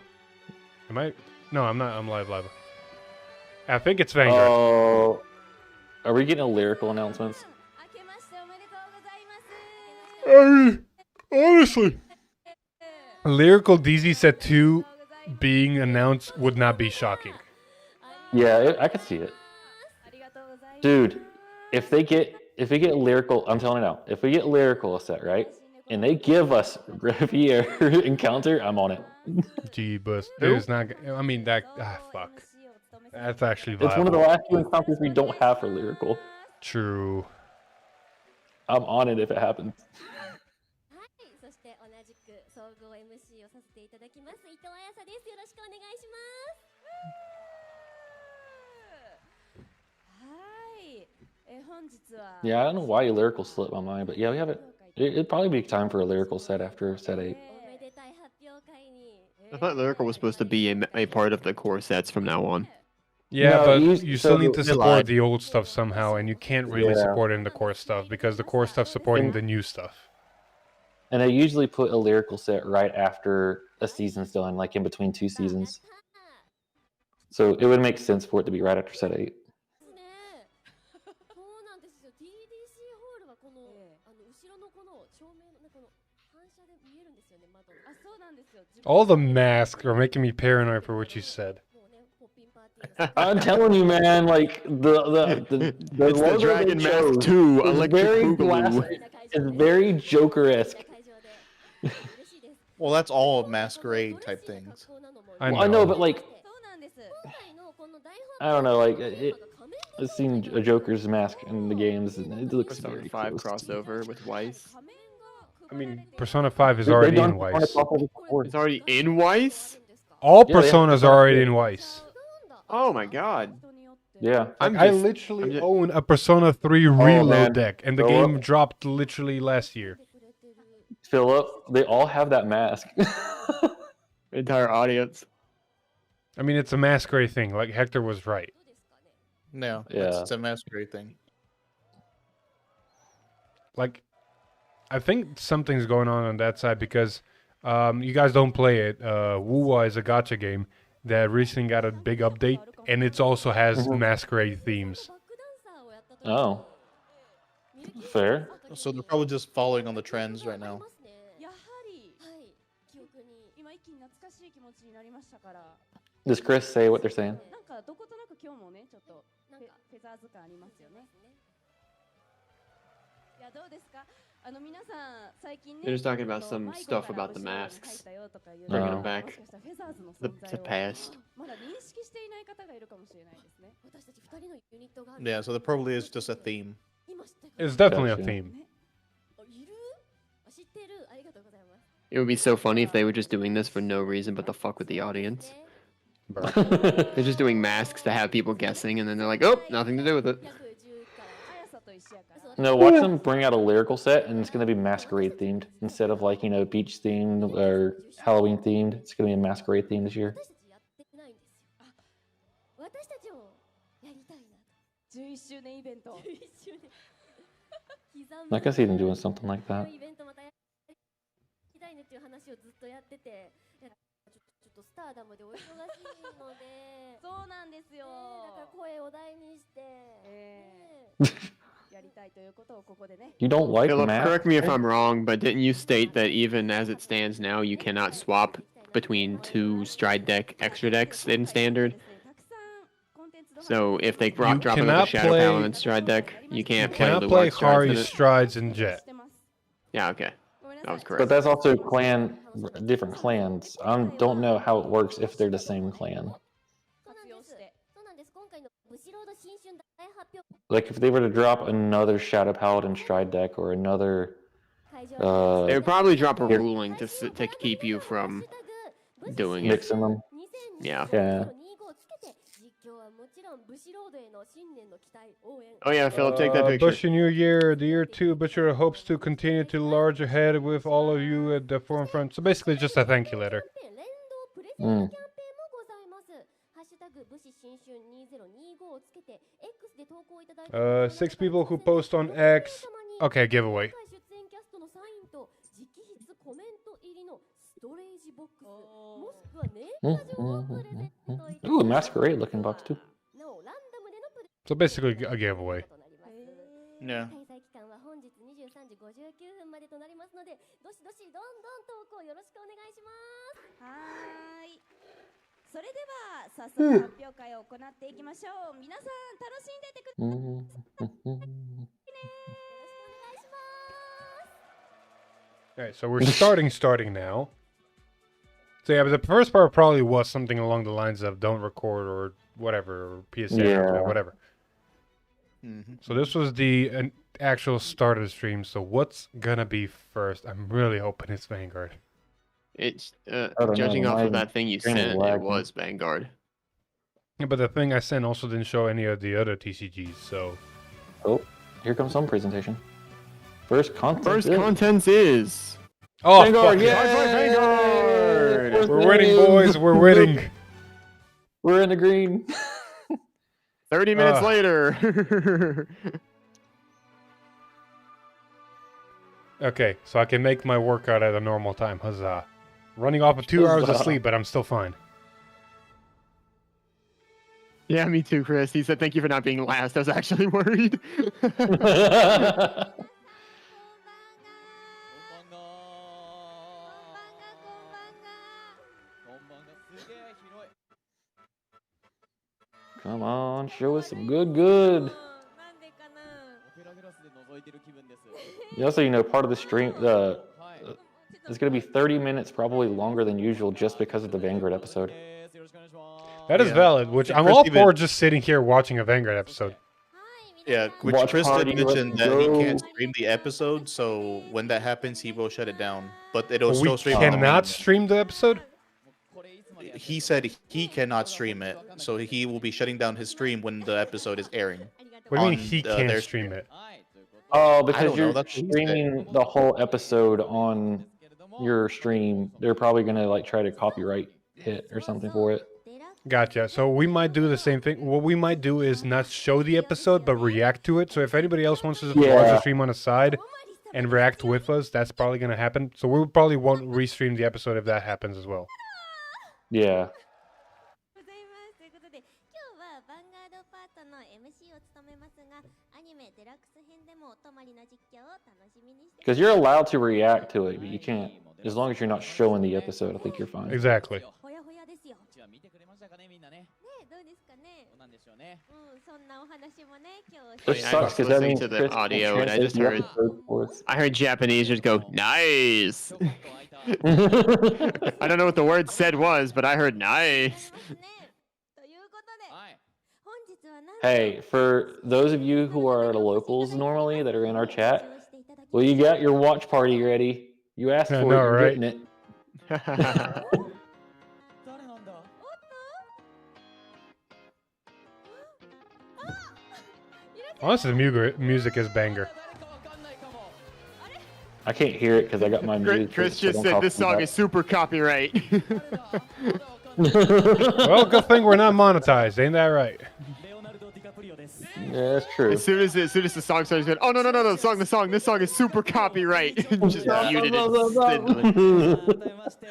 Am I? No, I'm not. I'm live. I think it's Vanguard. Oh, are we getting a lyrical announcements? Honestly, Lyrical DZ Set 2 being announced would not be shocking. Yeah, I could see it, dude. If we get lyrical, I'm telling you now. If we get lyrical set right, and they give us Riviere encounter, I'm on it. Gee, but there's not. I mean that. Fuck. That's actually viable. It's one of the last few encounters we don't have for lyrical. True. I'm on it if it happens. そして同じく総合 MC をさせていただきます伊藤彩紗です。よろしくお願いします。はい。本日は Yeah, I don't know why lyrical slipped my mind, but yeah, we have it. It'd probably be time for a lyrical set after set 8. おめでたい発表会に I thought Lyrical was supposed to be a part of the core sets from now on. Yeah, No, but you- you still so need to they support lied. the old stuff somehow, and you can't really Yeah. support it in the core stuff because the core stuff's supporting the new stuff. And they usually put a lyrical set right after a season's done, like in between two seasons. So it would make sense for it to be right after set 8. ですね。そうなんですよ。TDC ホールはこの後ろのこの照明のこの反射で見えるんですよね窓。あ、そうなんですよ。 All the masks are making me paranoid for what you said. もうねポッピンパーティーが I'm telling you, man, like the It's the logo Dragon they Mask chose 2 is Electric very Boogaloo. It's very Joker-esque. 会場で嬉しいです。 Well, that's all Masquerade type things. I Well, I know, know. but like そうなんです。今回のこの大 I don't know, like I've seen a Joker's mask in the games, and it looks Persona very 5 close. crossover with Weiss. I mean, Persona 5 is They've already done in Persona Weiss. crossover before. It's already in Weiss? All Yeah, they have Personas Persona are already 3. in Weiss. Oh my god. Yeah. Like, I'm I just- literally I'm just- own a Persona 3 reload man. deck, and the Grow game up. dropped literally last year. Philip, they all have that mask. Entire audience. I mean, it's a Masquerade thing. Like Hector was right. No, Yeah. it's a Masquerade thing. Like, I think something's going on that side because you guys don't play it. Wuwa is a gacha game that recently got a big update, and it also has Masquerade themes. Oh. Fair. So they're probably just following on the trends right now. やはりはい記憶に今一気に懐かしい気持ちになりましたから Does Chris say what they're saying? なんかどことなく今日もねちょっとなんかフェザーズ感ありますよねいやどうですか皆さん最近ね They're just talking about ちょっと some 迷子 stuff から about the 後ろに masks. 入ったよとかいう Bringing の it が back. もしかしたらフェザーズの The 存在を past. まだ認識していない方がいるかもしれないですね私たち二人のユニットがある Yeah, so there probably is just a theme. 今知ってる It's definitely a Gotcha. theme. あいるあ知ってるありがとうございます It would be so funny if they were just doing this for no reason but to fuck with the audience. ね They're just doing masks to have people guessing, and then they're like, oh, nothing to do with it. 110から速さと一緒やから No, watch them bring out a lyrical set, and it's going to be Masquerade themed instead of like beach themed or Halloween themed. It's going to be a Masquerade theme this year. 私たちやってないんですよ私たちもやりたいな11周年イベントと11周年刻 I can see them doing something like that. イベントまたやりたいねっていう話をずっとやってていやちょっととスターダムでお忙しいのでそうなんですよ。だから声を大にしてやりたいということをここでね。 You don't like Philip, math? correct me if I'm wrong, but didn't you state that even as it stands now, you cannot swap between 2 stride deck extra decks in standard? たくさんコンテンツ So if they You drop another cannot Shadow play- Paladin stride deck, you can't play Cannot the play Luark strides in Hari it? Strides and Jet. してます。 Yeah, okay. ごめんな That さ was い。 correct. But that's also different clans. I don't know how it works if they're the same clan. そうなんですそうなんです今回のブシロード新春大発表 Like if they were to drop another Shadow Paladin stride deck or another, They would probably drop a Here. ruling to keep you from doing it. mixing them. Yeah. Yeah. Oh yeah, Philip, take that picture. Bushy New Year, the year 2. Butcher hopes to continue to large ahead with all of you at the forefront. So basically, just a thank you letter. Mm. 6 people who post on X. Okay, giveaway. Ooh, a Masquerade looking box too. So basically, a giveaway. Yeah. 開催期間は本日23時59分までとなりますので、どしどしどんどん投稿よろしくお願いします。はーい。それでは早速発表会を行っていきましょう。皆さん楽しんでてください。 Mm. よろしくお願いします。 Alright, so we're starting now. So yeah, but the first part probably was something along the lines of don't record or whatever, or PSA or Yeah. whatever. So this was the actual start of the stream. So what's gonna be first? I'm really hoping it's Vanguard. It's don't judging know, off my of that thing you screen is sent, it lagging. was Vanguard. Yeah, but the thing I sent also didn't show any of the other TCGs, so... Oh, here comes some presentation. First content. First is- contents is Oh, Vanguard, fuck yeah! it. Vanguard! We're winning, boys! We're winning! We're in the green. 30 minutes Ah. later. Okay, so I can make my workout at a normal time. Huzzah. Running off of 2 hours of Huzzah. sleep, but I'm still fine. Yeah, me too, Chris. He said thank you for not being last. I was actually worried. Come on, show us some good. なんでかな。 Also, you know, part of the stream, it's going to be 30 minutes, probably longer than usual, just because of the Vanguard episode. That is Yeah. valid, which I'm Chris all even- for just sitting here watching a Vanguard episode. Yeah, which Watch Chris party, did mention let's that he go. can't stream the episode, so when that happens, he will shut it down. But it'll We still stream. on the cannot main. stream the episode? He said he cannot stream it, so he will be shutting down his stream when the episode is airing. What do you mean On, he their can't stream. stream it? Oh, I because don't know, you're that's what he said. streaming the whole episode on your stream. They're probably going to like try to copyright hit or something for it. Gotcha. So we might do the same thing. What we might do is not show the episode, but react to it. So if anybody else wants to just watch the Yeah. stream on the side and react with us, that's probably going to happen. So we probably won't restream the episode if that happens as well. Yeah. ございますということで、今日はヴァンガードパートの MC を務めますが、アニメデラックス編でもお泊まりの実況を楽しみにして Because you're allowed to react to it, but you can't, as long as you're not showing the episode, I think you're fine. Exactly. ほやほやですよ。ねうちは見てくれましたかねみんなね。え、どうですかね。どうなんでしょうね。そんなお話もね、今日 Which I sucks was because that listening means to the Chris audio can't and I translate just the heard- episode for us. I heard Japanese just go, nice. どこ開いた I don't know what the word said was, but I heard nice. ね。ということで、はい。本日は何 Hey, for those of you who are locals normally that are in our chat, well, you got your watch party ready. You asked I for know, it, you're right? getting it. 誰なんだ Honestly, the music is banger. 誰かわかんないかも。 I can't hear it because I got my Chris, music. Chris so just don't said talk this to me song about is super copyright. 誰だまだわかんない Well, good thing we're not monetized. Ain't that right? レオナルド・ディカプリオです。 it. Yeah, that's true. as soon as the song started, he said, "Oh no, this song is super copyright." Just muted it instantly. 改めまして、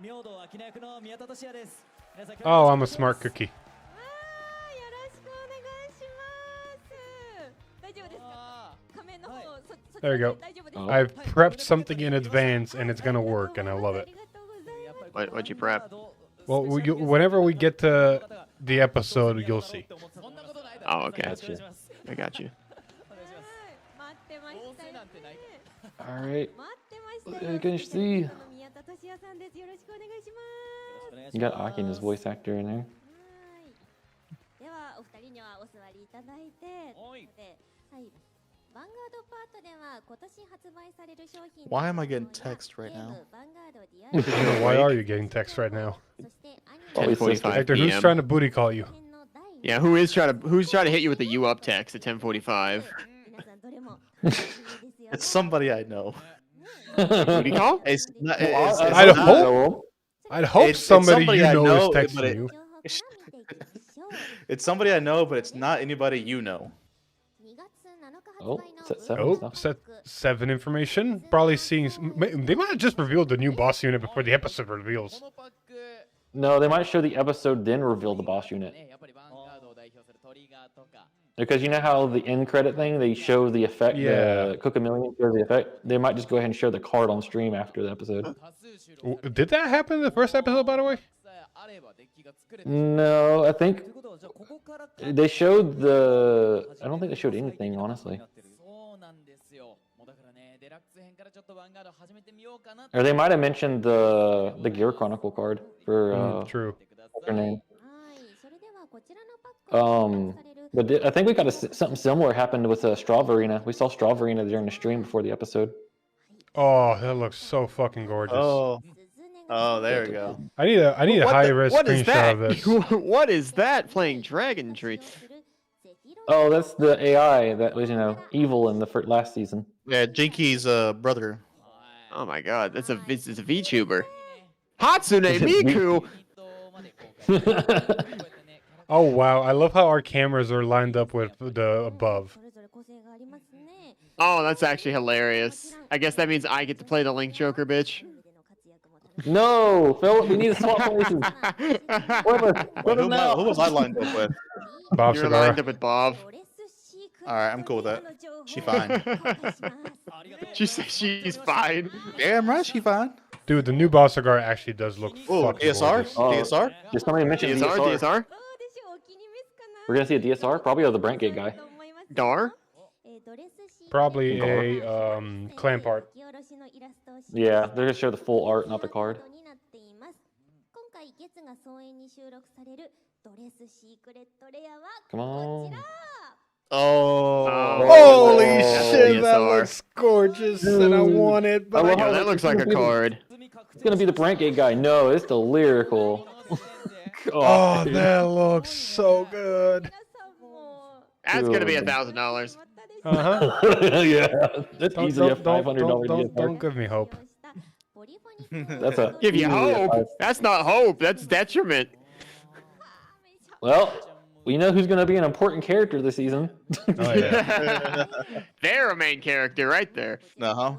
明道明キナ役の宮田俊也です。皆さん Oh, I'm a smart cookie. よろしくお願いします大丈夫ですか仮面の方そ There you go. 大丈夫ですか Oh. I've prepped something in advance, and it's gonna work, and I love it. ありがとうございます What'd you prep? Well, whenever we get to the episode, you'll see. Oh, okay. Gotcha. I got you. 待ってましたよね All right. 待ってました You よ can see. 宮田俊也さんですよろしくお願いします You got Aki and his voice actor in there. はいではお二人にはお座りいただいてはいではいヴァンガードパートでは今年発売される商品 Why am I getting text right ゲーム now? ヴァンガードディアル Why are you getting text right now? そしてアニ Oh, メ it's just- Hector, who's PM. trying to booty call you? 編の第 Yeah, who's trying to hit you with the U up text at 10:45? 皆さんどれもいいですよ It's somebody I know. Booty call? It's not, Well, it's I not- hope- I'd hope It's somebody somebody you I know know, is but texting it- you. 情報から見ていきましょう It's somebody I know, but it's not anybody you know. 2月7日発 Oh, 売の set seven Oh, stuff. set 7 information. Probably seeing. They might have just revealed the new boss unit before the episode reveals. No, they might show the episode, then reveal the boss unit. やっぱりヴァンガードを代表するトリガーとか Because you know how the end credit thing, they show the effect, Yeah. the Cook a Million shows the effect? They might just go ahead and show the card on stream after the episode. 多数収録 Did that happen in the first episode, by the way? さえあればデッキが作れて No, I とい think うことはじゃあここから they showed the... I don't think they showed anything, honestly. そうなんですよもうだからねデラックス編からちょっとヴァンガード始めてみようかな Or they might have mentioned the Gear Chronicle card for... True. what's her name? はいそれではこちらのパックを販売される But I think we got something similar happened with Straw Arena. We saw Straw Arena during the stream before the episode. Oh, that looks so fucking gorgeous. Oh, there we go. I need a high res what is screenshot of that? this. What is that playing Dragon Tree? Oh, that's the AI that was, evil in the last season. Yeah, Jinky's brother. Oh my god, it's a VTuber. Hatsune Is it Miku! Oh wow, I love how our cameras are lined up with the above. それぞれ個性がありますね Oh, that's actually hilarious. I guess that means I get to play the Link Joker, bitch. での活躍も楽しみ No, Philip, we need to swap places. Wait, who was I lined up with? Bob You're lined up Segura. with Bob. ドレスシークレット Alright, I'm cool with that. の情報を She fine. 公開します She says she's fine. Damn right, she fine. Dude, the new Bob Segura actually does look Oh, fucking DSR? gorgeous. Oh. DSR? Did somebody mention DSR, DSR? DSR? どうでしょうお気に召すかな We're gonna see a DSR? Probably the Brentgate guy. Dar? ドレスシーク Probably レ a ット clamp art. 書き下ろしのイラストを使 Yeah, they're gonna show the full art, not the card. になっています今回月が総演に収録されるドレスシークレットレアは Come こち on. ら Oh. Holy That's shit, that DSR. looks gorgeous, and I want it, but I I love Yo, got that looks like a card. It's gonna be the Brentgate guy. No, it's the lyrical. Oh, dude. that looks so good. 皆さんも That's gonna be Dude. $1,000. またです Uh-huh. Yeah, that's Don't, easily a don't, don't, $500 don't, don't DSR. give me hope. That's a- Give you Easily a hope. five. That's not hope. That's detriment. Well, we know who's gonna be an important character this season. Oh, yeah. They're a main character right there. Uh-huh.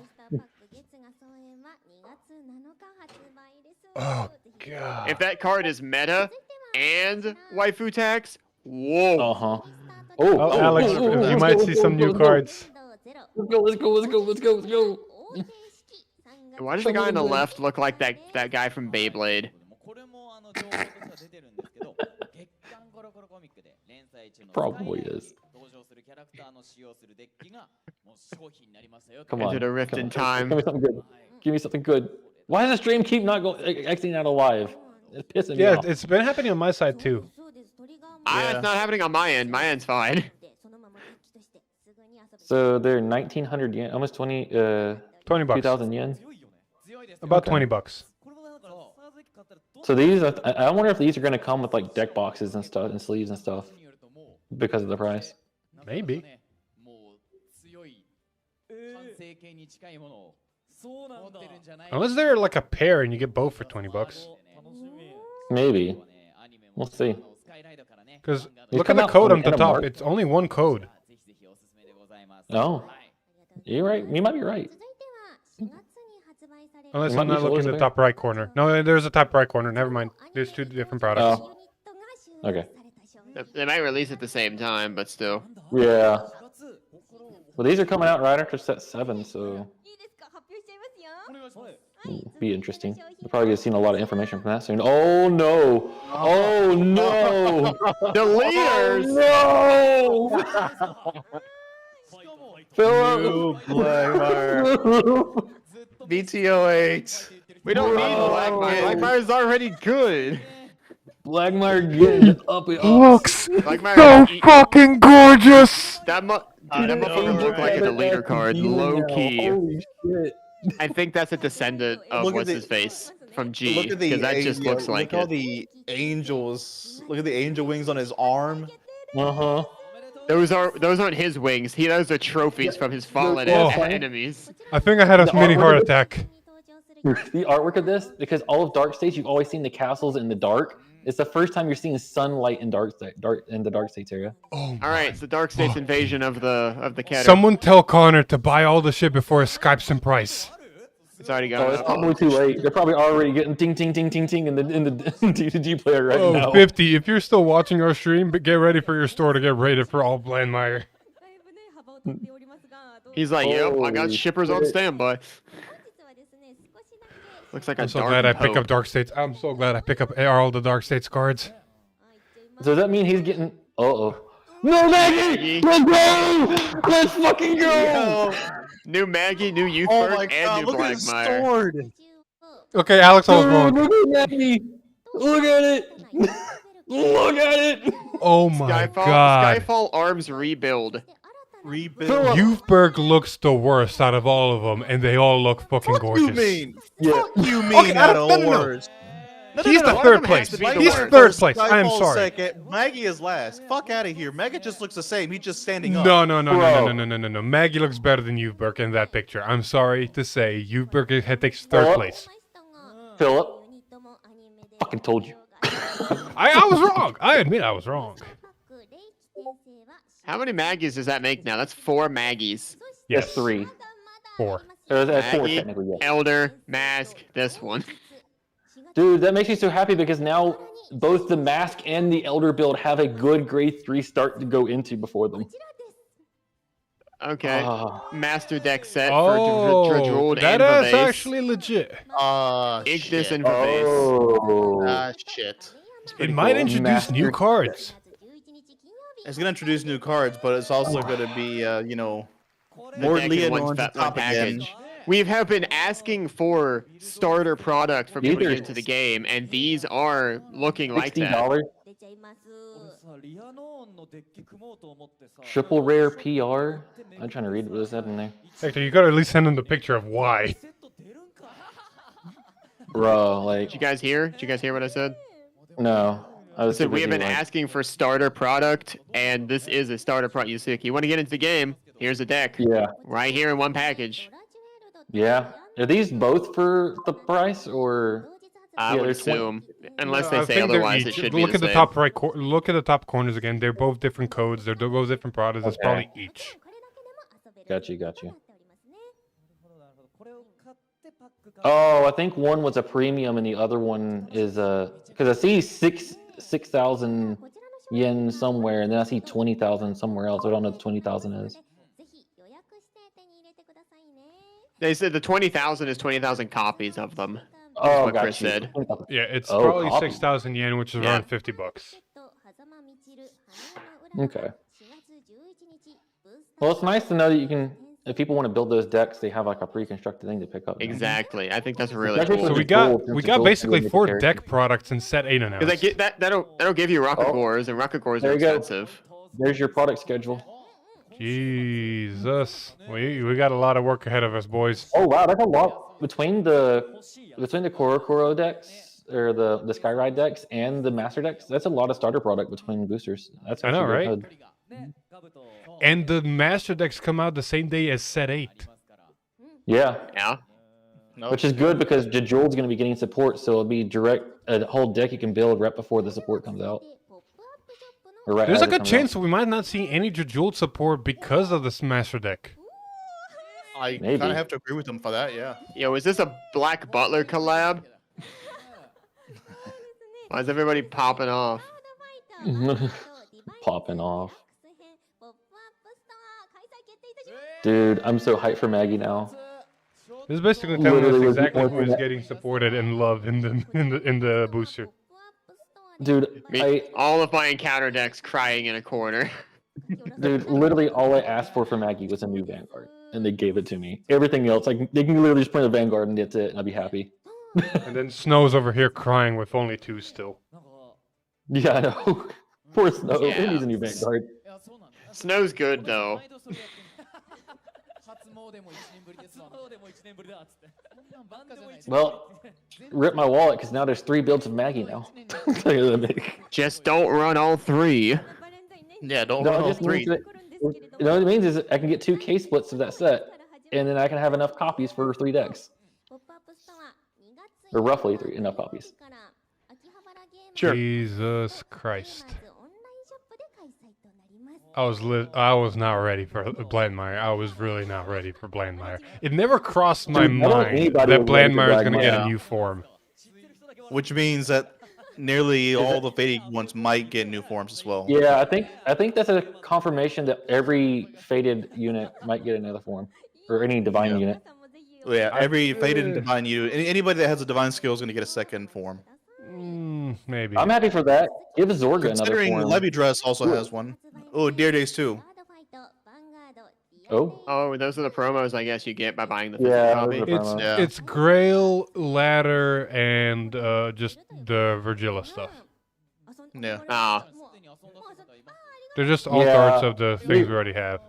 Oh, God. If that card is meta and waifu tax, whoa. Uh-huh. Oh, Oh, Alex, oh, you oh, might oh, see oh, some oh, new oh, cards. Let's go, let's go, let's go, let's go, let's go. Why does the guy on the left look like that guy from Beyblade? これも情報としては出てるんですけど月刊コロコロコミックで連載中の Probably is. 登場するキャラクターの使用するデッキがもう商品になりますよ Come on. Into the rift come in on. time. Give me something good. Give me something good. Why does the stream keep not exiting out alive? It's pissing me Yeah, off. it's been happening on my side, too. It's not happening on my end. My end's fine. So they're 1,900 yen, almost 20, 20 bucks. 2,000 yen. 強いよね強いです About Okay. 20 bucks. これもだからスターズデッキ買ったらど So these, I wonder if these are going to come with like deck boxes and stuff and sleeves and stuff によるともう because of the price. なかなか Maybe. ねもう強い完成形に近いものをそうなんだ持ってるんじゃない Unless they're like a pair and you get both for 20 bucks. 楽しみ Maybe. We'll see. Because These look at come the out code on on the the top. March. It's only one code. Oh. You're right. You might be right. 続いては4月に発売され Unless It might I'm be not looking Solar's at the Bear. top right corner. No, there's a top right corner. Never mind. There's two different products. Oh. Okay. They might release at the same time, but still. Yeah. Well, these are coming out right after set 7, so いいですか、発表しちゃいますよ。 it'll be interesting. We're probably gonna see a lot of information from that soon. Oh no! Oh no! The leaders! No! New Blackmire. BTO8. We don't need Bro. Blackmire. Blackmire's already good. Blackmire getting up and up. Looks Blackmire, so fucking gorgeous. that I know, motherfucker look like right? a leader card, low key. Holy shit. I think that's a descendant of Look at what's the- his face from G, Look at the because that just angel- looks like look all it. the angels. Look at the angel wings on his arm. Uh-huh. Those aren't his wings. Those are trophies from his fallen Oh. enemies. I think I had a The mini artwork heart of- attack. The artwork of this, because all of Dark States, you've always seen the castles in the dark. It's the first time you're seeing sunlight in the Dark States area. Oh, All right, it's the Dark States invasion of the cat. someone tell Connor to buy all the shit before it Skypes in price. It's already Oh, gone it's up. probably too late. They're probably already getting ting ting ting ting ting in the D2G player right Oh, now. 50. If you're still watching our stream, but get ready for your store to get rated for all Blandmire. だいぶね、幅を取っておりますが、どう He's like, yep, I got Holy shippers on shit. standby. 本日はですね、少しだけ Looks like a I'm so dark glad I pick Pope. up Dark States. I'm so glad I pick up all the Dark States cards. So does that mean he's getting? Uh-oh. No, Maggie! Let's go! Let's fucking go! New Maggie, new Youth Oh Bird, my and god, new look at his Blackmire. sword. Okay, Alex, I was Dude, wrong. look at Maggie! Look at it! Look at it! Oh my Skyfall, god. Skyfall arms rebuild. Rebuild. Youthberg looks the worst out of all of them, and they all look fucking What gorgeous. you mean? Yeah. What you mean Okay, out no, of no, no. worst? He's the One of third them place. has to be the He's worst. third place. I am Skyfall sorry. Second. Maggie is last. Fuck out of here. Mega just looks the same. He's just standing up. No, no, no, no, no, Bro. no, no, no, no, no. Maggie looks better than Youthberg in that picture. I'm sorry to say, Youthberg takes third Philip? place. Philip, fucking told you. I was wrong. I admit I was wrong. How many Maggies does that make now? That's 4 Maggies. Yes, That's 3. 4. That's 4 Maggie, technically, yeah. Elder, Mask, this one. Dude, that makes me so happy because now both the Mask and the Elder build have a good grade 3 start to go into before them. Okay. Ah. Master deck set Oh, for Dredrold that and is Vivace. actually legit. Ignis Shit. and Vivace. Oh. Shit. It might introduce new Master- cards. It's gonna introduce new cards, but it's also gonna be, you know, The more deck in Leonor one on fat top again. package. We have been asking for starter product for people to These get are into the game, and these are looking like that. $60. 出ちゃいます。 Triple rare PR. I'm trying to read what is that in there. Hector, you gotta at least send him the picture of why. Bro, like, Did you guys hear? Did you guys hear what I said? no. I I was said too we have busy, been like- asking for starter product, and this is a starter product. You see, if you want to get into the game, here's a deck. Yeah. Right here in one package. Yeah. Are these both for the price or? I Yeah, would there's one- assume. Unless they I say think they're otherwise, it each. should be Look the at the same. top right. Look at the top corners again. They're both different codes. They're both different products. It's Okay. probably each. Got you. Oh, I think one was a premium and the other one is because I see 6,000 yen somewhere and then I see 20,000 somewhere else. I don't know what 20,000 is. They said the 20,000 is 20,000 copies of them. Oh, what got Chris you. said. 20,000. Yeah, it's Oh, probably copy. 6,000 yen, which is Yeah. around $50. Okay. Well, it's nice to know that you can, if people want to build those decks, they have like a pre-constructed thing to pick up. Exactly. I think that's really Actually, cool. So Those we are got cool, since we the got gold basically seal 4 make the deck products in set 8 Because announced. that'll give you rocket cores, and rocket cores are There you go. expensive. There's your product schedule. Jesus, we got a lot of work ahead of us, boys. Oh wow, that's a lot between the Koro decks or the Skyride decks and the Master decks. That's a lot of starter product between boosters. That's I know, actually right? good. And the master decks come out the same day as set 8. Yeah, Yeah. No, which is good because Jejould's going to be getting support, so it'll be direct a whole deck you can build right before the support comes out. Or right There's as a it good comes chance we might not see any Jejould support because of this master deck. I Maybe. kind of have to agree with him for that. Yeah. Yo, is this a Black Butler collab? Why is everybody popping off? Popping off. Dude, I'm so hyped for Maggie now. This is basically telling us Literally was the exactly only who is thing getting supported and loved in the booster. Dude, All of my encounter decks crying in a corner. dude, literally all I asked for Maggie was a new Vanguard, and they gave it to me. Everything else, like they can literally just print a Vanguard and that's it, and I'll be happy. And then Snow's over here crying with only 2 still. Yeah, I know. Poor Snow. Yeah. Who needs a new Vanguard? Snow's good though. Well, rip my wallet because now there's 3 builds of Maggie now. Just don't run all 3. Yeah. Don't No, run it all just 3. means that, you know what it means is I can get 2 case splits of that set, and then I can have enough copies for 3 decks. Or roughly enough copies. Sure. Jesus Christ. I was not ready for Blandmeyer. I was really not ready for Blandmeyer. It never crossed my Dude, I don't think mind anybody that was ready for Blandmeyer is going to get a Blandmeyer. new form. Which means that nearly all the faded ones might get new forms as well. Yeah, I think that's a confirmation that every faded unit might get another form. Or any divine unit. Yeah, every faded and divine unit. Anybody that has a divine skill is going to get a second form. Maybe. I'm happy for that. Give Zorga another Considering form. Levidras also has one. Oh, Dear Days too. Oh? Oh, those are the promos I guess you get by buying the physical Yeah, copy. those are It's promos. Yeah. it's Grail, Ladder, and just the Virgila stuff. Yeah. Ah. They're just alt Yeah. arts of the things we already have.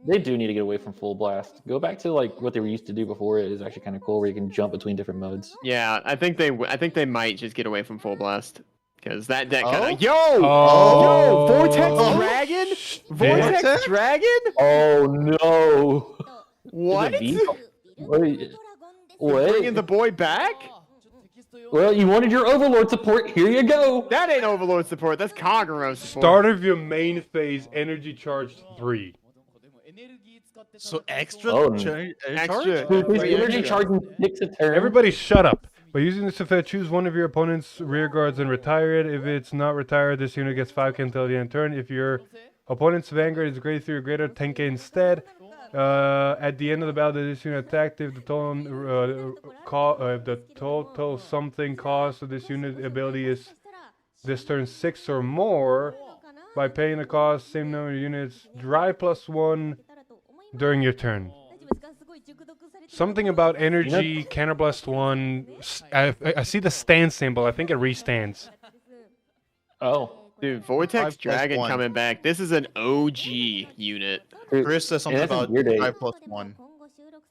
They do need to get away from full blast. Go back to like what they were used to do before. It is actually kind of cool where you can jump between different modes. Yeah, I think they might just get away from full blast because that deck kind Oh? of Oh. Vortex Oh. Dragon, Shit. Vortex Dragon. Oh no! What? Is it V? Wait, Bringing the boy back? well, you wanted your Overlord support. Here you go. That ain't Overlord support. That's Kagero support. Start of your main phase, energy charged 3. So extra. Oh, Extra. Dude, his Three energy extra. charging 6 a turn. Everybody shut up. By using this effect, choose one of your opponent's rear guards and retire it. If it's not retired, this unit gets 5k until the end of turn. If your opponent's Vanguard is grade 3 or greater, 10k instead. At the end of the battle, this unit attacked. If the total something cost of this unit ability is this turn 6 or more, by paying the cost, same number of units, drive +1 during your turn. Something about energy, counterblast 1. I see the stand symbol. I think it restands. Oh, Dude, Vortex 5+1. Dragon coming back. This is an OG unit. dude, Chris says something that's in about Deer Days. 5+1.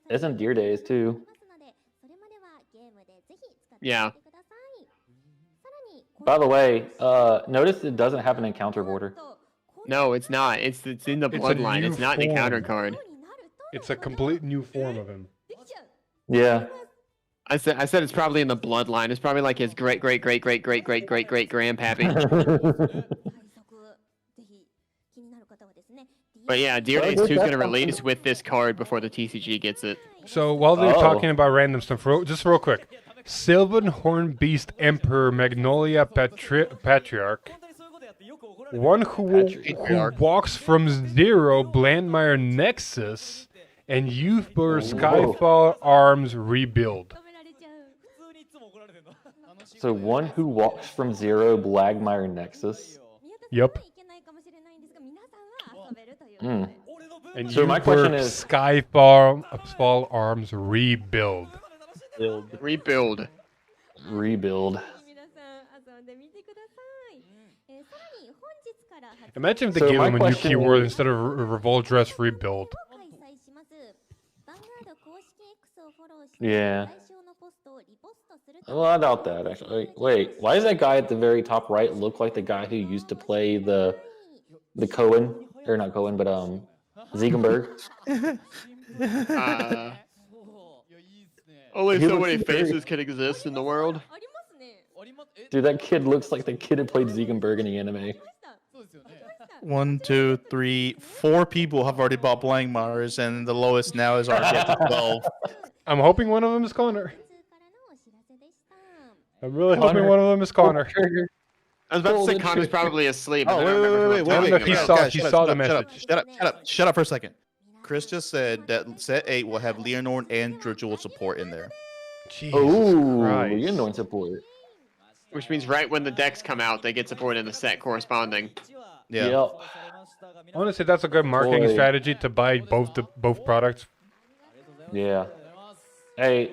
It's in Deer Days too. Yeah. By the way, notice it doesn't have an encounter border. No, it's not. It's in the It's a bloodline. new It's not an encounter form. card. It's a complete new form of him. Yeah. I said it's probably in the bloodline. It's probably like his great grandpappy. But yeah, Deer Well, Days dude, 2 is that's gonna awesome. release with this card before the TCG gets it. So while they're Oh. talking about random stuff, just real quick. Sylvan Horn Beast Emperor Magnolia Patriarch. One who walks from 0, Blandmeyer Nexus, and Youthbur Skyfall Arms Rebuild. So one who walks from 0, Blagmire Nexus. Yep. Hmm. And So my question Youthbur is- Skyfall Arms Rebuild. Rebuild. Rebuild. Imagine if they So gave my him a new question keyword is- instead of Revolt Dress Rebuild. Yeah. Well, I doubt that actually. Wait, why does that guy at the very top right look like the guy who used to play the Cohen, or not Cohen, but Ziegenberg? Only He so looks many very- faces can exist in the world. Dude, that kid looks like the kid who played Ziegenberg in the anime. 1, 2, 3, 4 people have already bought Blankmars, and the lowest now is already at 12. I'm hoping one of them is Connor. I'm really hoping one of them is Connor. I was about to say Connor's probably asleep. Oh, but then I remembered who wait, I'm wait, I don't talking know if he about. saw the message. Shut up for a second. Chris just said that set 8 will have Leonor and Dre support in there. Jesus Oh, Christ. you're doing support. Which means right when the decks come out, they get support in the set corresponding. Yeah. Yep. Honestly, that's a good marketing Boy. strategy to buy both products. Yeah. Hey,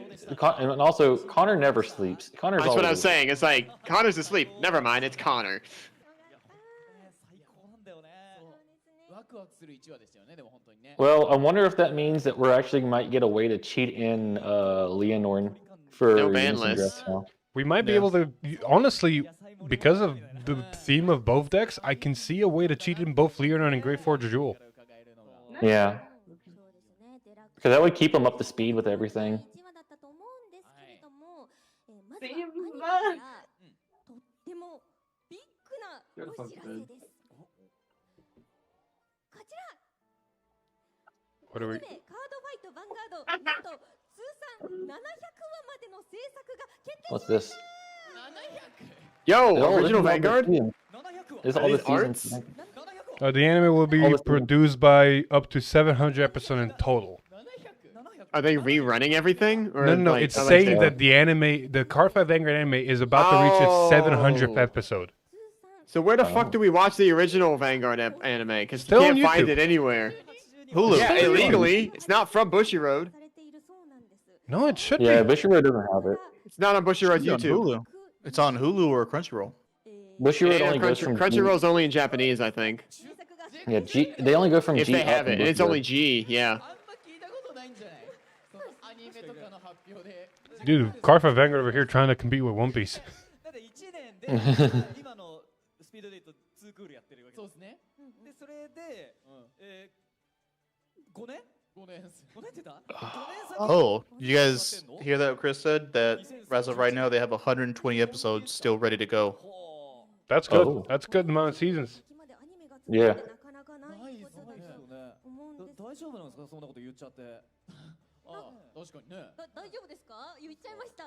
and also Connor never sleeps. Connor's That's what I always was saying. It's like, Connor's asleep. Never mind, it's Connor. ワクワクする1話でしたよね、でも本当にね。 Well, I wonder if that means that we're actually might get a way to cheat in Leonor for No using ban dress list. now. We might be Yeah. able to, honestly, because of the theme of both decks, I can see a way to cheat in both Leonor and Great Forge Jewel. Yeah. Because that would keep them up to speed with everything. まずはアニメからとってもビッグなお知らせです。こちら What are ア we? ニメカードファイトヴァンガードなんと通算700話までの制作が決定 What's this? Yo, Oh, this is original all the Vanguard? seasons. This is all the these arts? seasons. The anime will be All the- produced by up to 700 episodes in total. Are they rerunning everything? Or No, like, it's are saying they- that the anime, the Cardfight Vanguard anime, is about to reach its 700th Oh. episode. So where the fuck do we watch the original Vanguard anime? Because you Still on can't find YouTube. it anywhere. Hulu. Yeah, illegally. It's not from Bushiroad. されているそうなんです。 No, it should Yeah, be. Bushiroad doesn't have it. It's not on Bushiroad's It's on YouTube. Hulu. It's on Hulu or Crunchyroll. Bushiroad Yeah, only goes from Crunchyroll's only in Japanese, I think. Yeah, G. They only go from If G they up have in it, and it's Bushiroad. only G. Yeah. あんま聞いたことないんじゃないそのアニメとかの発表で。 Dude, Cardfight Vanguard over here trying to compete with One Piece. だって1年で今のスピードデート2クールやってるわけそうですね。でそれで、5年5年です。 5年って言った Oh, you guys hear that what Chris said? That as of right now, they have 120 episodes still ready to go. That's good. Oh. That's good amount of seasons. 今までアニメが Yeah. なかなかないことだと思うんです。大丈夫なんですかそんなこと言っちゃってああ、確かにね。大丈夫ですか？言っちゃいました。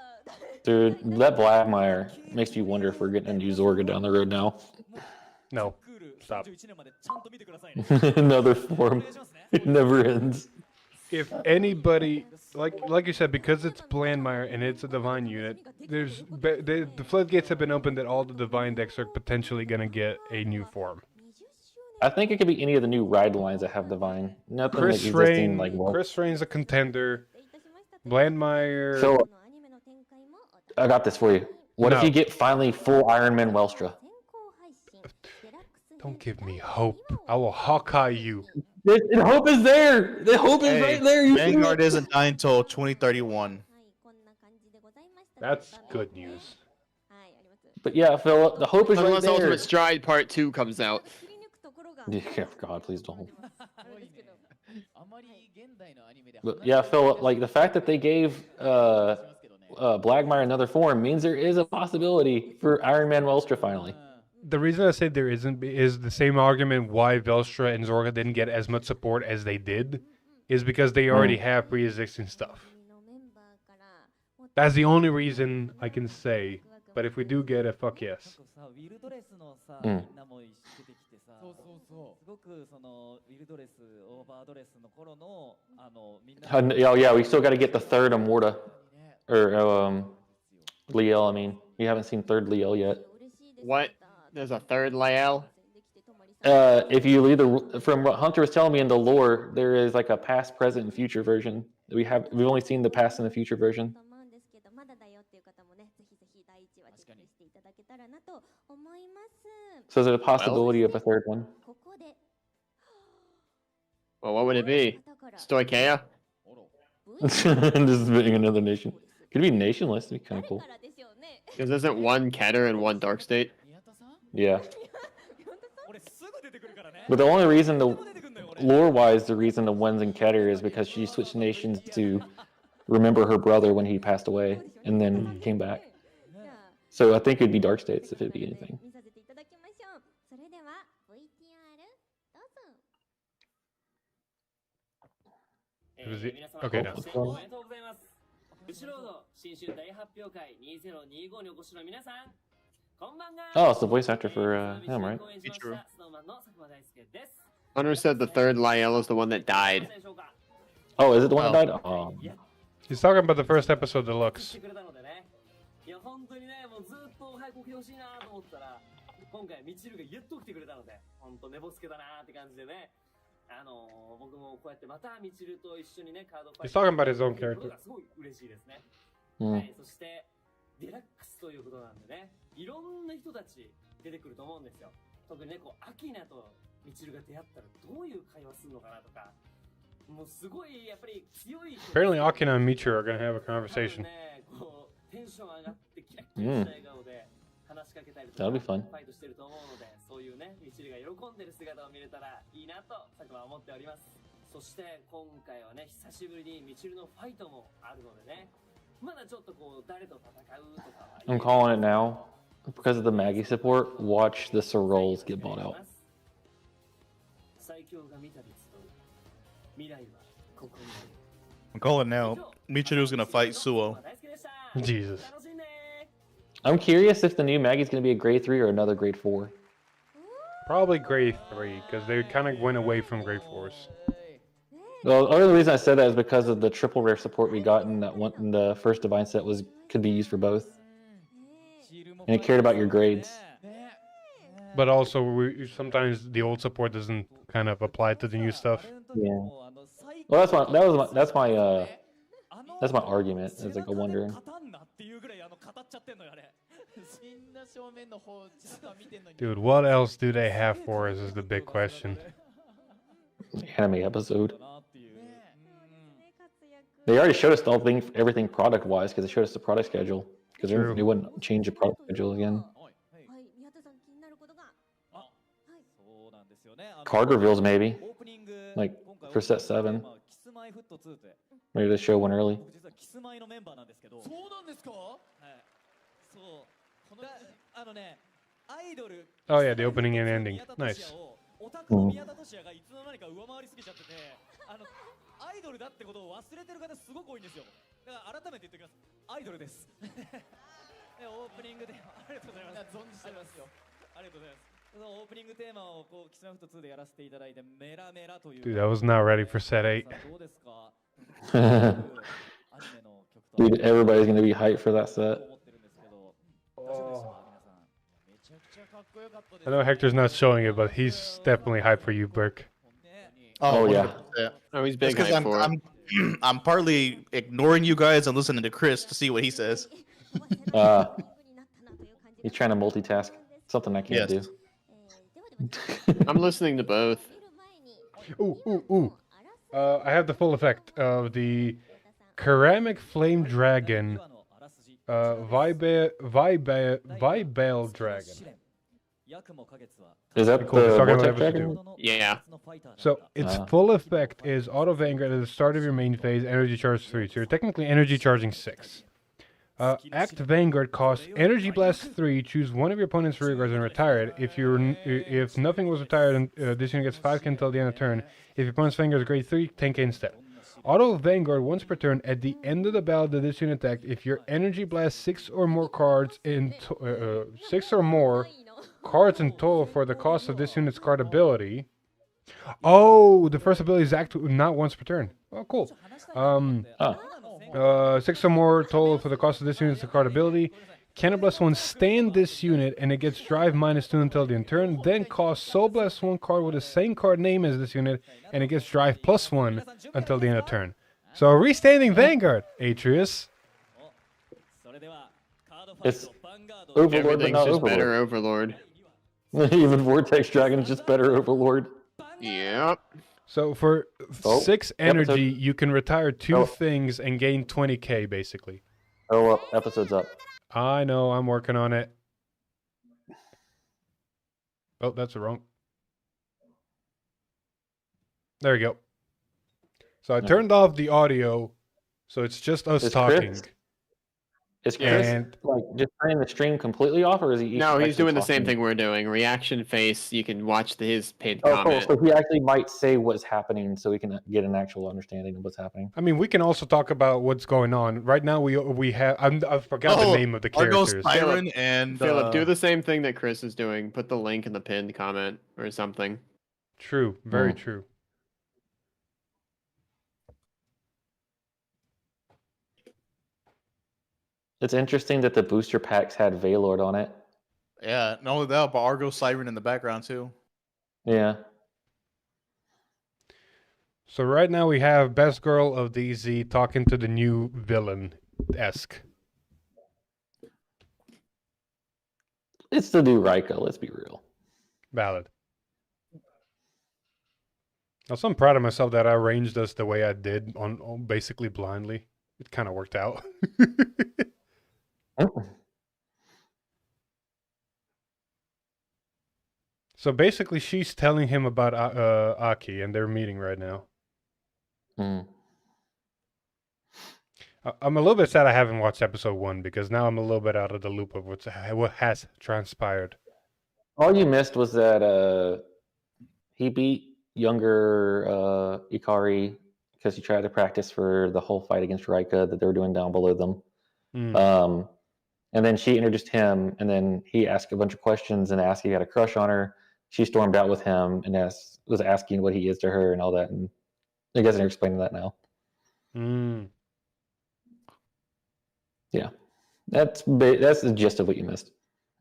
Dude, that Blackmire makes me wonder if we're getting a new Zorga down the road now. No. クール Stop. 31年までちゃんと見てくださいね Another お form. 願いしますね It never ends. If anybody, like you said, because it's Blandmire and it's a divine unit, the floodgates have been opened that all the divine decks are potentially gonna get a new form. I think it could be any of the new ride lines that have divine. Nothing Chris like existing Rain, like well. Chris Rain's a contender. Blandmire. So I got this for you. What if No. you get finally full Iron Man Welstra? Don't give me hope. I will Hawkeye you. The hope is there. The hope is Hey, right there. You see Vanguard it? isn't dying until 2031. That's good news. But yeah, Phil, the hope is right Unless there. Ultimate Stride Part 2 comes out. Yeah, God, please don't. あまり現代のアニメで But yeah, Phil, like the fact that they gave Blackmire another form means there is a possibility for Iron Man Welstra finally. The reason I say there isn't is the same argument why Velstra and Zorga didn't get as much support as they did, is because they already have pre-existing stuff. That's the only reason I can say. But if we do get it, fuck yes. さウィルドレスのさ、うんみんなも出てきてさそうそうそう。すごくそのウィルドレスオーバードレスの頃のみんな Oh yeah, we still got to get the third Amorta or Liel. I mean, we haven't seen third Liel yet. What? There's a third Lael? If you leave from what Hunter was telling me in the lore, there is like a past, present, and future version. We've only seen the past and the future version. と思うんですけど、まだだよっていう方もね、ぜひぜひ第一話チェックしていただけたらなと思います。 So there's a possibility of a third one. ここで Well, what would it be? Stoikea? This is being another nation. Could be nationless. That'd be kind of cool. からですよね。 Because isn't one Keter and one Dark State? 宮田さん Yeah. 俺すぐ出てくるからね But the only reason, the 出てくんのよ俺 lore-wise, the reason the one's in Keter is because she switched nations to remember her brother when he passed away and then came back. じゃあ So I think it'd be Dark States if it'd be anything. 見させていただきましょう。それでは VTR It was the- 皆様 okay, ご now. 来店おめでとうございます。ブシロード新春大発表会2025にお越しの皆さん、こんばんは。 Oh, it's the voice actor for him, right? True. Hunter said the third Lyell is the one that died. Oh, is it the one that died? Oh. He's talking about the first episode deluxe. いや本当にね、もうずっと早く来てほしいなと思ったら、今回ミチルがやっと来てくれたので、本当寝ぼすけだなって感じでね。僕もこうやってまたミチルと一緒にねカードファイ He's talking about his own character. すごい嬉しいですね。うんはい、そしてデラックスということなんでね、いろんな人たち出てくると思うんですよ。特にね、こうアキナとミチルが出会ったらどういう会話するのかなとか、もうすごいやっぱり強い。Apparently, Akina and Michiru are gonna have a conversation. ね、こうテンション上がってキラッキラした笑顔で話しかけたりとか、 That'll be fun. ファイトしてると思うので、そういうね、ミチルが喜んでる姿を見れたらいいなと佐久間は思っております。そして今回はね、久しぶりにミチルのファイトもあるのでね、まだちょっとこう誰と戦うとかは I'm calling it now. Because of the Maggie support, watch the Sorrols get bought out. 最強が見たり集う未来はここにある。 I'm calling now. Michiru's gonna fight Suo. Jesus. I'm curious if the new Maggie's going to be a grade 3 or another grade 4. Probably grade 3, because they kind of went away from grade 4s. Well, the only reason I said that is because of the triple rare support we got in that one in the first divine set could be used for both. And it cared about your grades. But also, sometimes the old support doesn't kind of apply to the new stuff. Yeah. Well, that's my argument. It's like a wonder. Dude, what else do they have for us is the big question. Anime episode. They already showed us everything product wise because they showed us the product schedule. Because they wouldn't change the product schedule again. Card reveals maybe. Like for set 7. Maybe they show one early. Oh yeah, the opening and ending. Nice. アイドルだってことを忘れてる方すごく多いんですよ。だから改めて言っておきます。アイドルです。オープニングでありがとうございます。存じてますよ。ありがとうございます。オープニングテーマをこうキスマフット2でやらせていただいてメラメラという。 Dude, I was not ready for set 8. どうですか。 Dude, everybody's gonna be hyped for that set. I know Hector's not showing it, but he's definitely hyped for you, Burke. Oh, yeah. 100%. Oh, he's big Because hype for it. I'm partly ignoring you guys and listening to Chris to see what he says. He's trying to multitask. Something I can't Yes. do. I'm listening to both. Ooh. I have the full effect of the Ceramic Flame Dragon, Vibale Dragon. Is that Cool. the Talking about Vortex episode Dragon? 2. Yeah. So its full effect is auto Vanguard at the start of your main phase, energy charge 3. So you're technically energy charging 6. Act Vanguard costs energy blast 3. Choose one of your opponent's rear guards and retire it. If nothing was retired, this unit gets 5k until the end of turn. If your opponent's Vanguard is grade 3, 10k instead. Auto Vanguard once per turn at the end of the battle that this unit attacked. If your energy blast 6 or more cards in 6 or more cards in total for the cost of this unit's card ability. Oh, the first ability is not once per turn. Oh, cool. 6 or more total for the cost of this unit's card ability. Cannot bless 1, stay in this unit, and it gets drive -2 until the end turn. Then costs Soul Bless 1 card with the same card name as this unit, and it gets drive +1 until the end of turn. So restanding Vanguard, Atreus. It's Overlord, but Everything's not just better Overlord. Overlord. Even Vortex Dragon is just better Overlord. Yep. So for 6 energy, you can retire 2 Oh. things and gain 20k, basically. Oh, well, episode's up. I know, I'm working on it. Oh, that's wrong. There you go. So I turned off the audio, so it's just us talking. Is Chris And like just turning the stream completely off, or is he? No, he's actually doing the same talking? thing we're doing. Reaction face. You can watch his pinned Oh, cool. comment. So he actually might say what's happening, so we can get an actual understanding of what's happening. I mean, we can also talk about what's going on right now. We have I forgot the name of the Argo characters. Siren and Philip, do the same thing that Chris is doing. Put the link in the pinned comment or something. True, very true. It's interesting that the booster packs had Veilord on it. Yeah, not only that, but Argo Siren in the background too. Yeah. So right now we have Best Girl of DZ talking to the new villain-esque. It's the new Rika, let's be real. Valid. Also, I'm proud of myself that I arranged us the way I did on basically blindly. It kind of worked out. So basically, she's telling him about Aki, and they're meeting right now. I'm a little bit sad I haven't watched episode 1 because now I'm a little bit out of the loop of what has transpired. All you missed was that he beat younger Ikari because he tried to practice for the whole fight against Rika that they were doing down below them. And then she introduced him, and then he asked a bunch of questions and asked if he had a crush on her. She stormed out with him and was asking what he is to her and all that. And I guess they're explaining that now. Yeah, that's the gist of what you missed.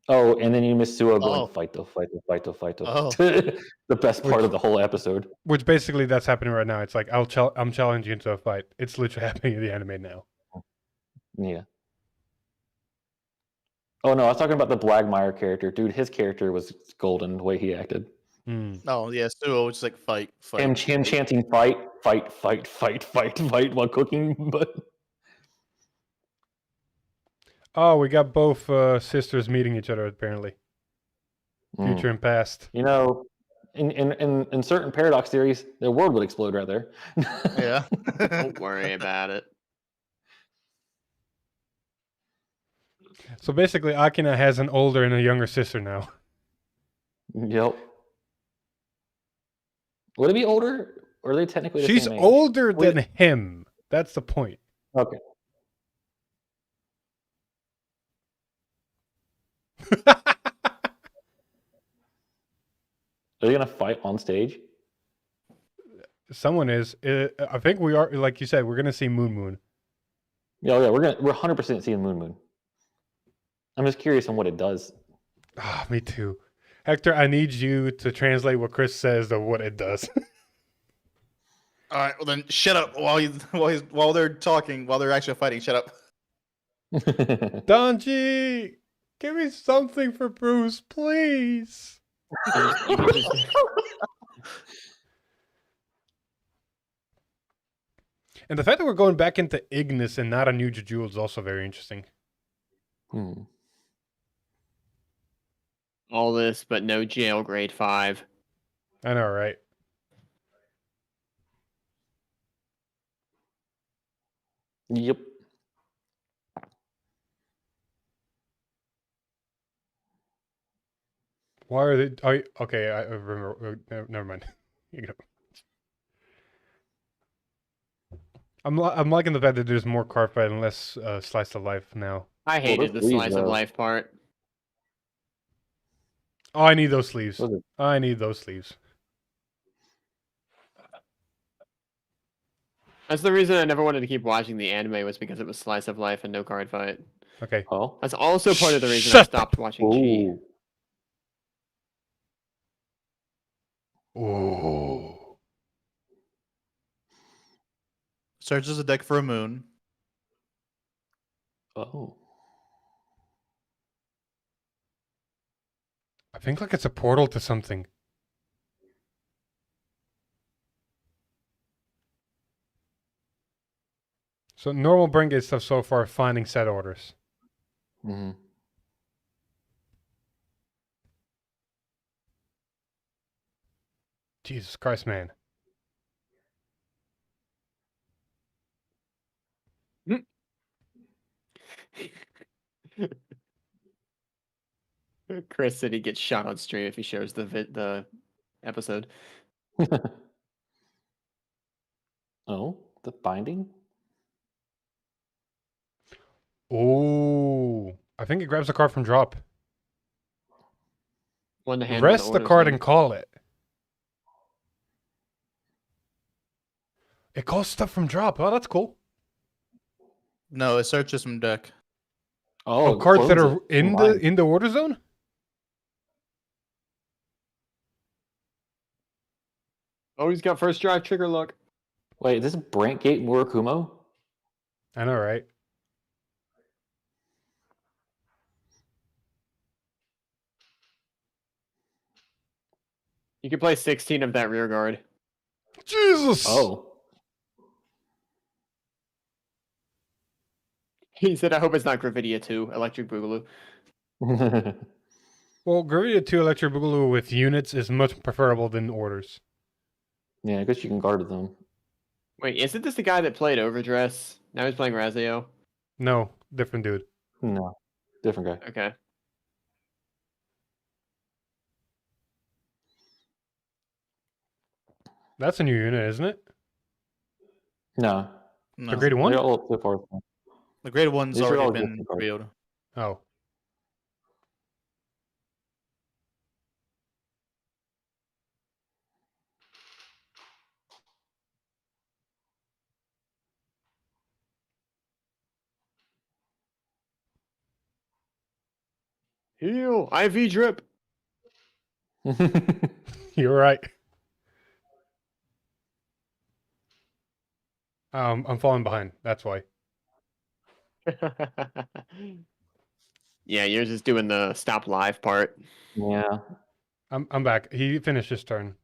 Oh, and then you missed Suo going fight. Oh. The best part of the whole episode. Which basically that's happening right now. It's like I'm challenging you to a fight. It's literally happening in the anime now. Yeah. Oh no, I was talking about the Blagmeyer character. Dude, his character was golden the way he acted. Oh yeah, Suo was just like fight. Him chanting fight while cooking, but Oh, we got both sisters meeting each other apparently. Future and past. You know, in certain paradox theories, the world would explode right there. Yeah. Don't worry about it. So basically, Akina has an older and a younger sister now. Yep. Would it be older? Or are they technically the She's same age? older than him. That's the point. Okay. Are they gonna fight on stage? Someone is. I think we are. Like you said, we're gonna see Moon. Yeah, we're 100% seeing Moon. I'm just curious on what it does. Ah, me too. Hector, I need you to translate what Chris says to what it does. All right, well then shut up while they're talking, while they're actually fighting. Shut up. Donji, give me something for Bruce, please. And the fact that we're going back into Ignis and not a new Jejewel is also very interesting. All this, but no jail grade 5. I know, right? Yep. Why are they? Okay, I remember. Never mind. You go. I'm liking the fact that there's more Cardfight and less slice of life now. I hated the slice of life part. Oh, I need those sleeves. I need those sleeves. That's the reason I never wanted to keep watching the anime, was because it was slice of life and no card fight. Okay. Oh. That's also part of the reason I stopped watching Cheel. Oh. Searches a deck for a moon. Oh. I think like it's a portal to something. So normal brain gate stuff so far, finding set orders. Jesus Christ, man. Chris said he gets shot on stream if he shows the episode. Oh, the binding? Oh, I think it grabs a card from drop. One to hand. Rest the card and call it. It calls stuff from drop. Oh, that's cool. No, it searches from deck. Oh, it cards that clones are it. in Combined. the order zone? Oh, he's got first drive trigger luck. Wait, this is Brantgate Murakumo? I know, right? You can play 16 of that rear guard. Jesus! Oh. He said, I hope it's not Gravidia 2, Electric Boogaloo. Well, Gravita 2 Electric Boogaloo with units is much preferable than orders. Yeah, I guess you can guard them. Wait, isn't this the guy that played Overdress? Now he's playing Razio. No, different dude. No, different guy. Okay. That's a new unit, isn't it? No, No. The grade 1? they're all so far. The grade one's These are all already been different cards. revealed. Oh. Heal! IV drip! You're right. I'm falling behind. That's why. Yeah, yours is doing the stop live part. Yeah. I'm back. He finished his turn.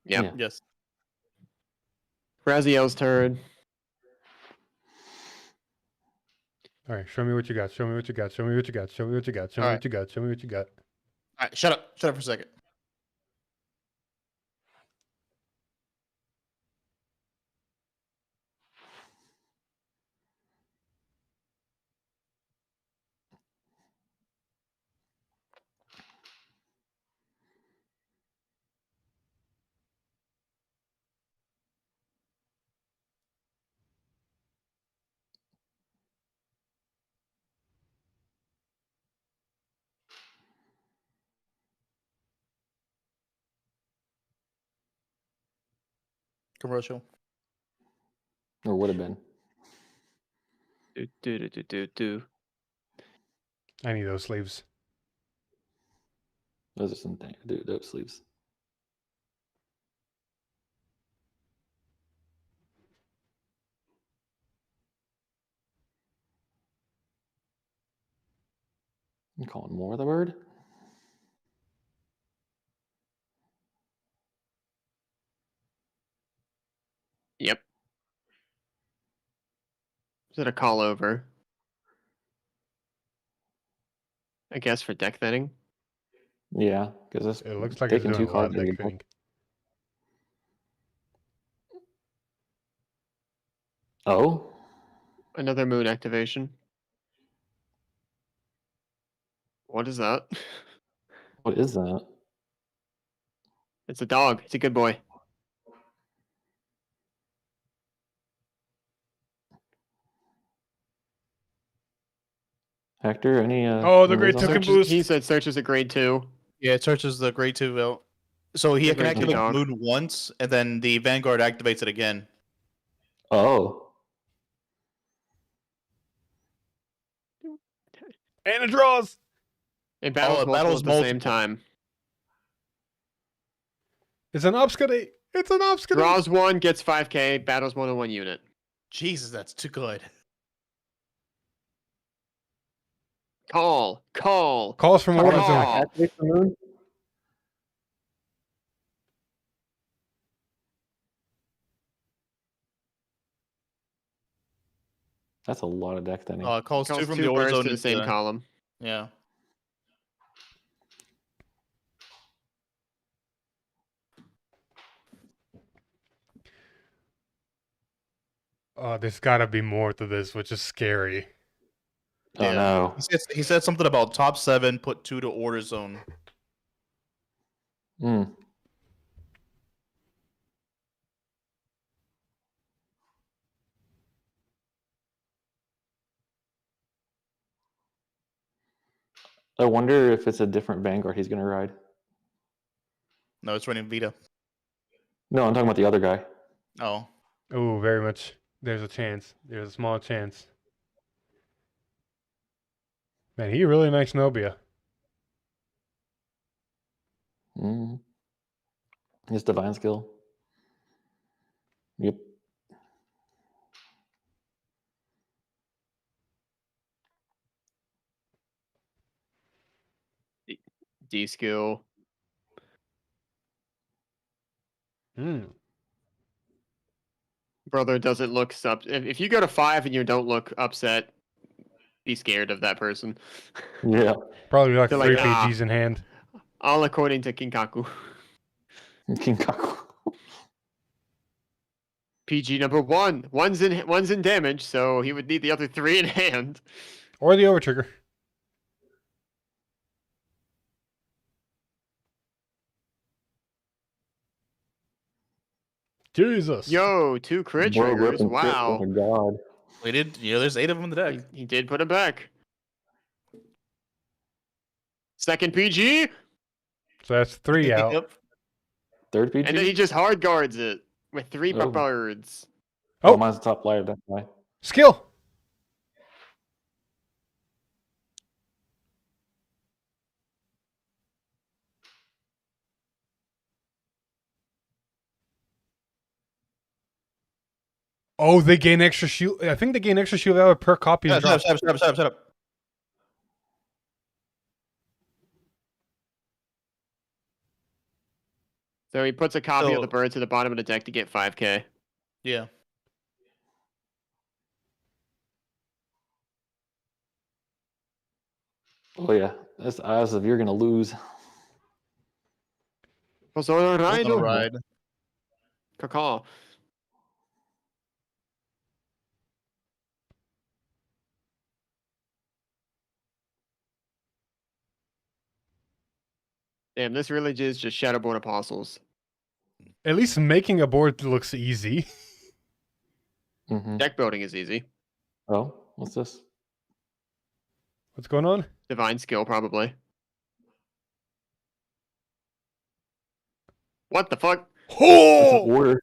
Yep. Yeah. Yes. Razio's turn. All right, show me what you got. Show me what you got. Show me what you got. Show me what you got. Show me All what you got. Show me what you got. All right, shut up. Shut up for a second. Commercial. Or would have been. Do. I need those sleeves. Those are some dope sleeves. You calling more of the bird? Yep. Is it a call over? I guess for deck thinning. Yeah, because It looks like it's taking doing two a lot cards. of deck in your thinning. deck. Oh, Another moon activation. What is that? what is that? It's a dog. It's a good boy. Hector, any Oh, the any great news on token that? boost. He said search is a grade 2. Yeah, it searches the grade 2 out. So he The can grade 2 activate dog. Moon once, and then the Vanguard activates it again. Oh, And it draws. It battles it multiple battles at the same multiple. time. It's an obscurity. It's an obscurity. Draws 1, gets 5k, battles more than 1 unit. Jesus, that's too good. Call. Calls from order Call. zone. activate the moon. That's a lot of deck thinning. Calls Calls 2 from 2 the order burns zone to the same into- column. Yeah. Oh, there's gotta be more to this, which is scary. Oh no. He said something about top 7, put 2 to order zone. Hmm. I wonder if it's a different Vanguard he's gonna ride. No, it's running Vita. No, I'm talking about the other guy. Oh. Oh, very much. There's a chance. There's a small chance. Man, he really likes Nobia. Mm. His divine skill. Yep. D skill. Hmm. Brother doesn't look if you go to 5 and you don't look upset, be scared of that person. Yeah. Probably like They're 3 like, PGs in hand. All according to Kinkaku. Kinkaku. PG number 1. One's in damage, so he would need the other 3 in hand. Or the overtrigger. Jesus. Yo, 2 crit Bro, triggers. rip and crit. Wow. Oh my god. He did. Yeah, there's 8 of them in the deck. He did put it back. Second PG, So that's 3 out. Yep. Third PG? and then he just hard guards it with 3 Oh. birds. Oh, Oh. mine's the top player, that's why. Skill. Oh, they gain extra shield. I think they gain extra shield value per copy. Shut up, shut up, shut up. So he puts a copy So- of the bird to the bottom of the deck to get 5k. Yeah. Oh yeah. That's as if you're gonna lose. Pozoro Hold on, Ride. ride. Caca. Damn, this really is just Shadowborn Apostles. At least making a board looks easy. Mm-hmm. Deck building is easy. Oh, what's this? What's going on? Divine skill, probably. What the fuck? It's Oh! an order.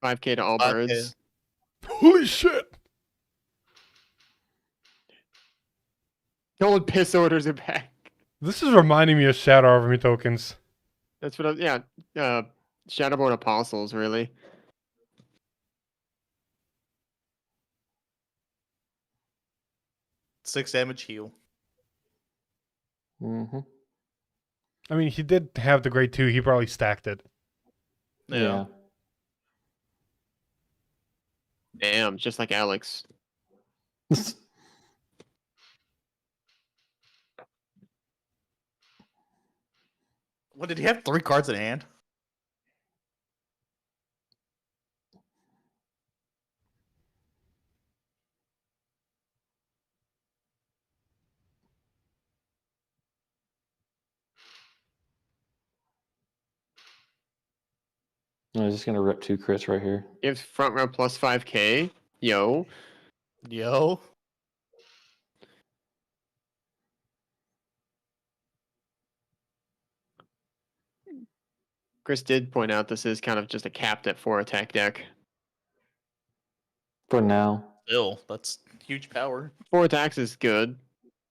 $5k to all 5K. birds. Holy shit! Gold piss orders are back. This is reminding me of Shadow Army tokens. That's what Shadowborn Apostles, really. Six damage heal. Mm-hmm. I mean, he did have the grade 2. He probably stacked it. Yeah. Damn, just like Alex. What, did he have 3 cards in hand? I'm just gonna rip 2 crits right here. Gives front row plus 5k. Yo. Yo. Chris did point out this is kind of just a capped at 4 attack deck. For now. Still, that's huge power. 4 attacks is good.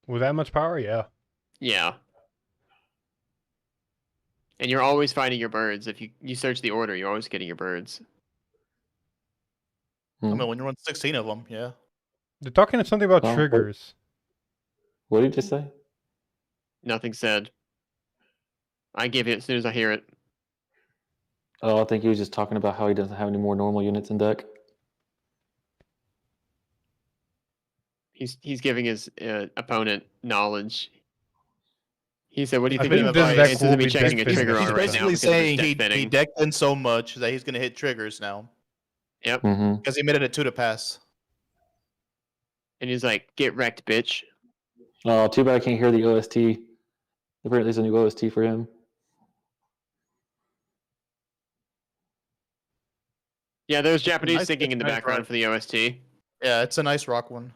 With that much power, yeah. Yeah. And you're always finding your birds. If you search the order, you're always getting your birds. I mean, when you run 16 of them, yeah. They're talking something about Oh, triggers. What did you just say? Nothing said. I give it as soon as I hear it. Oh, I think he was just talking about how he doesn't have any more normal units in deck. He's giving his opponent knowledge. He said, "What do you I think think of this my deck chances will of me be checking a deck trigger fitting. He's on right now?" basically because of his saying deck he fitting. decked in so much that he's gonna hit triggers now Yep. Mm-hmm. because he made it a 2 to pass. And he's like, "Get wrecked, bitch." Oh, too bad I can't hear the OST. Apparently, there's a new OST for him. Yeah, there's Japanese nice- singing in the nice background rock. for the OST. Yeah, it's a nice rock one.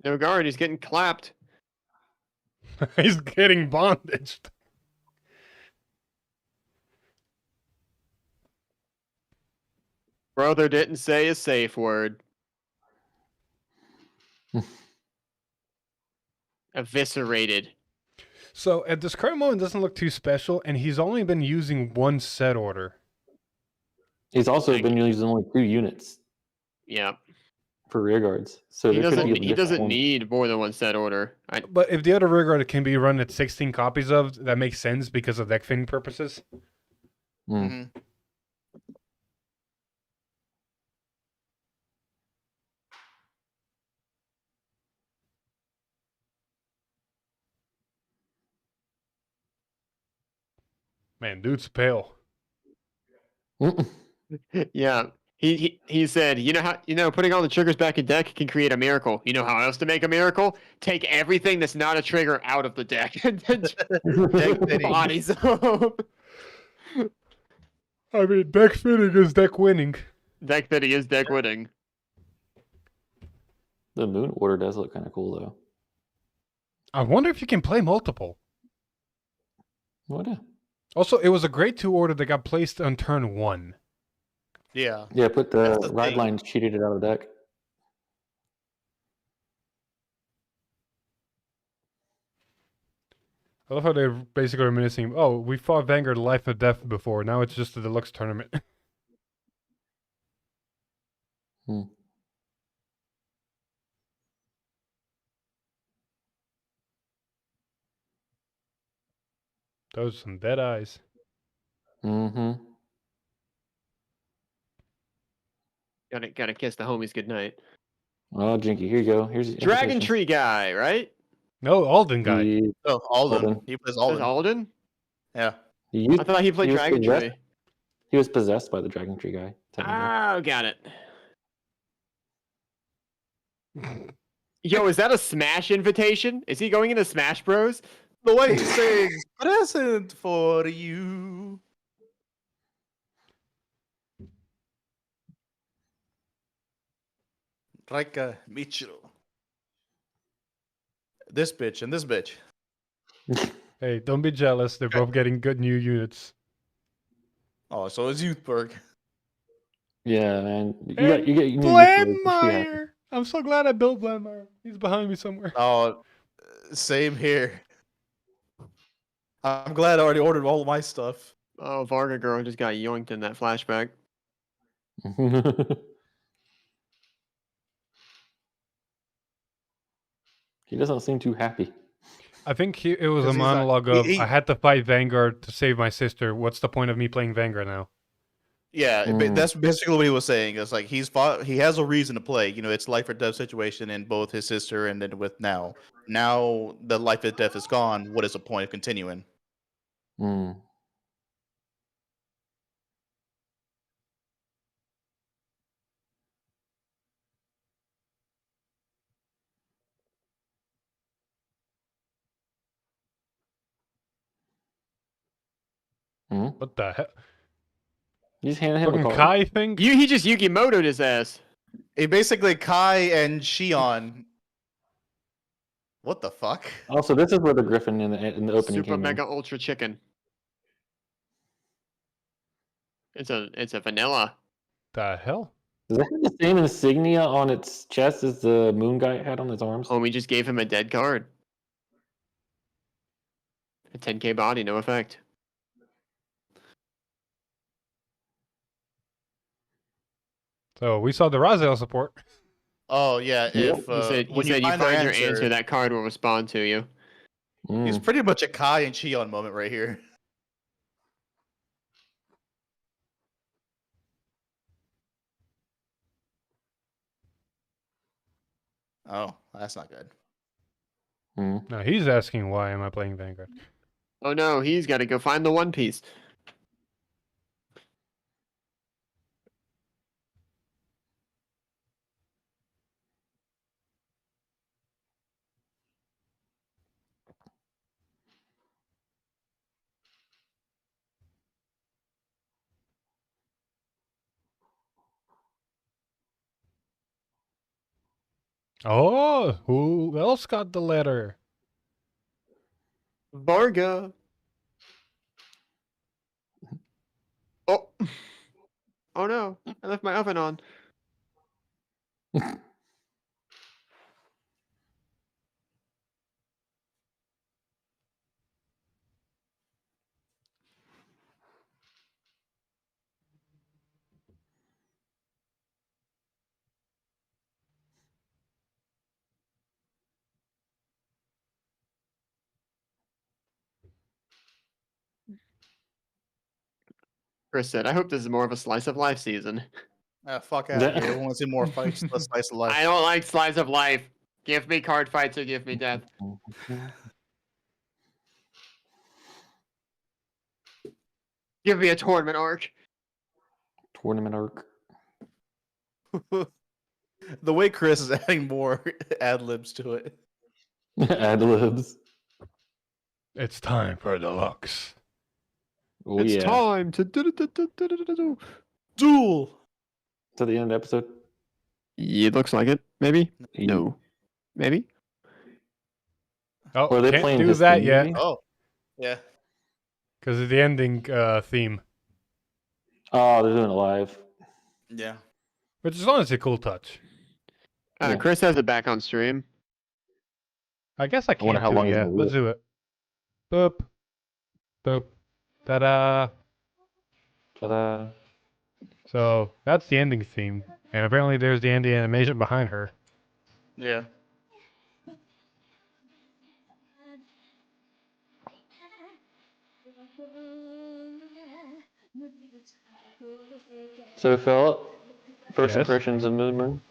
No guard, he's getting clapped. He's getting bondaged. Brother didn't say a safe word. Eviscerated. So at this current moment, it doesn't look too special, and he's only been using one set order. He's also been using only 2 units Yeah. for rear guards. So He there could be a doesn't. He different doesn't one. need more than one set order. But if the other rearguard can be run at 16 copies of, that makes sense because of deck fitting purposes. Mm. Mhm. Man, dude's pale. Mm-mm. Yeah. He said, putting all the triggers back in deck can create a miracle. You know how else to make a miracle? Take everything that's not a trigger out of the deck and then Deck fitting. bodies up. I mean, deck fitting is deck winning. Deck fitting is deck winning. The Moon Order does look kind of cool, though. I wonder if you can play multiple. What? Also, it was a grade 2 order that got placed on turn 1. Yeah. Yeah, put the That's the ride thing. line, cheated it out of the deck. I love how they're basically reminiscing, oh, we fought Vanguard Life or Death before, now it's just a deluxe tournament. Hmm. Those are some dead eyes. Mm-hmm. Gotta kiss the homies goodnight. Oh, Jinky, here you go. Here's your Dragon invitations. Tree guy, right? No, Alden guy. He, Oh, Alden. Alden. He plays Is Alden. Alden? Yeah. he used, I thought he played was Dragon possessed- Tree. He was possessed by the Dragon Tree guy. technically. Oh, got it. Yo, is that a Smash invitation? Is he going into Smash Bros? The way he sings, present for you. Raika Michiro. This bitch and this bitch. Hey, don't be jealous. They're both getting good new units. Oh, so is Youthberg. Yeah, man. You Hey, got you get you need to use those. You should be happy. Blandmeyer! I'm so glad I built Blandmeyer. He's behind me somewhere. Oh, same here. I'm glad I already ordered all of my stuff. Oh, Varga girl just got yoinked in that flashback. He doesn't seem too happy. I think it was a 'Cause he's not- monologue of, he- I had to fight Vanguard to save my sister. What's the point of me playing Vanguard now? Yeah, Mm. that's basically what he was saying. It's like he's fought. He has a reason to play. You know, it's life or death situation in both his sister and then with now. Now the life or death is gone. What is the point of continuing? Mm. Mm. What the hell? You just handed him a Fucking card. Kai thing? He just Yukimoto'd his ass. He basically Kai and Shion. What the fuck? Also, this is where the Griffin in the opening Super came Mega Ultra Chicken. It's a vanilla. The hell? in. Does that have the same insignia on its chest as the moon guy had on his arms? Homie just gave him a dead card. A 10k body, no effect. So we saw the Raziel support. Oh yeah, if He said, when you find find the your answer, that card will respond to you. It's Mm. pretty much a Kai and Shion moment right here. Oh, that's not good. No, he's asking why am I playing Vanguard. Oh no, he's got to go find the One Piece. Oh, who else got the letter? Varga. Oh. Oh no, I left my oven on. Chris said, I hope this is more of a slice of life season. Fuck out of here. Everyone wants to see more fights. Let's slice of life. I don't like slice of life. Give me card fights or give me death. Give me a tournament arc. Tournament arc. The way Chris is adding more ad libs to it. Ad libs. It's time for deluxe. Oh, It's yeah. time to Duel. To the end of the episode. It looks like it. Maybe. No. Maybe. Oh, Or are they can't playing do this that theme, yet maybe? Oh. Yeah. because of the ending theme, Oh, they're doing it live. Yeah. which is honestly a cool touch. Yeah. Chris has it back on stream. I guess I I wonder can't how do long it he's yet. gonna do Let's it. do it. Boop. Boop. Ta-da. Ta-da. So that's the ending theme, and apparently there's the ending animation behind her. Yeah. So, Philip, first Yes? impressions of Moon Moon?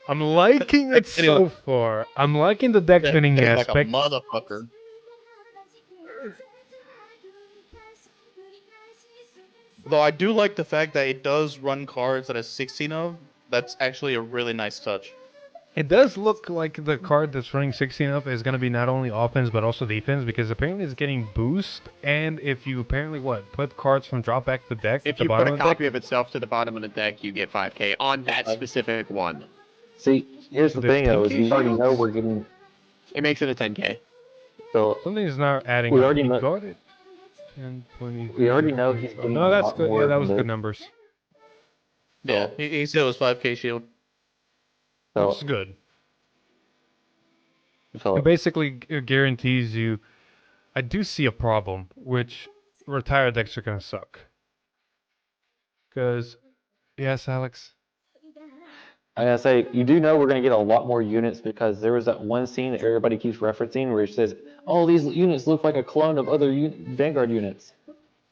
I'm liking it so far. I'm liking the deck spinning Like a aspect. motherfucker. Though I do like the fact that it does run cards that has 16 of. That's actually a really nice touch. It does look like the card that's running 16 up is going to be not only offense but also defense, because apparently it's getting boost, and if you apparently put cards from drop back to the deck If at the you put bottom a of the deck. copy of itself to the bottom of the deck, you get 5k on that specific one. See, here's So the there's thing, though, is 10K we already shields? know we're getting It makes it a 10k. Philip. Something's not adding We up. already You know- got it. 10, 20, We already know he's getting no, a that's lot good. more Yeah, that than was this. good numbers. Yeah. He said it was 5k shield. That's Philip, good. It Philip. basically guarantees you. I do see a problem, which retired decks are gonna suck. Because, yes, Alex. I gotta say, you do know we're gonna get a lot more units because there was that one scene that everybody keeps referencing where it says, "Oh, these units look like a clone of other Vanguard units."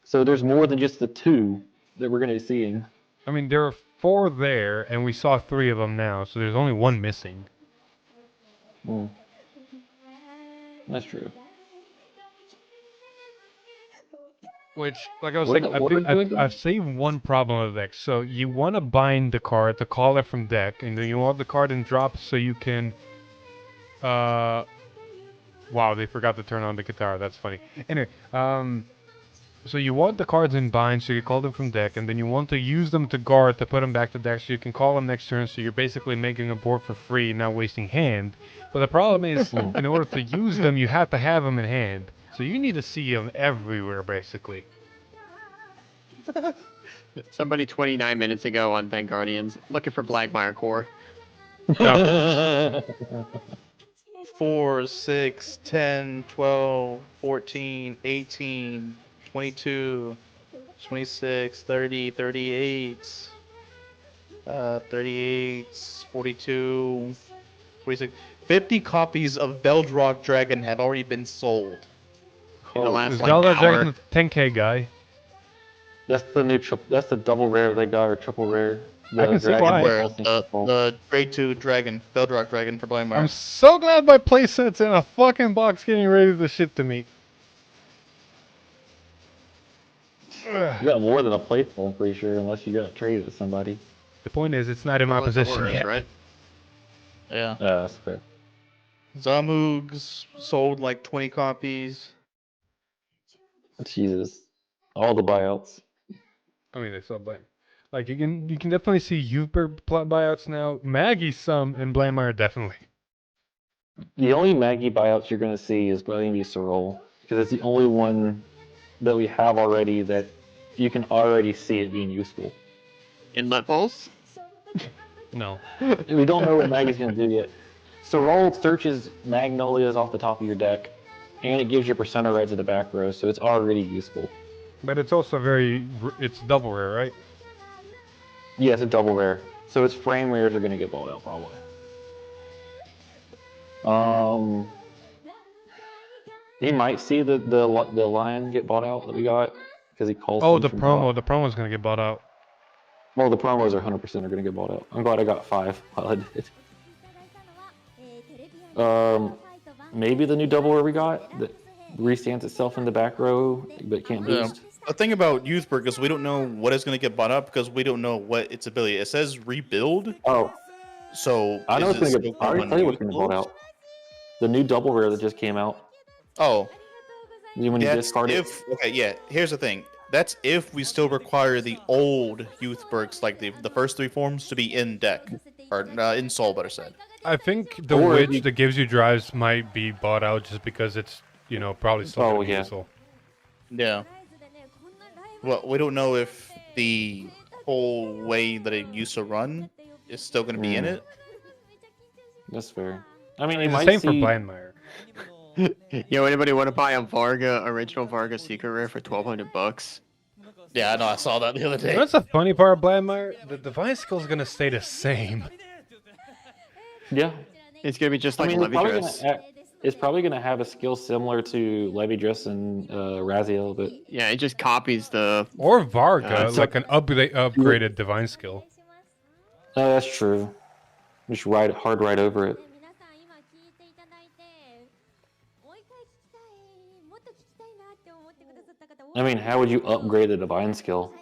So there's more than just the 2 that we're gonna be seeing. I mean, there are 4 there, and we saw 3 of them now, so there's only 1 missing. That's true. Which, like I was What- saying, what are we doing? I've saved one problem of the deck. So you want to bind the card to call it from deck, and then you want the card in drop so you can. Wow, they forgot to turn on the guitar. That's funny. Anyway, so you want the cards in bind so you call them from deck, and then you want to use them to guard to put them back to deck so you can call them next turn. So you're basically making a board for free, not wasting hand. But the problem is, in order to use them, you have to have them in hand. So you need to see them everywhere, basically. Somebody 29 minutes ago on Vanguardians looking for Blackmire Core. 4, 6, 10, 12, 14, 18, 22, 26, 30, 38, 38, 42, 46. 50 copies of Veldrock Dragon have already been sold. In the last Zelda hour. Dragon, the 10k guy. That's the new that's the double rare they got, or triple rare. I can see why. Where the grade 2 dragon, Veldrock dragon for Blind I'm Mire. so glad my playset's in a fucking box getting ready to ship to me. You got more than a playful, I'm pretty sure, unless you got traded with somebody. The point is, it's not in my possession yet. Right? Yeah. That's fair. Zamoogs sold like 20 copies. Jesus. All the buyouts. I mean, they sell Blame. Like you can definitely see Youthberg buyouts now. Maggie some and Blamire definitely. The only Maggie buyouts you're going to see is going to be Sorol, because it's the only one that we have already that you can already see it being useful. Inlet balls? No. We don't know what Maggie's going to do yet. Sorol searches Magnolias off the top of your deck, and it gives you percenter reds at the back row, so it's already useful. But it's also it's double rare, right? Yeah, it's a double rare, so its frame rares are going to get bought out probably. He might see the lion get bought out that we got because he calls. Oh, the promo's gonna get bought out. Well, the promos are 100% are gonna get bought out. I'm glad I got 5 while I did. Maybe the new double rare we got that restands itself in the back row but can't boost. The thing about Youthberg is we don't know what is going to get bought up because we don't know what its ability. It says rebuild. Oh, so I know it's going to get. I already tell you what's going to get bought out. out. The new double rare that just came out. Oh, when you discard it. Okay, yeah. Here's the thing. That's if we still require the old Youthbergs, like the first 3 forms, to be in deck or in soul, better said. I think the witch that gives you drives might be bought out just because it's probably still useful. Yeah. Well, we don't know if the whole way that it used to run is still going to be in it. That's fair. I mean, it's the same for Blandmire. Yo, anybody want to buy a original Varga secret rare for $1,200? Yeah, I know. I saw that the other day. That's the funny part of Blandmire. The divine skill is going to stay the same. Yeah. It's going to be just like Levidras. It's probably going to have a skill similar to Levidras and Raziel, but... Yeah, it just copies the... Or Varga, like an upgraded divine skill. That's true. Just hard right over it. I mean, how would you upgrade the divine skill?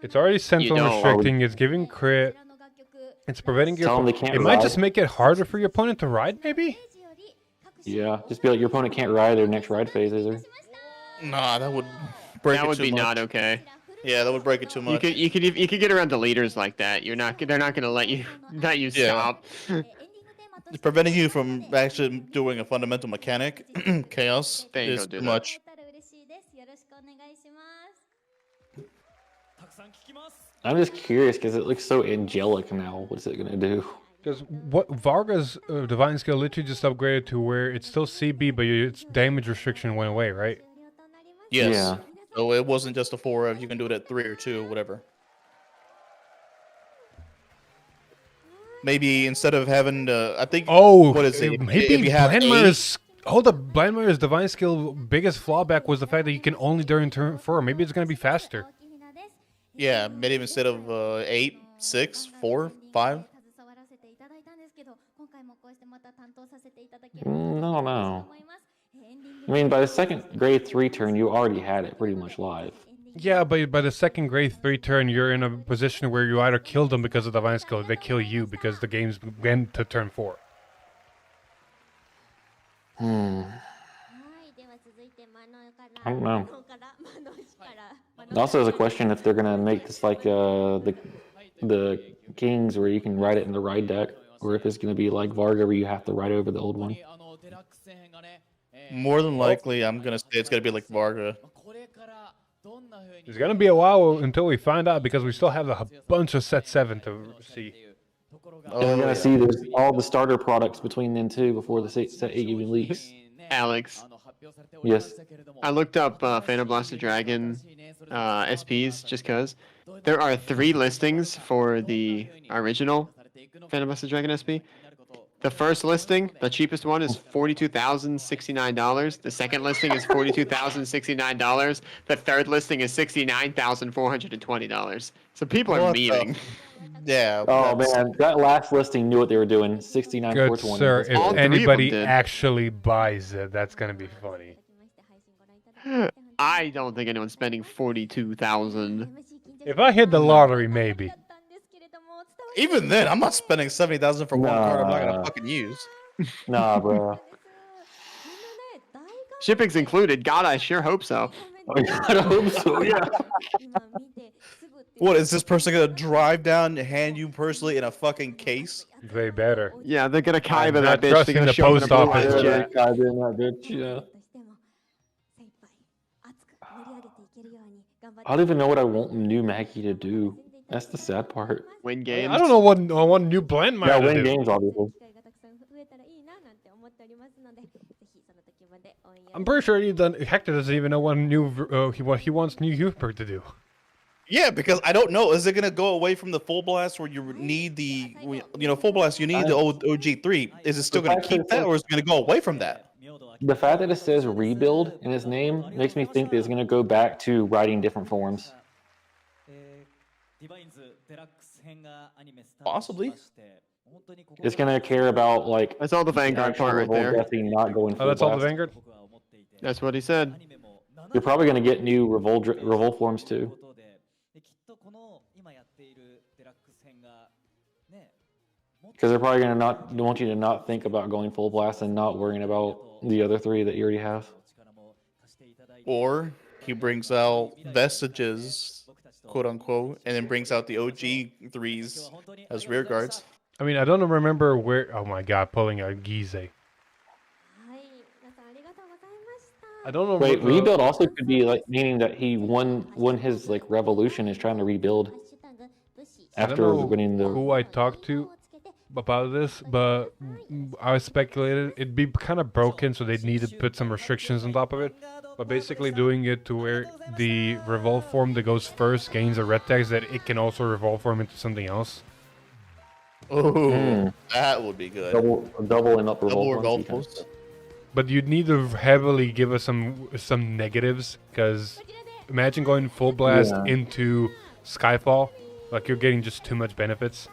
It's already sentinel restricting, it's giving crit, it's preventing your opponent. It might just make it harder for your opponent to ride, maybe? Yeah, just be like your opponent can't ride their next ride phase either. Nah, that would break it too much. That would be not okay. Yeah, that would break it too much. You could get around the leaders like that. They're not gonna let you stop. It's preventing you from actually doing a fundamental mechanic. Chaos is too much. I'm just curious because it looks so angelic now. What's it gonna do? Because what Varga's divine skill literally just upgraded to where it's still CB, but its damage restriction went away, right? Yes. Yeah. So it wasn't just a 4 of you can do it at 3 or 2 or whatever. Maybe instead of having I think. Oh, what is it? Maybe if you have Blandmire's divine skill biggest fallback was the fact that you can only during turn 4. Maybe it's gonna be faster. Yeah, maybe instead of 8, 6, 4, 5. I don't know. I mean, by the second grade 3 turn, you already had it pretty much live. Yeah, but by the second grade 3 turn, you're in a position where you either kill them because of the divine skill, or they kill you because the game's went to turn 4. I don't know. Also, there's a question if they're gonna make this like the Kings where you can ride it in the ride deck, or if it's gonna be like Varga where you have to ride over the old one. More than likely, I'm gonna say it's gonna be like Varga. It's gonna be a while until we find out because we still have a bunch of set 7 to see. And we're gonna see there's all the starter products between them too before the set 8 even leaks. Alex. Yes. I looked up Phantom Blaster Dragon SPs just because there are 3 listings for the original Phantom Blaster Dragon SP. The first listing, the cheapest one, is $42,069. The second listing is $42,069. The third listing is $69,420. So people are What the- memeing. Yeah. Oh that's- man, that last listing knew what they were doing. 69 Good 420. sir, That's if all good. three of them anybody did. actually buys it, that's gonna be funny. I don't think anyone's spending 42,000. If I hit the lottery, maybe. Even then, I'm not spending 70,000 for one card I'm not Nah. gonna fucking use. Nah, bro. Shipping's included. God, I sure hope so. I hope so. Yeah. What is this person gonna drive down and hand you personally in a fucking case? They better. Yeah, they're gonna I'm Kaiba not that bitch. trusting They're gonna the show up in a post blue office light yet. jet. Yeah. I don't even know what I want new Maggie to do. That's the sad part. Win games. I don't know what I want new blend Yeah, mine to win do. games, obviously. I'm pretty sure Hector doesn't even know what what he wants new youth perk to do. Yeah, because I don't know. Is it gonna go away from the full blast where you need the, full blast? You need the old OG3. Is it still gonna keep that, or is it gonna go away from that? The fact that it says rebuild in its name makes me think that it's going to go back to writing different forms. Possibly. It's going to care about like That's all the Vanguard actual part right revolt there. dressing, not going Oh, full that's all the blast. Vanguard? That's what he said. You're probably going to get new revolt forms too. Because they're probably going to not want you to not think about going full blast and not worrying about the other three that you already have. Or he brings out vestiges, quote unquote, and then brings out the OG threes as rear guards. I mean, I don't remember where. Oh my god, pulling a Gize. I don't know. Wait, rebuild also could be like meaning that he won his like revolution, is trying to rebuild I don't after know winning the. who I talked to about this, but I speculated it'd be kind of broken, so they'd need to put some restrictions on top of it. But basically doing it to where the revolve form that goes first gains a red text that it can also revolve form into something else. Oh, that would be good. Doubling up Double revolt revolt forms. posts. But you'd need to heavily give us some negatives, because imagine going full blast Yeah. into Skyfall, like you're getting just too much benefits.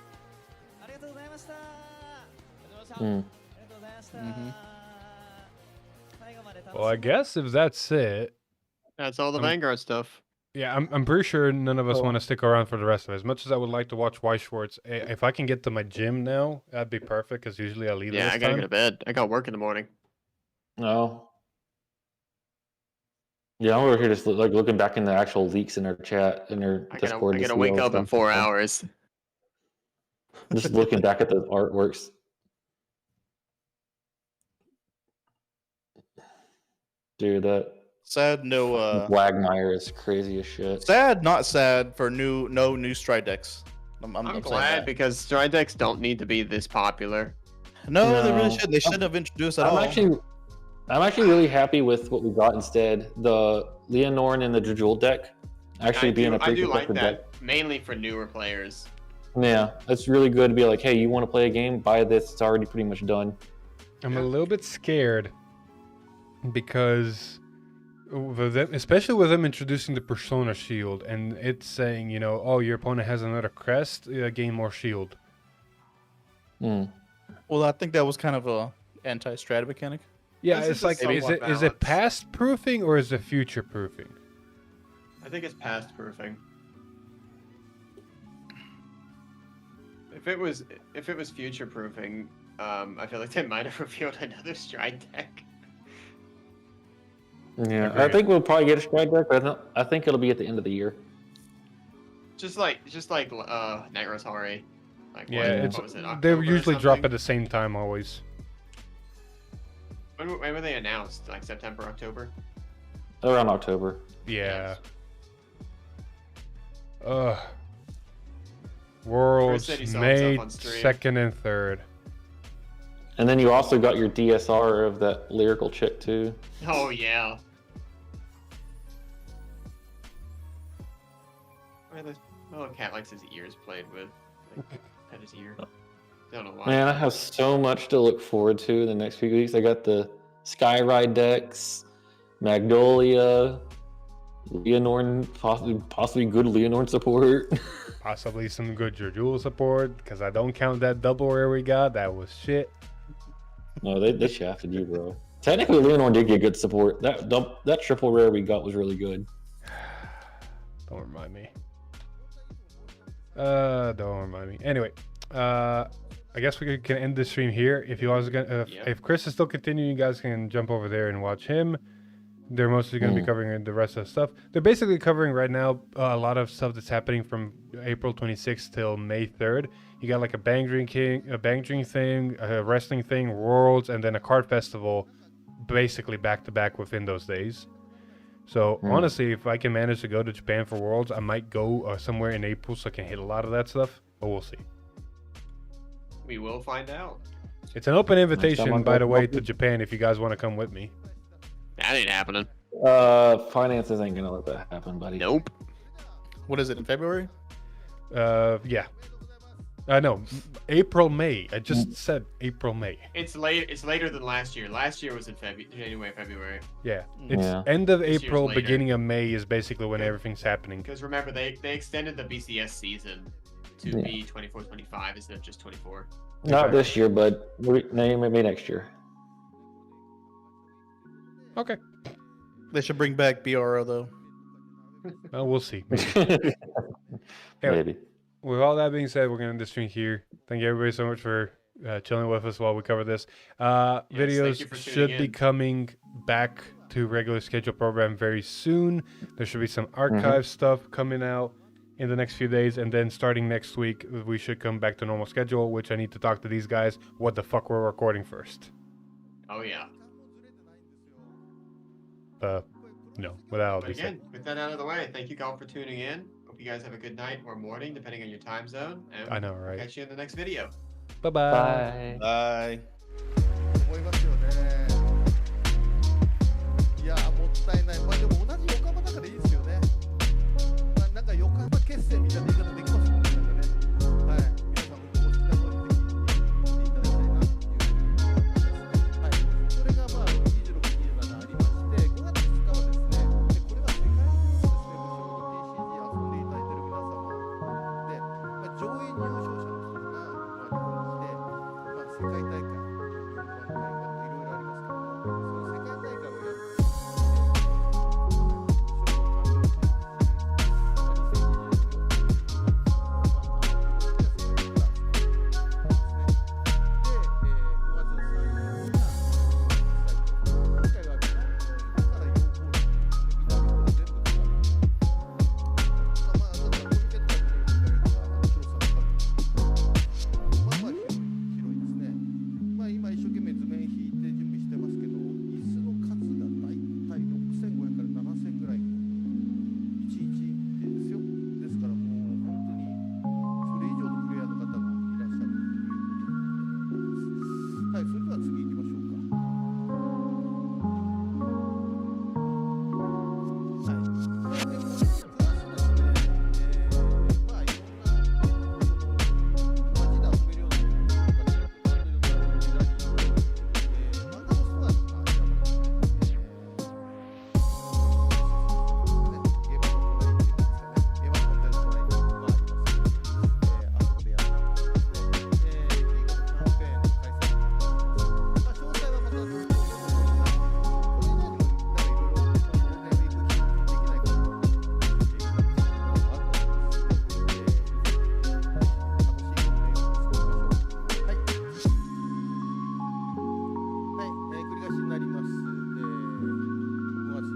Well, I guess if that's it, That's all the Vanguard stuff. yeah, I'm pretty sure none of us want to stick around for the rest of it. As much as I would like to watch White Schwartz, if I can get to my gym now, that'd be perfect, because usually I leave Yeah, this I gotta time. go to bed. I got work in the morning. No. Yeah, I'm over here just like looking back in the actual leaks in our chat in our I Discord. gotta to see wake all the up in stuff 4 that's on. hours. Just looking back at the artworks. Dude, that Sad, no. Wagmire is crazy as shit. Sad, not sad for no new stride decks. I'm I'm saying glad that. because stride decks don't need to be this popular. No, they really No. should. They shouldn't have introduced at all. I'm actually really happy with what we got instead. The Leonor and the Jejewel deck actually being a I pretty do like competitive that, deck. mainly for newer players. Yeah, it's really good to be like, hey, you want to play a game? Buy this. It's already pretty much done. I'm a little bit scared because, with them, especially with them introducing the Persona Shield and it's saying, oh, your opponent has another crest, gain more shield. Well, I think that was kind of a anti-strat mechanic. Yeah, This it's is a like, somewhat is it balance. past proofing or is it future proofing? I think it's past proofing. If it was future proofing, I feel like they might have revealed another stride deck. Yeah, Agree. I think we'll probably get a stride deck, but I think it'll be at the end of the year. Just like Negros Hari. Like, Yeah, what was it, they October or usually drop something? at the same time always. When were they announced? Like September, October? Around October. Yeah. Worlds said he saw May himself on stream. 2nd and 3rd. And then you also got your DSR of that lyrical chick too. Oh yeah. My little cat likes his ears played with. Like, pet his ear. don't know why. Man, I have so much to look forward to in the next few weeks. I got the Skyride decks, Magnolia, Leonor, possibly good Leonor support. Possibly some good Jewel support, because I don't count that double rare we got. That was shit. No, they shafted you, bro. Technically, Leonor did get good support. That triple rare we got was really good. Don't remind me. Don't remind me. Anyway, I guess we can end the stream here. If you guys are gonna, if Chris is still continuing, you guys can jump over there and watch him. They're mostly going to be covering the rest of the stuff. They're basically covering right now a lot of stuff that's happening from April 26th till May 3rd. You got like a bang drink thing, a wrestling thing, Worlds, and then a card festival, basically back to back within those days. So honestly, if I can manage to go to Japan for Worlds, I might go somewhere in April so I can hit a lot of that stuff. But we'll see. We will find out. It's an open invitation, by the way, to Japan if you guys want to come with me. That ain't happening. Finances ain't gonna let that happen, buddy. Nope. What is it, in February? Yeah. No, April, May. I just said April, May. It's late. It's later than last year. Last year was in January, February. Yeah. It's end of April, beginning of May is basically when everything's happening. Because remember, they extended the BCS season to be 24-25 instead of just 24. Not this year, but maybe next year. Okay. They should bring back BRO though. Well, we'll see. Maybe. With all that being said, we're going to end the stream here. Thank you everybody so much for chilling with us while we cover this. Videos should be coming back to regular schedule program very soon. There should be some archive stuff coming out in the next few days, and then starting next week, we should come back to normal schedule, which I need to talk to these guys what the fuck we're recording first. Oh, yeah. No, without But again, with that out of the way, thank you all for tuning in. Hope you guys have a good night or morning, depending on your time zone. And I know, right? Catch you in the next video. Bye-bye. Bye. Bye.